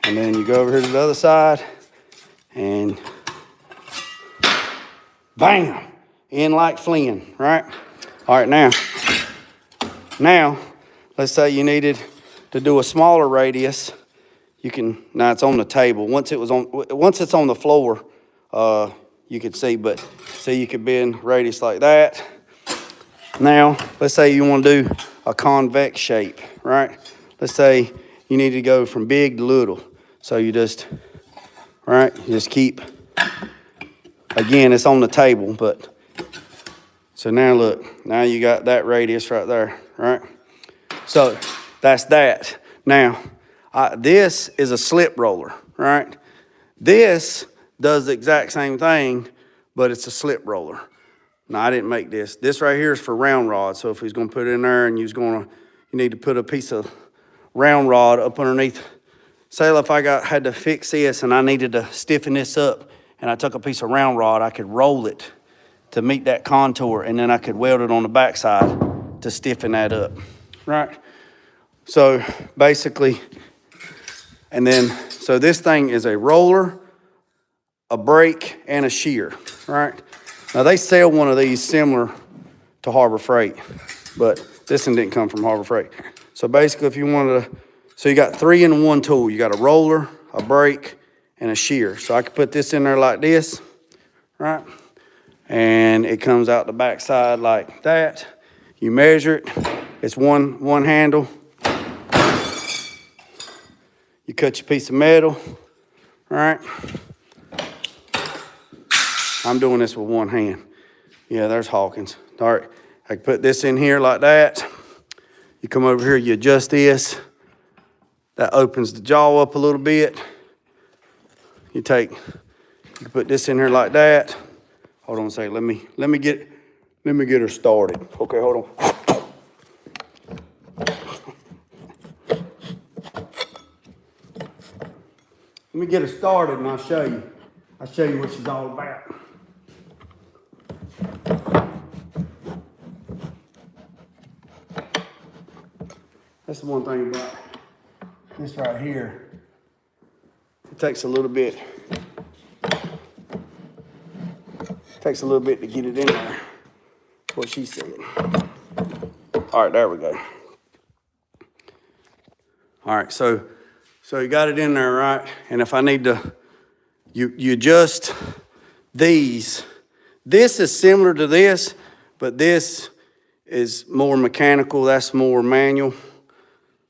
And then you go over here to the other side and bam, in like Flynn, right? All right, now, let's say you needed to do a smaller radius. You can, now it's on the table. Once it's on the floor, you could see, but see you could bend radius like that. Now, let's say you want to do a convex shape, right? Let's say you need to go from big to little. So you just, right, you just keep, again, it's on the table, but, so now look, now you got that radius right there, right? So that's that. Now, this is a slip roller, right? This does the exact same thing, but it's a slip roller. Now, I didn't make this. This right here is for round rod. So if he's going to put it in there and you need to put a piece of round rod up underneath. Say if I had to fix this and I needed to stiffen this up and I took a piece of round rod, I could roll it to meet that contour and then I could weld it on the backside to stiffen that up, right? So basically, and then, so this thing is a roller, a brake, and a shear, right? Now they sell one of these similar to Harbor Freight, but this one didn't come from Harbor Freight. So basically if you wanted to, so you got 3-in-1 tool. You got a roller, a brake, and a shear. So I could put this in there like this, right? And it comes out the backside like that. You measure it. It's one handle. You cut your piece of metal, right? I'm doing this with one hand. Yeah, there's Hawkins. All right, I can put this in here like that. You come over here, you adjust this. That opens the jaw up a little bit. You put this in here like that. Hold on a second. Let me get her started. Okay, hold on. Let me get her started and I'll show you. I'll show you what she's all about. That's the one thing about this right here. It takes a little bit. To get it in there. What she said. All right, there we go. All right, so you got it in there, right? And if I need to, you adjust these. This is similar to this, but this is more mechanical. That's more manual.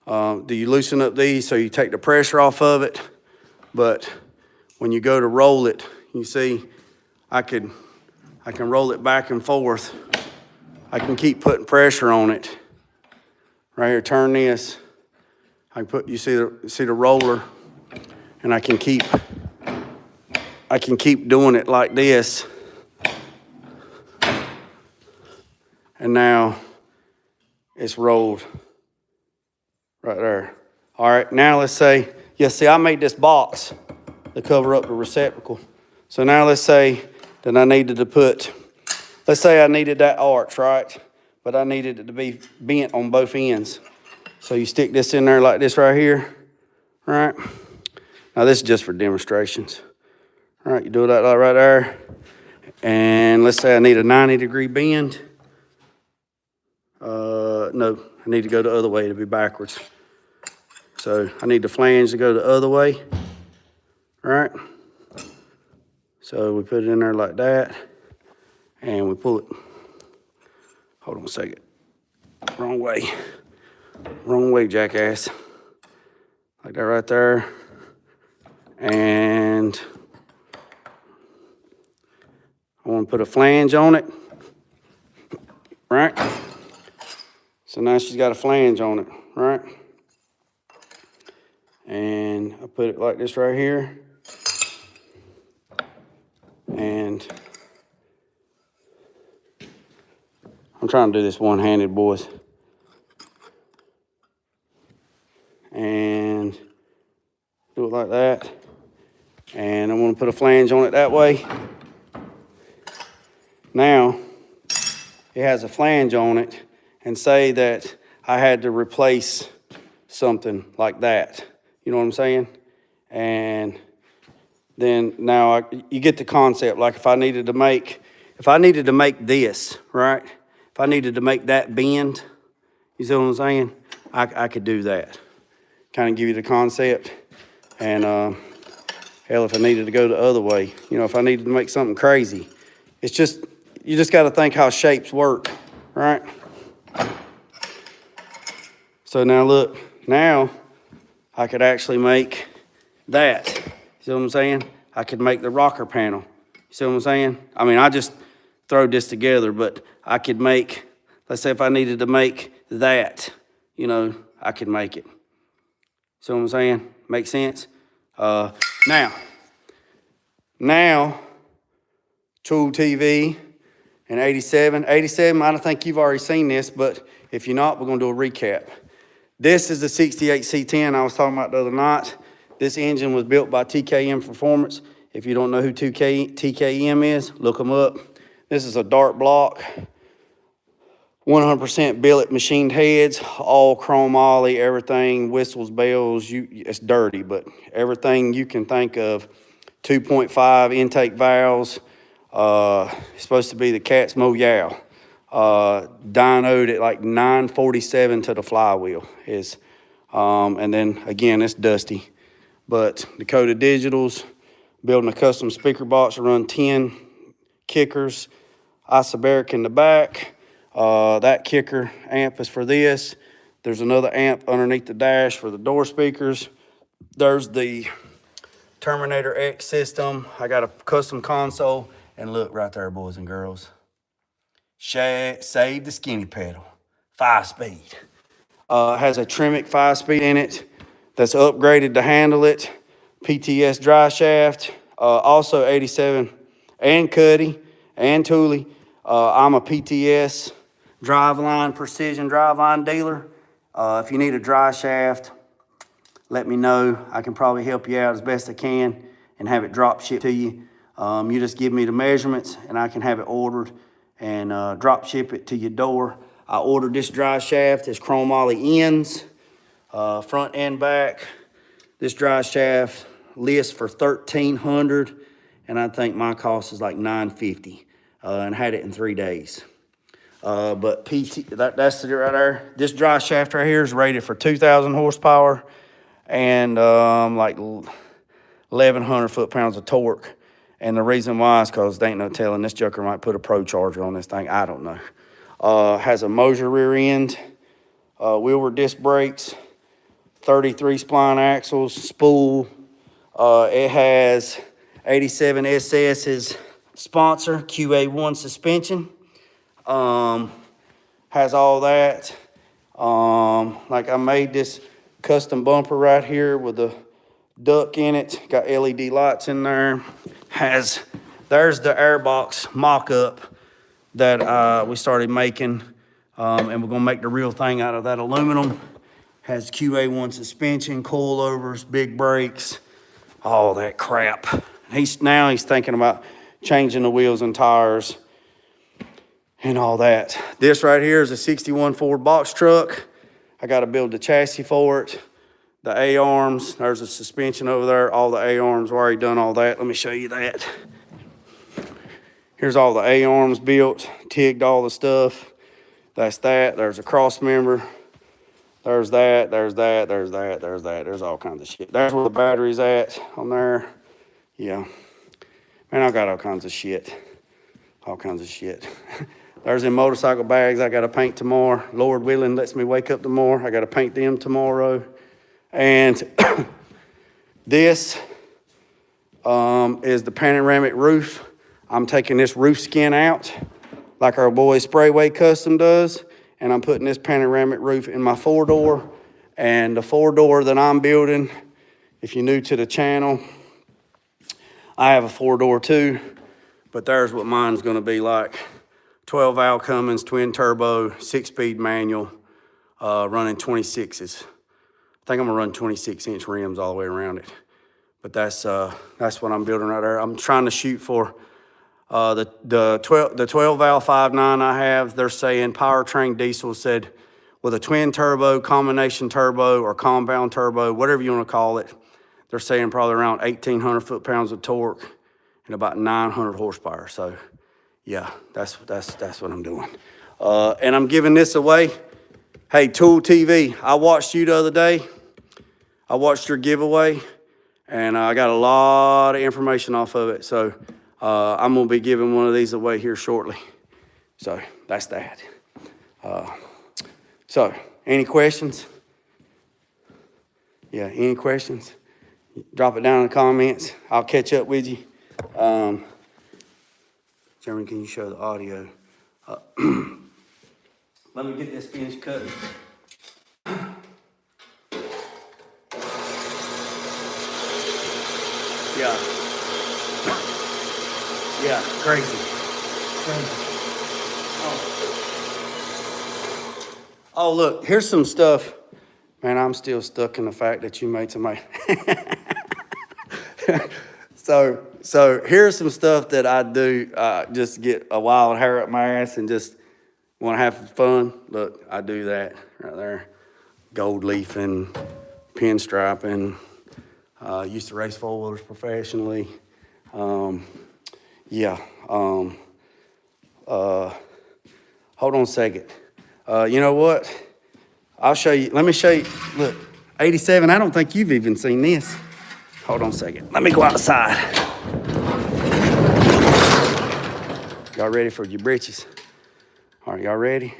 Do you loosen up these so you take the pressure off of it? But when you go to roll it, you see, I can roll it back and forth. I can keep putting pressure on it, right here, turn this. I can put, you see the roller, and I can keep doing it like this. And now it's rolled right there. All right, now let's say, yeah, see, I made this box to cover up the receptacle. So now let's say that I needed to put, let's say I needed that arch, right? But I needed it to be bent on both ends. So you stick this in there like this right here, right? Now this is just for demonstrations. All right, you do that like right there. And let's say I need a 90-degree bend. No, I need to go the other way to be backwards. So I need the flange to go the other way, right? So we put it in there like that, and we pull it. Hold on a second. Wrong way, jackass. Like that right there. And I want to put a flange on it, right? So now she's got a flange on it, right? And I put it like this right here. And I'm trying to do this one-handed, boys. And do it like that. And I want to put a flange on it that way. Now, it has a flange on it, and say that I had to replace something like that. You know what I'm saying? And then now you get the concept. Like if I needed to make this, right? If I needed to make that bend, you see what I'm saying? I could do that. Kind of give you the concept. And hell, if I needed to go the other way, you know, if I needed to make something crazy, it's just, you just got to think how shapes work, right? So now look, now I could actually make that. See what I'm saying? I could make the rocker panel. See what I'm saying? I mean, I just throw this together, but I could make, let's say if I needed to make that, you know, I could make it. See what I'm saying? Make sense? Now, Tool TV and 87. 87, I don't think you've already seen this, but if you're not, we're gonna do a recap. This is the 68 C10 I was talking about the other night. This engine was built by TKM Performance. If you don't know who TKM is, look them up. This is a dart block, 100% billet machined heads, all chrome ollie, everything, whistles, bells, it's dirty, but everything you can think of. 2.5 intake valves, supposed to be the cat's meow. Dynoed at like 947 to the flywheel is, and then again, it's dusty. But Dakota Digitals, building a custom speaker box to run 10 kickers, isobaric in the back. That kicker amp is for this. There's another amp underneath the dash for the door speakers. There's the Terminator X system. I got a custom console. And look right there, boys and girls. Save the skinny pedal. 5-speed. Has a Tremec 5-speed in it that's upgraded to handle it. PTS dry shaft. Also 87 and Cuddy and Thule. I'm a PTS driveline, precision driveline dealer. If you need a dry shaft, let me know. I can probably help you out as best I can and have it drop shipped to you. You just give me the measurements and I can have it ordered and drop ship it to your door. I ordered this dry shaft. It's chrome ollie ends, front and back. This dry shaft lists for $1,300, and I think my cost is like $950, and had it in 3 days. But that's it right there. This dry shaft right here is rated for 2,000 horsepower and like 1,100 foot-pounds of torque. And the reason why is because there ain't no telling, this joker might put a Pro Charger on this thing. I don't know. Has a Moser rear end, wheelward disc brakes, 33 spline axles, spool. It has 87 SS's sponsor, QA1 suspension. Has all that. Like I made this custom bumper right here with a duck in it. Got LED lights in there. There's the airbox mock-up that we started making. And we're gonna make the real thing out of that aluminum. Has QA1 suspension, coilovers, big brakes, all that crap. He's thinking about changing the wheels and tires and all that. This right here is a 61 Ford box truck. I got to build the chassis for it. The A-arms, there's a suspension over there. All the A-arms, already done all that. Let me show you that. Here's all the A-arms built, tigged all the stuff. That's that. There's a cross member. There's that, there's that, there's that, there's that. There's all kinds of shit. There's where the battery's at on there. Yeah. Man, I got all kinds of shit. All kinds of shit. There's them motorcycle bags I got to paint tomorrow. Lord willing lets me wake up tomorrow. I got to paint them tomorrow. And this is the panoramic roof. I'm taking this roof skin out like our boy Sprayway Custom does. And I'm putting this panoramic roof in my 4-door. And the 4-door that I'm building, if you're new to the channel, I have a 4-door too, but there's what mine's gonna be like. 12 valve Cummins, twin turbo, 6-speed manual, running 26s. I think I'm gonna run 26-inch rims all the way around it. But that's what I'm building right there. I'm trying to shoot for the 12 valve 5.9 I have. They're saying powertrain diesel said with a twin turbo, combination turbo, or compound turbo, whatever you want to call it. They're saying probably around 1,800 foot-pounds of torque and about 900 horsepower. So, yeah, that's what I'm doing. And I'm giving this away. Hey, Tool TV, I watched you the other day. I watched your giveaway, and I got a lot of information off of it. So, I'm going to be giving one of these away here shortly. So, that's that. So, any questions? Yeah, any questions? Drop it down in the comments. I'll catch up with you. Jeremy, can you show the audio? Let me get this finished cut. Yeah. Yeah, crazy. Oh, look, here's some stuff. Man, I'm still stuck in the fact that you made somebody. So here's some stuff that I do just to get a wild hair up my ass and just want to have fun. Look, I do that right there. Gold leafing, pinstriping. Used to race four-wheelers professionally. Yeah. Hold on a second. You know what? I'll show you. Let me show you. Look, 87. I don't think you've even seen this. Hold on a second. Let me go outside. Y'all ready for your britches? All right, y'all ready?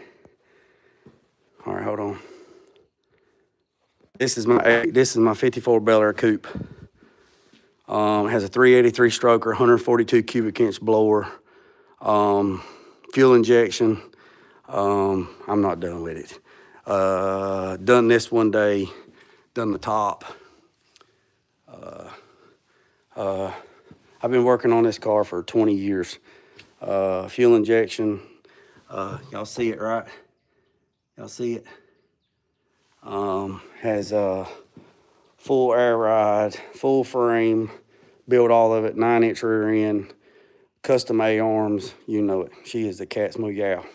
All right, hold on. This is my 54 Bel Air coupe. It has a 383 stroker, 142 cubic inch blower, fuel injection. I'm not done with it. Done this one day, done the top. I've been working on this car for 20 years. Fuel injection, y'all see it, right? Y'all see it? Has a full air ride, full frame, built all of it, 9-inch rear end, custom A-arms, you know it. She is the cat's moo gal.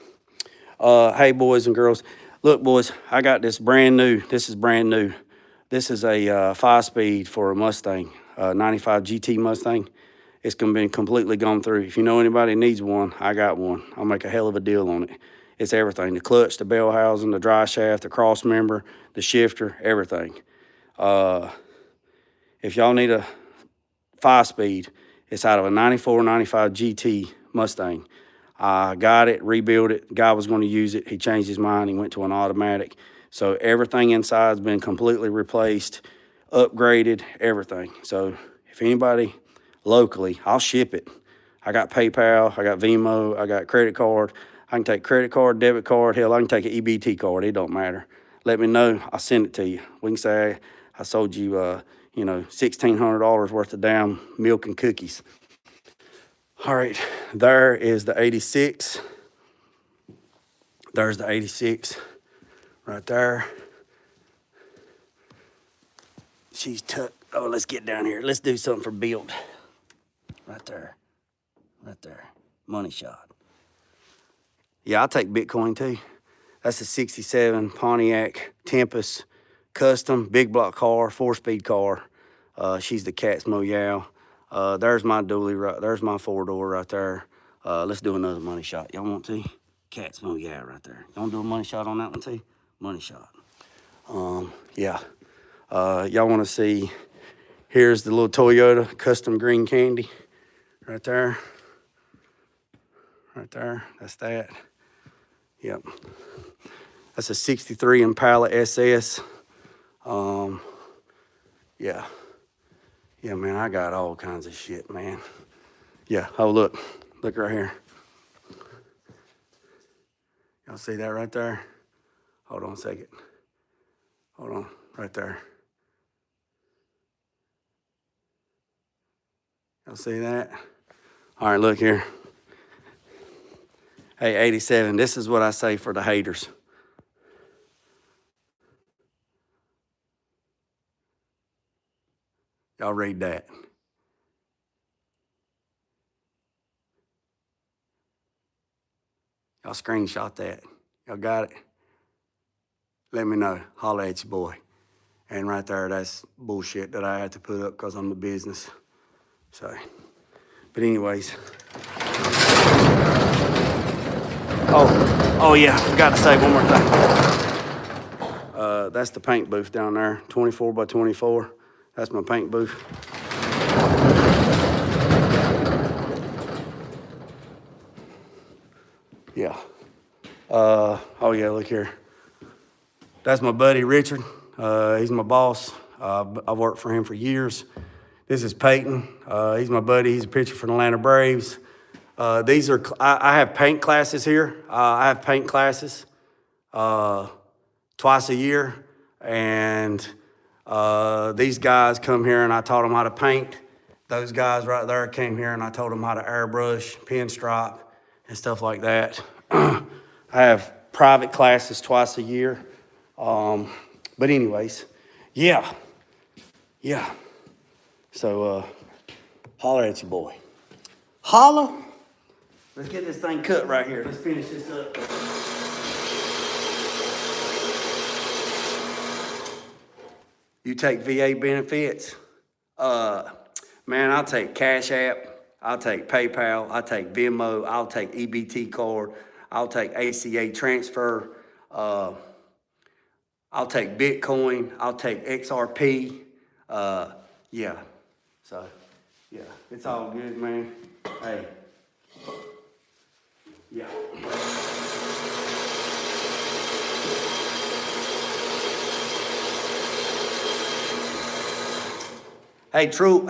Hey, boys and girls. Look, boys, I got this brand new. This is brand new. This is a 5-speed for a Mustang, 95 GT Mustang. It's been completely gone through. If you know anybody that needs one, I got one. I'll make a hell of a deal on it. It's everything, the clutch, the bell housing, the dry shaft, the cross member, the shifter, everything. If y'all need a 5-speed, it's out of a 94, 95 GT Mustang. I got it, rebuilt it. The guy was going to use it. He changed his mind. He went to an automatic. So everything inside's been completely replaced, upgraded, everything. So if anybody locally, I'll ship it. I got PayPal, I got Venmo, I got credit card. I can take credit card, debit card, hell, I can take an EBT card. It don't matter. Let me know. I'll send it to you. We can say I sold you, you know, $1,600 worth of damn milk and cookies. All right, there is the 86. There's the 86 right there. She's tucked. Oh, let's get down here. Let's do something for build. Right there. Right there. Money shot. Yeah, I'll take Bitcoin too. That's a 67 Pontiac Tempest custom, big block car, 4-speed car. She's the cat's meow. There's my dually, right, there's my 4-door right there. Let's do another money shot. Y'all want to? Cat's meow right there. Y'all want to do a money shot on that one too? Money shot. Yeah. Y'all want to see, here's the little Toyota custom green candy right there. Right there, that's that. Yep. That's a 63 Impala SS. Yeah. Yeah, man, I got all kinds of shit, man. Yeah, oh, look right here. Y'all see that right there? Hold on a second. Hold on, right there. Y'all see that? All right, look here. Hey, 87, this is what I say for the haters. Y'all read that. Y'all screenshot that. Y'all got it? Let me know. Holla at your boy. And right there, that's bullshit that I had to put up because I'm the business. So, but anyways. Oh yeah, forgot to say one more thing. That's the paint booth down there, 24 by 24. That's my paint booth. Yeah. Oh yeah, look here. That's my buddy Richard. He's my boss. I've worked for him for years. This is Peyton. He's my buddy. He's a pitcher for the Atlanta Braves. These are, I have paint classes here. I have paint classes twice a year. And these guys come here and I taught them how to paint. Those guys right there came here and I told them how to airbrush, pinstripe, and stuff like that. I have private classes twice a year. But anyways, yeah. So, holler at your boy. Holla. Let's get this thing cut right here. Let's finish this up. You take VA benefits? Man, I'll take Cash App. I'll take PayPal. I'll take Venmo. I'll take EBT card. I'll take ACA transfer. I'll take Bitcoin. I'll take XRP. Yeah. So, yeah, it's all good, man. Hey. Yeah. Hey, True,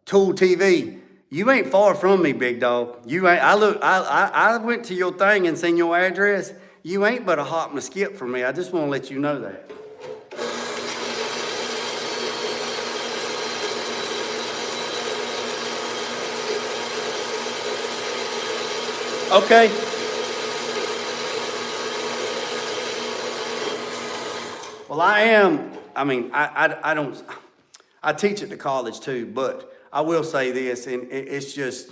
Tool TV, you ain't far from me, big dog. You ain't, I went to your thing and seen your address. You ain't but a hop and a skip from me. I just want to let you know that. Okay. Well, I teach at the college too, but I will say this, and it's just,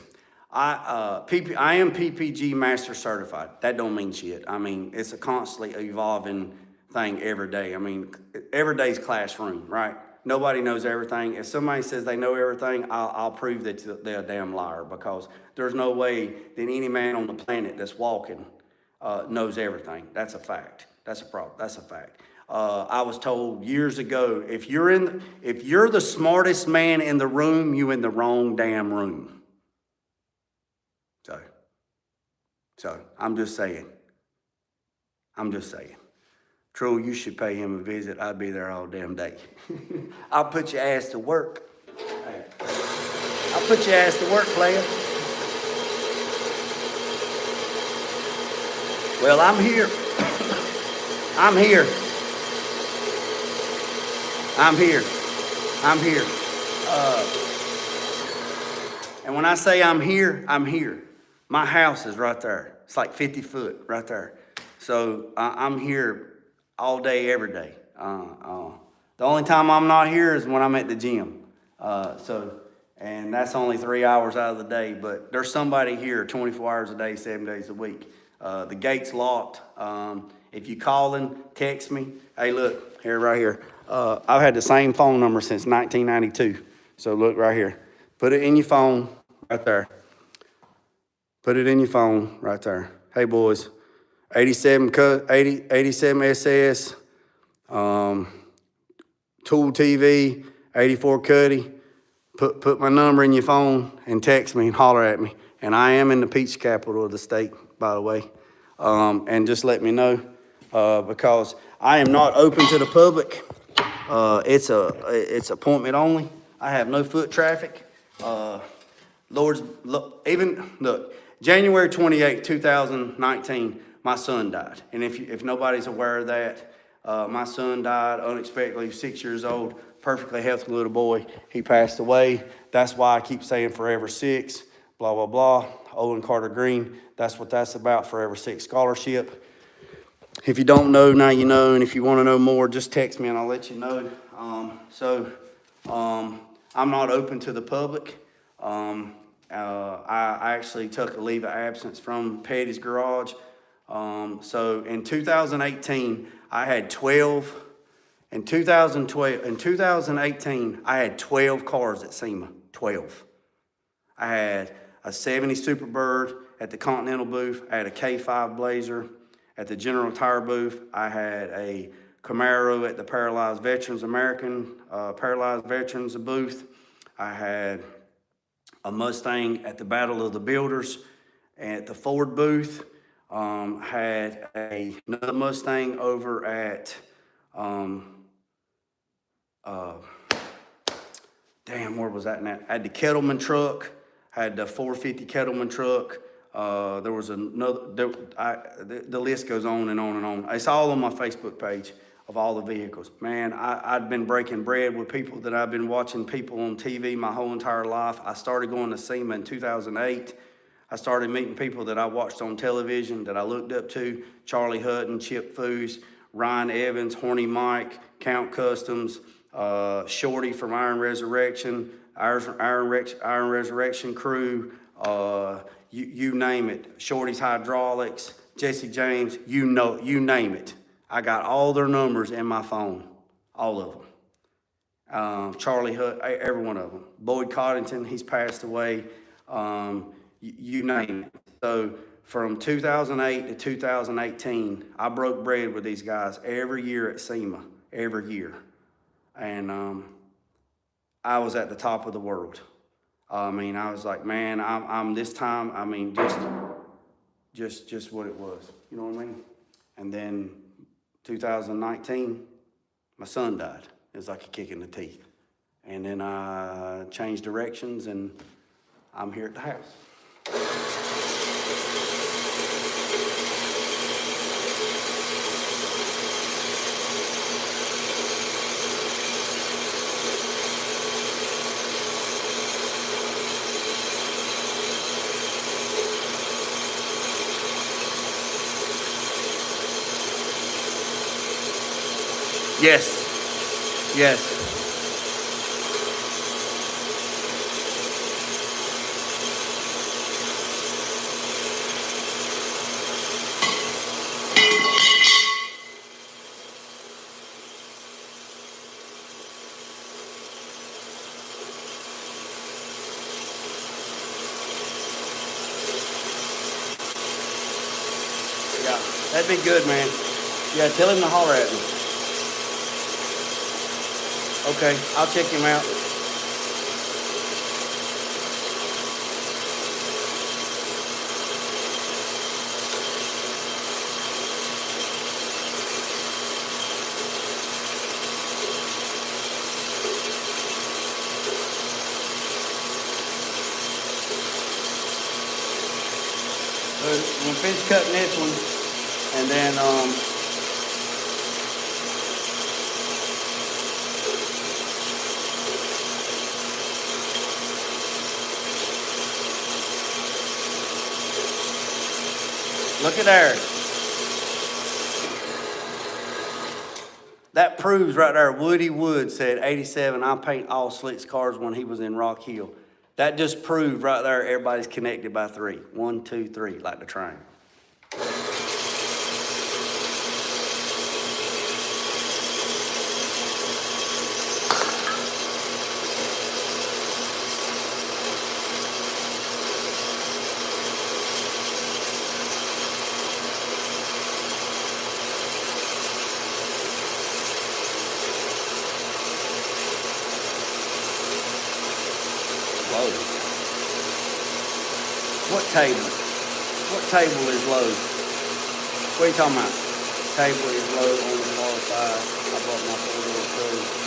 I am PPG Master Certified. That don't mean shit. I mean, it's a constantly evolving thing every day. I mean, every day's classroom, right? Nobody knows everything. If somebody says they know everything, I'll prove that they're a damn liar, because there's no way that any man on the planet that's walking knows everything. That's a fact. That's a problem. That's a fact. I was told years ago, if you're the smartest man in the room, you in the wrong damn room. So I'm just saying. True, you should pay him a visit. I'd be there all damn day. I'll put your ass to work. Hey, I'll put your ass to work, player. Well, I'm here. I'm here. I'm here. I'm here. And when I say I'm here, I'm here. My house is right there. It's like 50 foot right there. So I'm here all day, every day. The only time I'm not here is when I'm at the gym. And that's only 3 hours out of the day. But there's somebody here 24 hours a day, 7 days a week. The gate's locked. If you calling, text me. Hey, look, here, right here. I've had the same phone number since 1992. So look right here. Put it in your phone right there. Put it in your phone right there. Hey, boys. 87 SS, Tool TV, 84 Cuddy. Put my number in your phone and text me and holler at me. And I am in the peach capital of the state, by the way. And just let me know, because I am not open to the public. It's appointment only. I have no foot traffic. January 28, 2019, my son died. And if nobody's aware of that, my son died unexpectedly, 6 years old, perfectly healthy little boy. He passed away. That's why I keep saying Forever 6, blah, blah, blah. Owen Carter Green, that's what that's about, Forever 6 Scholarship. If you don't know, now you know, and if you want to know more, just text me and I'll let you know. I'm not open to the public. I actually took a leave of absence from Petty's Garage. So in 2018, I had 12. In 2018, I had 12 cars at SEMA, 12. I had a 70 Superbird at the Continental booth. I had a K5 Blazer at the General Tire booth. I had a Camaro at the Paralyzed Veterans Paralyzed Veterans booth. I had a Mustang at the Battle of the Builders at the Ford booth. Had another Mustang over at, where was that now? I had the Kettleman truck, had the 450 Kettleman truck. There was another, the list goes on and on and on. It's all on my Facebook page of all the vehicles. Man, I'd been breaking bread with people that I've been watching people on TV my whole entire life. I started going to SEMA in 2008. I started meeting people that I watched on television that I looked up to. Charlie Hutton, Chip Foose, Ryan Evans, Horny Mike, Count Customs, Shorty from Iron Resurrection, Iron Resurrection crew, you name it. Shorty's Hydraulics, Jesse James, you name it. I got all their numbers in my phone, all of them. Charlie Hutt, every one of them. Boyd Coddington, he's passed away. You name it. So from 2008 to 2018, I broke bread with these guys every year at SEMA, every year. And I was at the top of the world. I mean, I was like, man, I'm this time, I mean, just what it was. You know what I mean? And then 2019, my son died. It was like a kick in the teeth. And then I changed directions and I'm here at the house. Yes, yes. Yeah, that'd be good, man. Yeah, tell him to holler at me. Okay, I'll check him out. We'll finish cutting this one. And then, look at there. That proves right there, Woody Wood said 87, I paint all Slick's cars when he was in Rock Hill. That just proved right there everybody's connected by 3. 1, 2, 3, like the train. Low. What table? What table is low? What are you talking about? Table is low on the far side. I brought my 4-wheel through.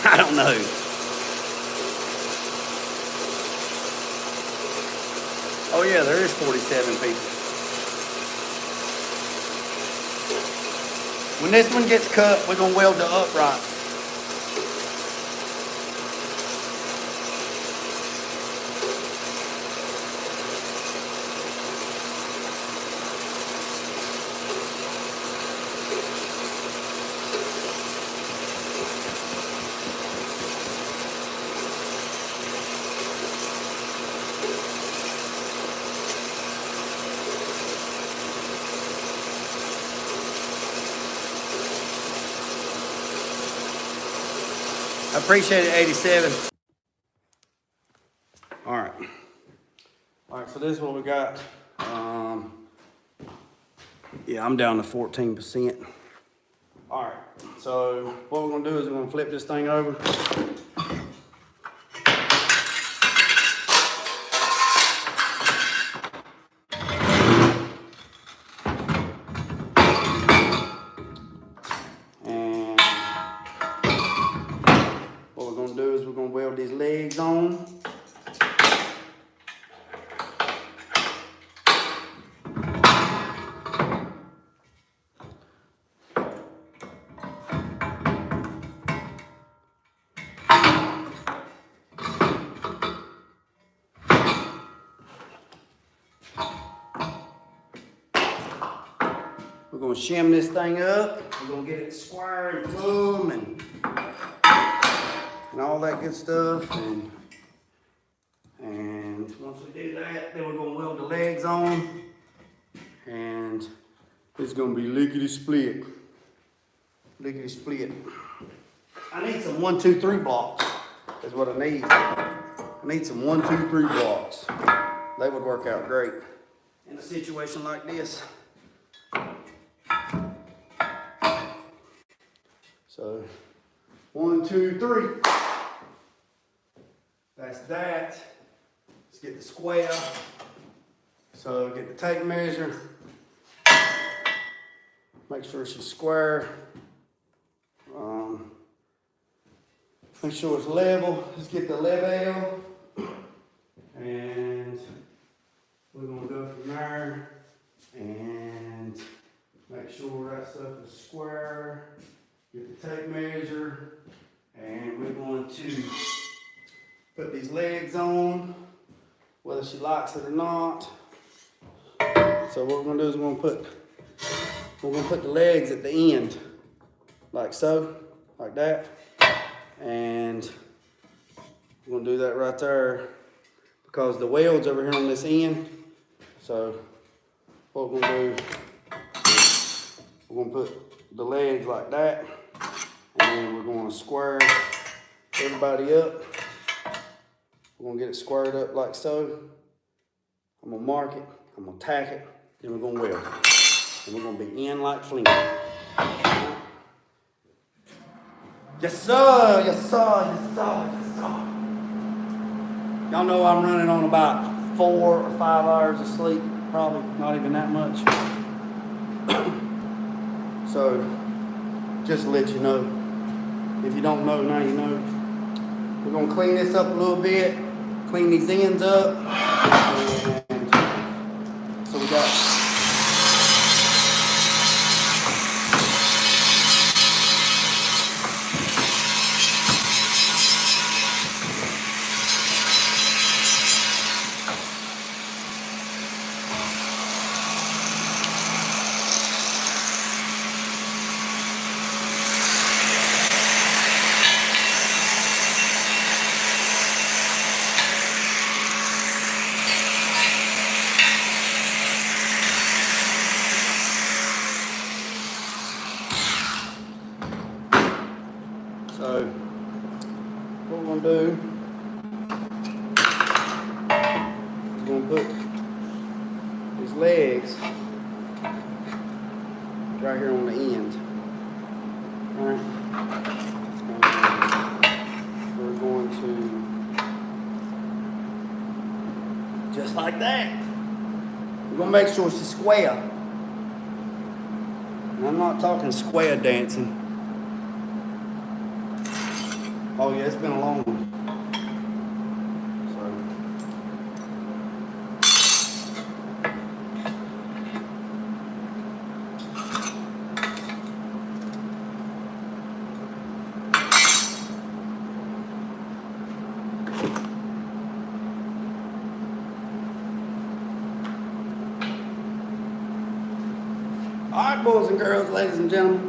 I don't know. Oh yeah, there is 47 people. When this one gets cut, we're gonna weld the upright. I appreciate it, 87. All right, so this is what we got. Yeah, I'm down to 14%. All right, so what we're gonna do is we're gonna flip this thing over. And what we're gonna do is we're gonna weld these legs on. We're gonna shim this thing up. We're gonna get it square and plumb and all that good stuff. And once we do that, then we're gonna weld the legs on. And it's gonna be lickety split. Lickety split. I need some 1, 2, 3 blocks, is what I need. I need some 1, 2, 3 blocks. They would work out great in a situation like this. So 1, 2, 3. That's that. Let's get the square. So get the tape measure. Make sure she's square. Make sure it's level. Let's get the level. And we're gonna go from there and make sure that stuff is square. Get the tape measure. And we're going to put these legs on, whether she likes it or not. So what we're gonna do is we're gonna put the legs at the end, like so, like that. And we're gonna do that right there because the weld's over here on this end. So what we're gonna do, we're gonna put the legs like that, and then we're gonna square everybody up. We're gonna get it squared up like so. I'm gonna mark it, I'm gonna tack it, then we're gonna weld it. And we're gonna be in like flint. Yes sir, yes sir, yes sir, yes sir. Y'all know I'm running on about 4 or 5 hours of sleep, probably not even that much. So, just to let you know, if you don't know, now you know. We're gonna clean this up a little bit, clean these ends up, and so we got. So, what we're gonna do is we're gonna put these legs right here on the end. Alright? We're going to, just like that. We're gonna make sure she's square. And I'm not talking square dancing. Oh yeah, it's been a long one. All right, boys and girls, ladies and gentlemen.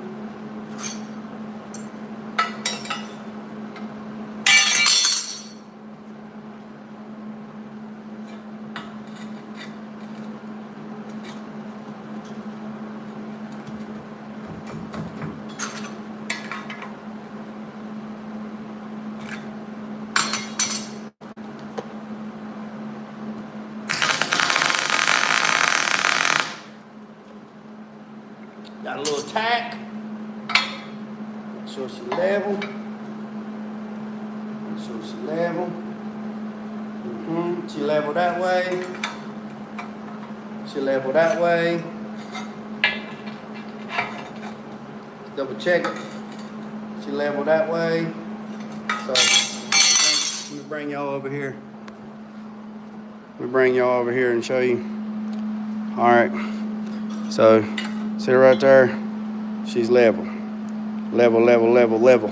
Got a little tack. Make sure she's level. Make sure she's level. She level that way. She level that way. Double check it. She level that way. So let me bring y'all over here. Let me bring y'all over here and show you. All right. So. See her right there? She's level. Level, level, level, level.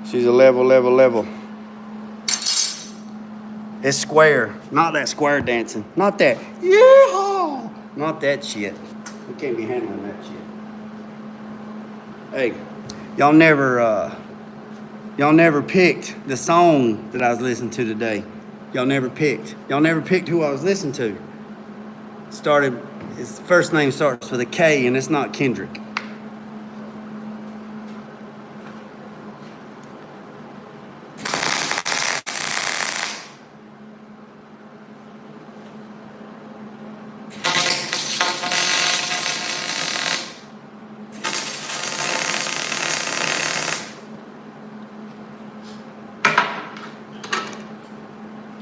She's a level, level, level. It's square. Not that square dancing. Not that. Yeah. Not that shit. We can't be handling that shit. Hey, y'all never picked the song that I was listening to today. Y'all never picked who I was listening to. His first name starts with a K, and it's not Kendrick.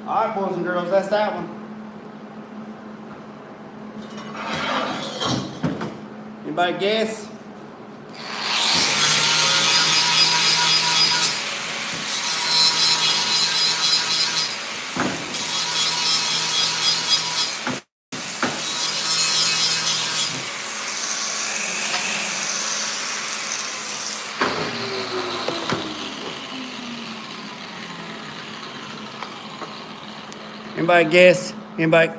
All right, boys and girls, that's that one. Anybody guess? Anybody guess? Anybody?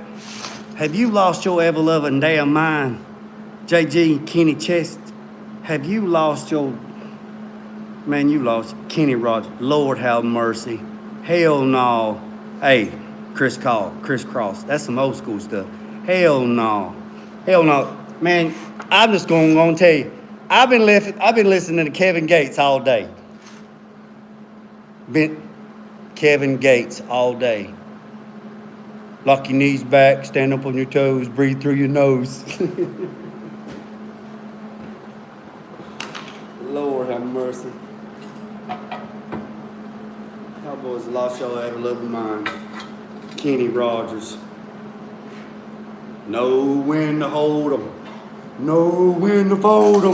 Have you lost your ever-loving damn mind? JG, Kenny Chest, have you lost your... Man, you lost Kenny Rogers. Lord have mercy. Hell no. Hey, Chris Cross. That's some old school stuff. Hell no. Hell no. Man, I'm just going to tell you, I've been listening to Kevin Gates all day. bent Kevin Gates all day. Lock your knees back, stand up on your toes, breathe through your nose. Lord have mercy. Cowboys lost y'all out of love of mine. Kenny Rogers. Know when to hold 'em. Know when to fold 'em.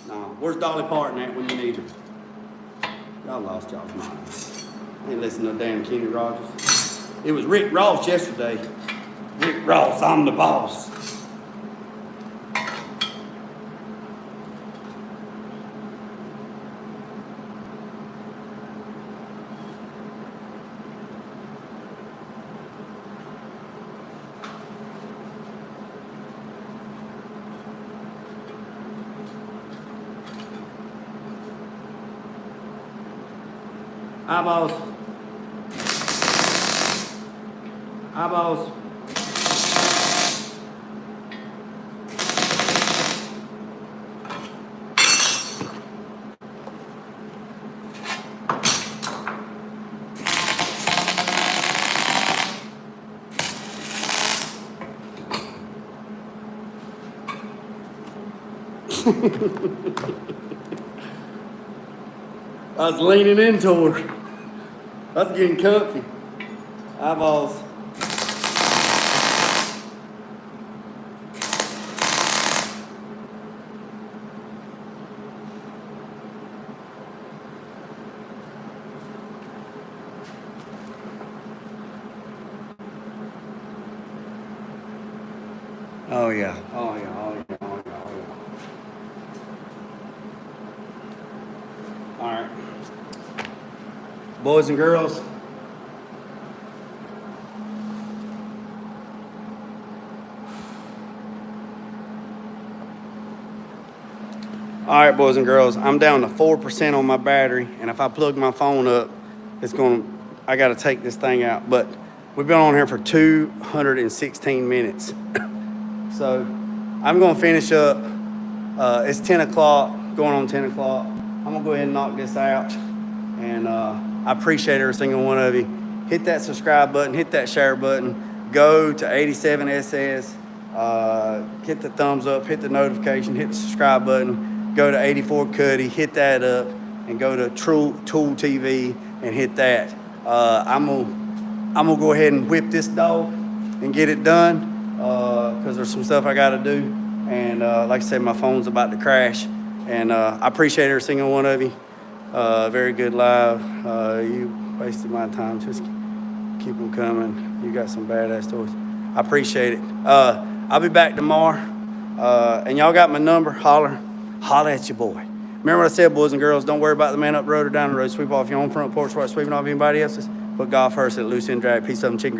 Nah, where's Dolly Parton at when you need her? Y'all lost y'all's minds. Ain't listen to no damn Kenny Rogers. It was Rick Ross yesterday. Rick Ross, I'm the boss. Eyeballs. Eyeballs. I was leaning into her. I was getting comfy. Eyeballs. Oh yeah, oh yeah, oh yeah, oh yeah, oh yeah. All right. Boys and girls. All right, boys and girls, I'm down to 4% on my battery, and if I plug my phone up, I gotta take this thing out. But we've been on here for 216 minutes. So I'm gonna finish up. It's 10 o'clock, going on 10 o'clock. I'm gonna go ahead and knock this out. And I appreciate every single one of you. Hit that subscribe button, hit that share button, go to 87SS, hit the thumbs up, hit the notification, hit the subscribe button, go to 84 Cuddy, hit that up, and go to True Tool TV and hit that. I'm gonna go ahead and whip this dog and get it done. Because there's some stuff I got to do. And like I said, my phone's about to crash. And I appreciate every single one of you. Very good live. You wasted my time. Just keep them coming. You got some badass stories. I appreciate it. I'll be back tomorrow. And y'all got my number. Holler at your boy. Remember what I said, boys and girls, don't worry about the man up the road or down the road. Sweep off your own front porch while sweeping off anybody else's. Put God first at loose end drag. Peace, of chicken.